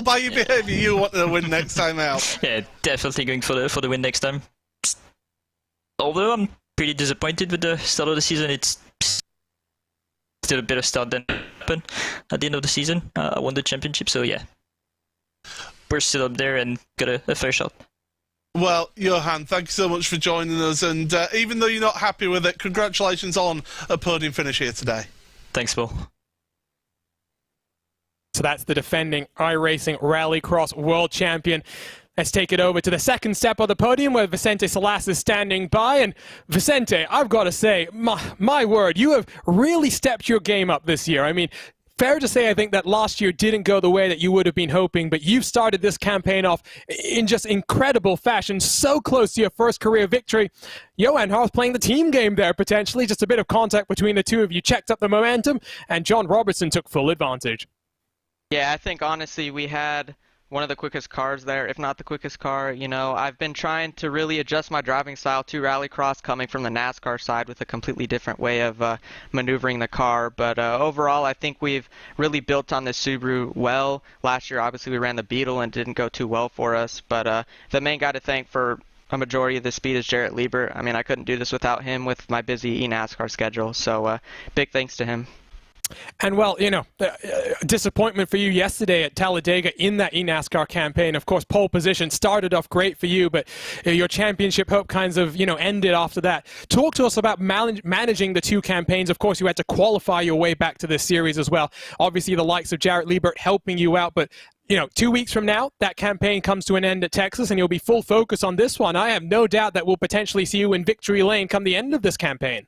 by your behaviour you wanted a win next time out. Yeah, definitely going for the win next time. Although I'm pretty disappointed with the start of the season, it's still a better start than happened at the end of the season. I won the championship, so yeah, we're still up there and got a fair shot. Well, Johan, thank you so much for joining us, and even though you're not happy with it, congratulations on a podium finish here today. Thanks, Paul. So that's the defending iRacing Rallycross World Champion. Let's take it over to the second step of the podium where Vicente Salas is standing by. And Vicente, I've got to say, my word, you have really stepped your game up this year. I mean, fair to say, I think that last year didn't go the way that you would have been hoping, but you've started this campaign off in just incredible fashion, so close to your first career victory. Johan Harth playing the team game there, potentially. Just a bit of contact between the two of you checked up the momentum, and John Robertson took full advantage. Yeah, I think honestly we had one of the quickest cars there, if not the quickest car. You know, I've been trying to really adjust my driving style to Rallycross, coming from the NASCAR side with a completely different way of maneuvering the car. But overall, I think we've really built on this Subaru well. Last year, obviously, we ran the Beetle and didn't go too well for us. But the main guy to thank for a majority of the speed is Jarrett Liebert. I mean, I couldn't do this without him with my busy eNASCAR schedule. So big thanks to him. And well, you know, disappointment for you yesterday at Talladega in that eNASCAR campaign. Of course, pole position started off great for you, but your championship hope kind of, you know, ended after that. Talk to us about managing the two campaigns. Of course, you had to qualify your way back to this series as well. Obviously, the likes of Jarrett Liebert helping you out, but you know, 2 weeks from now, that campaign comes to an end at Texas, and you'll be full focus on this one. I have no doubt that we'll potentially see you in victory lane come the end of this campaign.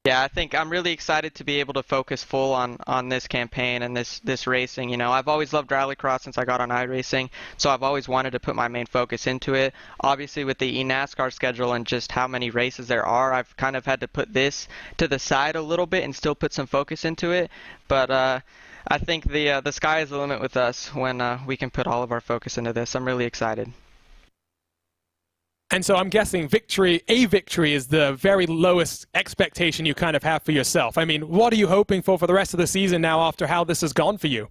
Yeah, I think I'm really excited to be able to focus full on this campaign and this racing. You know, I've always loved Rallycross since I got on iRacing, so I've always wanted to put my main focus into it. Obviously, with the eNASCAR schedule and just how many races there are, I've kind of had to put this to the side a little bit and still put some focus into it. But I think the sky is the limit with us when we can put all of our focus into this. I'm really excited. And so I'm guessing a victory is the very lowest expectation you kind of have for yourself. I mean, what are you hoping for the rest of the season now after how this has gone for you?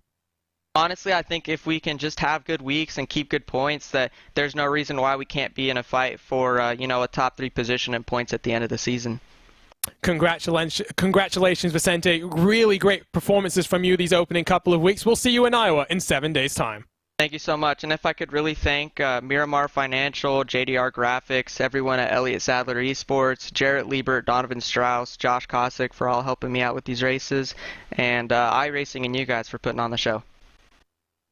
Honestly, I think if we can just have good weeks and keep good points, that there's no reason why we can't be in a fight for, you know, a top 3 position in points at the end of the season. Congratulations, Vicente. Really great performances from you these opening couple of weeks. We'll see you in Iowa in 7 days' time. Thank you so much. And if I could really thank Miramar Financial, JDR Graphics, everyone at Elliott Sadler Esports, Jarrett Liebert, Donovan Strauss, Josh Kosick for all helping me out with these races, and iRacing and you guys for putting on the show.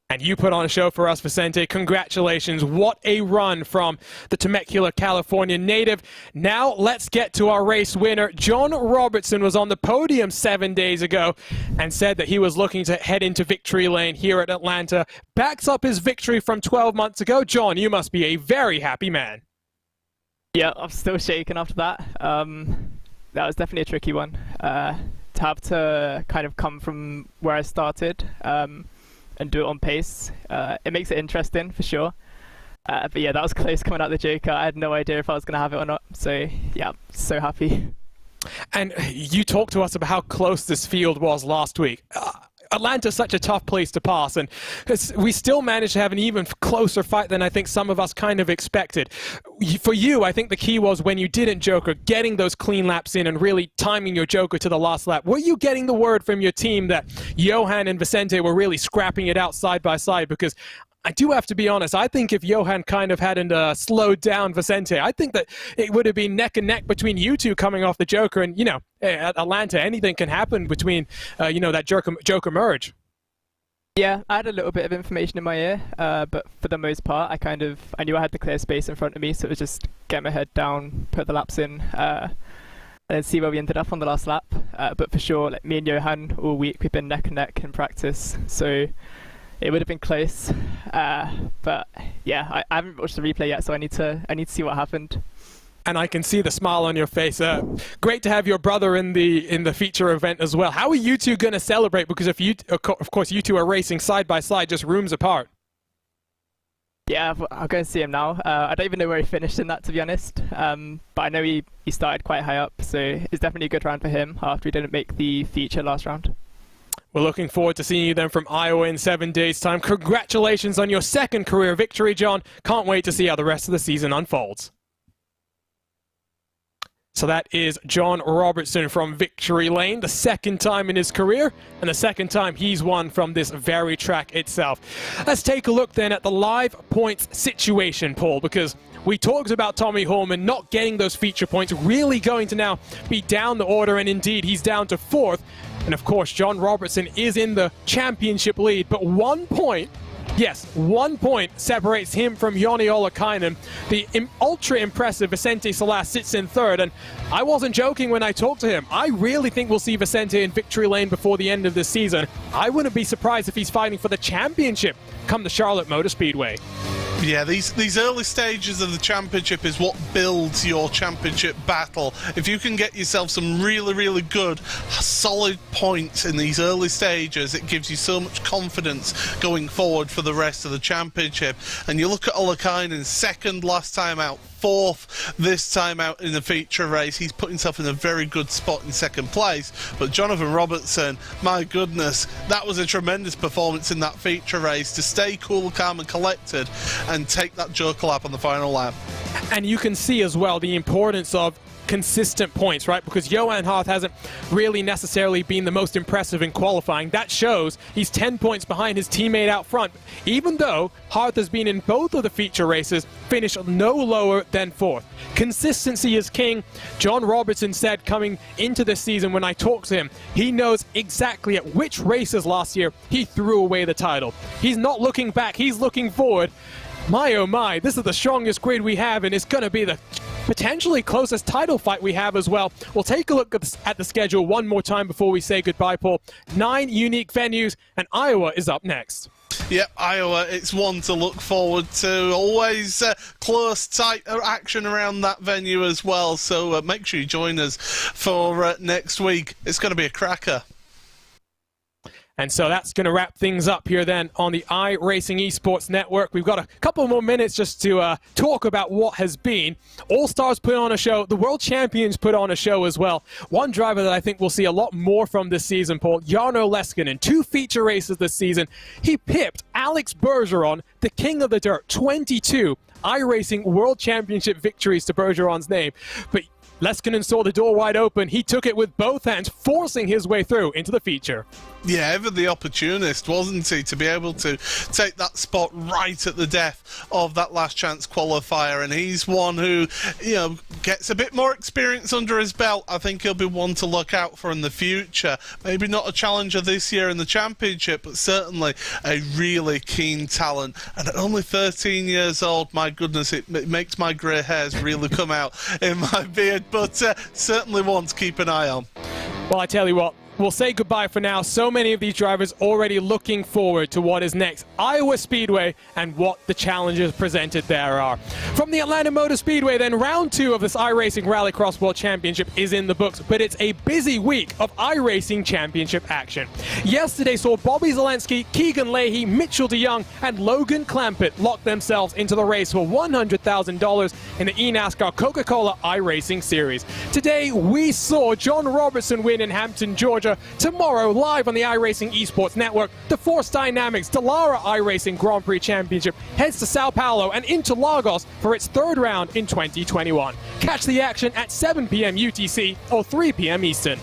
And you put on a show for us, Vicente. Congratulations. What a run from the Temecula, California native. Now let's get to our race winner. John Robertson was on the podium 7 days ago and said that he was looking to head into victory lane here at Atlanta. Backs up his victory from 12 months ago. John, you must be a very happy man. Yeah, I'm still shaking after that. That was definitely a tricky one. To have to kind of come from where I started and do it on pace. It makes it interesting for sure. But yeah, that was close coming out the Joker. I had no idea if I was going to have it or not. So yeah, so happy. And you talked to us about how close this field was last week. Atlanta's such a tough place to pass, and we still managed to have an even closer fight than I think some of us kind of expected. For you, I think the key was when you didn't Joker, getting those clean laps in and really timing your Joker to the last lap. Were you getting the word from your team that Johan and Vicente were really scrapping it out side by side? Because I do have to be honest, I think if Johan kind of hadn't slowed down Vicente, I think that it would have been neck and neck between you two coming off the Joker. And, you know, at Atlanta, anything can happen between, you know, that Joker merge. Yeah, I had a little bit of information in my ear, but for the most part, I knew I had the clear space in front of me, so it was just get my head down, put the laps in, and then see where we ended up on the last lap. But for sure, like me and Johan all week, we've been neck and neck in practice, so it would have been close, but yeah, I haven't watched the replay yet, so I need to see what happened. And I can see the smile on your face. Great to have your brother in the feature event as well. How are you two going to celebrate? Because if you, of course, you two are racing side by side, just rooms apart. Yeah, I'll go and see him now. I don't even know where he finished in that, to be honest. But I know he started quite high up, so it's definitely a good round for him after he didn't make the feature last round. We're looking forward to seeing you then from Iowa in 7 days' time. Congratulations on your second career victory, John. Can't wait to see how the rest of the season unfolds. So that is John Robertson from Victory Lane, the second time in his career, and the second time he's won from this very track itself. Let's take a look then at the live points situation, Paul, because we talked about Tommy Holman not getting those feature points, really going to now be down the order, and indeed he's down to 4th. And of course, John Robertson is in the championship lead, but 1 point, yes, 1 point separates him from Joni Ollikainen. The ultra-impressive Vicente Salas sits in 3rd, and I wasn't joking when I talked to him. I really think we'll see Vicente in victory lane before the end of this season. I wouldn't be surprised if he's fighting for the championship come the Charlotte Motor Speedway. Yeah, these early stages of the championship is what builds your championship battle. If you can get yourself some really, really good, solid points in these early stages, it gives you so much confidence going forward for the rest of the championship. And you look at Ollikainen, 2nd last time out, 4th this time out in the feature race. He's put himself in a very good spot in 2nd place. But Jonathan Robertson, my goodness, that was a tremendous performance in that feature race to stay cool, calm and collected and take that Joker lap on the final lap. And you can see as well the importance of consistent points, right? Because Johan Hart hasn't really necessarily been the most impressive in qualifying. That shows he's 10 points behind his teammate out front, even though Hart has been in both of the feature races, finished no lower than 4th. Consistency is king. John Robertson said coming into this season when I talked to him, he knows exactly at which races last year he threw away the title. He's not looking back, he's looking forward. My oh my, this is the strongest grid we have, and it's going to be the potentially closest title fight we have as well. We'll take a look at the schedule one more time before we say goodbye, Paul. 9 unique venues, and Iowa is up next. Yep, Iowa, it's one to look forward to. Always close, tight action around that venue as well, so make sure you join us for next week. It's going to be a cracker. And so that's going to wrap things up here then on the iRacing Esports Network. We've got a couple more minutes just to talk about what has been. All-Stars put on a show. The World Champions put on a show as well. One driver that I think we'll see a lot more from this season, Paul, Jarno Leskinen. 2 feature races this season. He pipped Alex Bergeron, the king of the dirt, 22 iRacing World Championship victories to Bergeron's name, but Leskinen saw the door wide open. He took it with both hands, forcing his way through into the feature. Yeah, ever the opportunist, wasn't he, to be able to take that spot right at the death of that last chance qualifier. And he's one who, you know, gets a bit more experience under his belt. I think he'll be one to look out for in the future. Maybe not a challenger this year in the championship, but certainly a really keen talent. And at only 13 years old, my goodness, it makes my grey hairs really come out in my beard. But certainly one to keep an eye on. Well, I tell you what, we'll say goodbye for now. So many of these drivers already looking forward to what is next. Iowa Speedway and what the challenges presented there are. From the Atlanta Motor Speedway, then round 2 of this iRacing Rallycross World Championship is in the books, but it's a busy week of iRacing Championship action. Yesterday saw Bobby Zelensky, Keegan Leahy, Mitchell DeYoung, and Logan Clampett lock themselves into the race for $100,000 in the eNASCAR Coca-Cola iRacing Series. Today, we saw John Robertson win in Hampton, Georgia. Tomorrow, live on the iRacing Esports Network, the Force Dynamics Dallara iRacing Grand Prix Championship heads to Sao Paulo and into Lagos for its 3rd round in 2021. Catch the action at 7 p.m. UTC or 3 p.m. Eastern.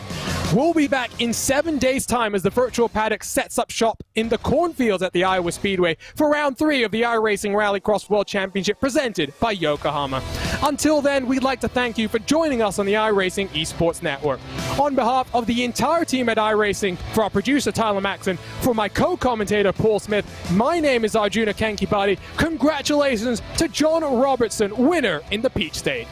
We'll be back in 7 days' time as the virtual paddock sets up shop in the cornfields at the Iowa Speedway for round 3 of the iRacing Rallycross World Championship presented by Yokohama. Until then, we'd like to thank you for joining us on the iRacing Esports Network. On behalf of the entire team at iRacing, for our producer Tyler Maxon, for my co-commentator Paul Smith, my name is Arjuna Kankipati. Congratulations to John Robertson, winner in the Peach State.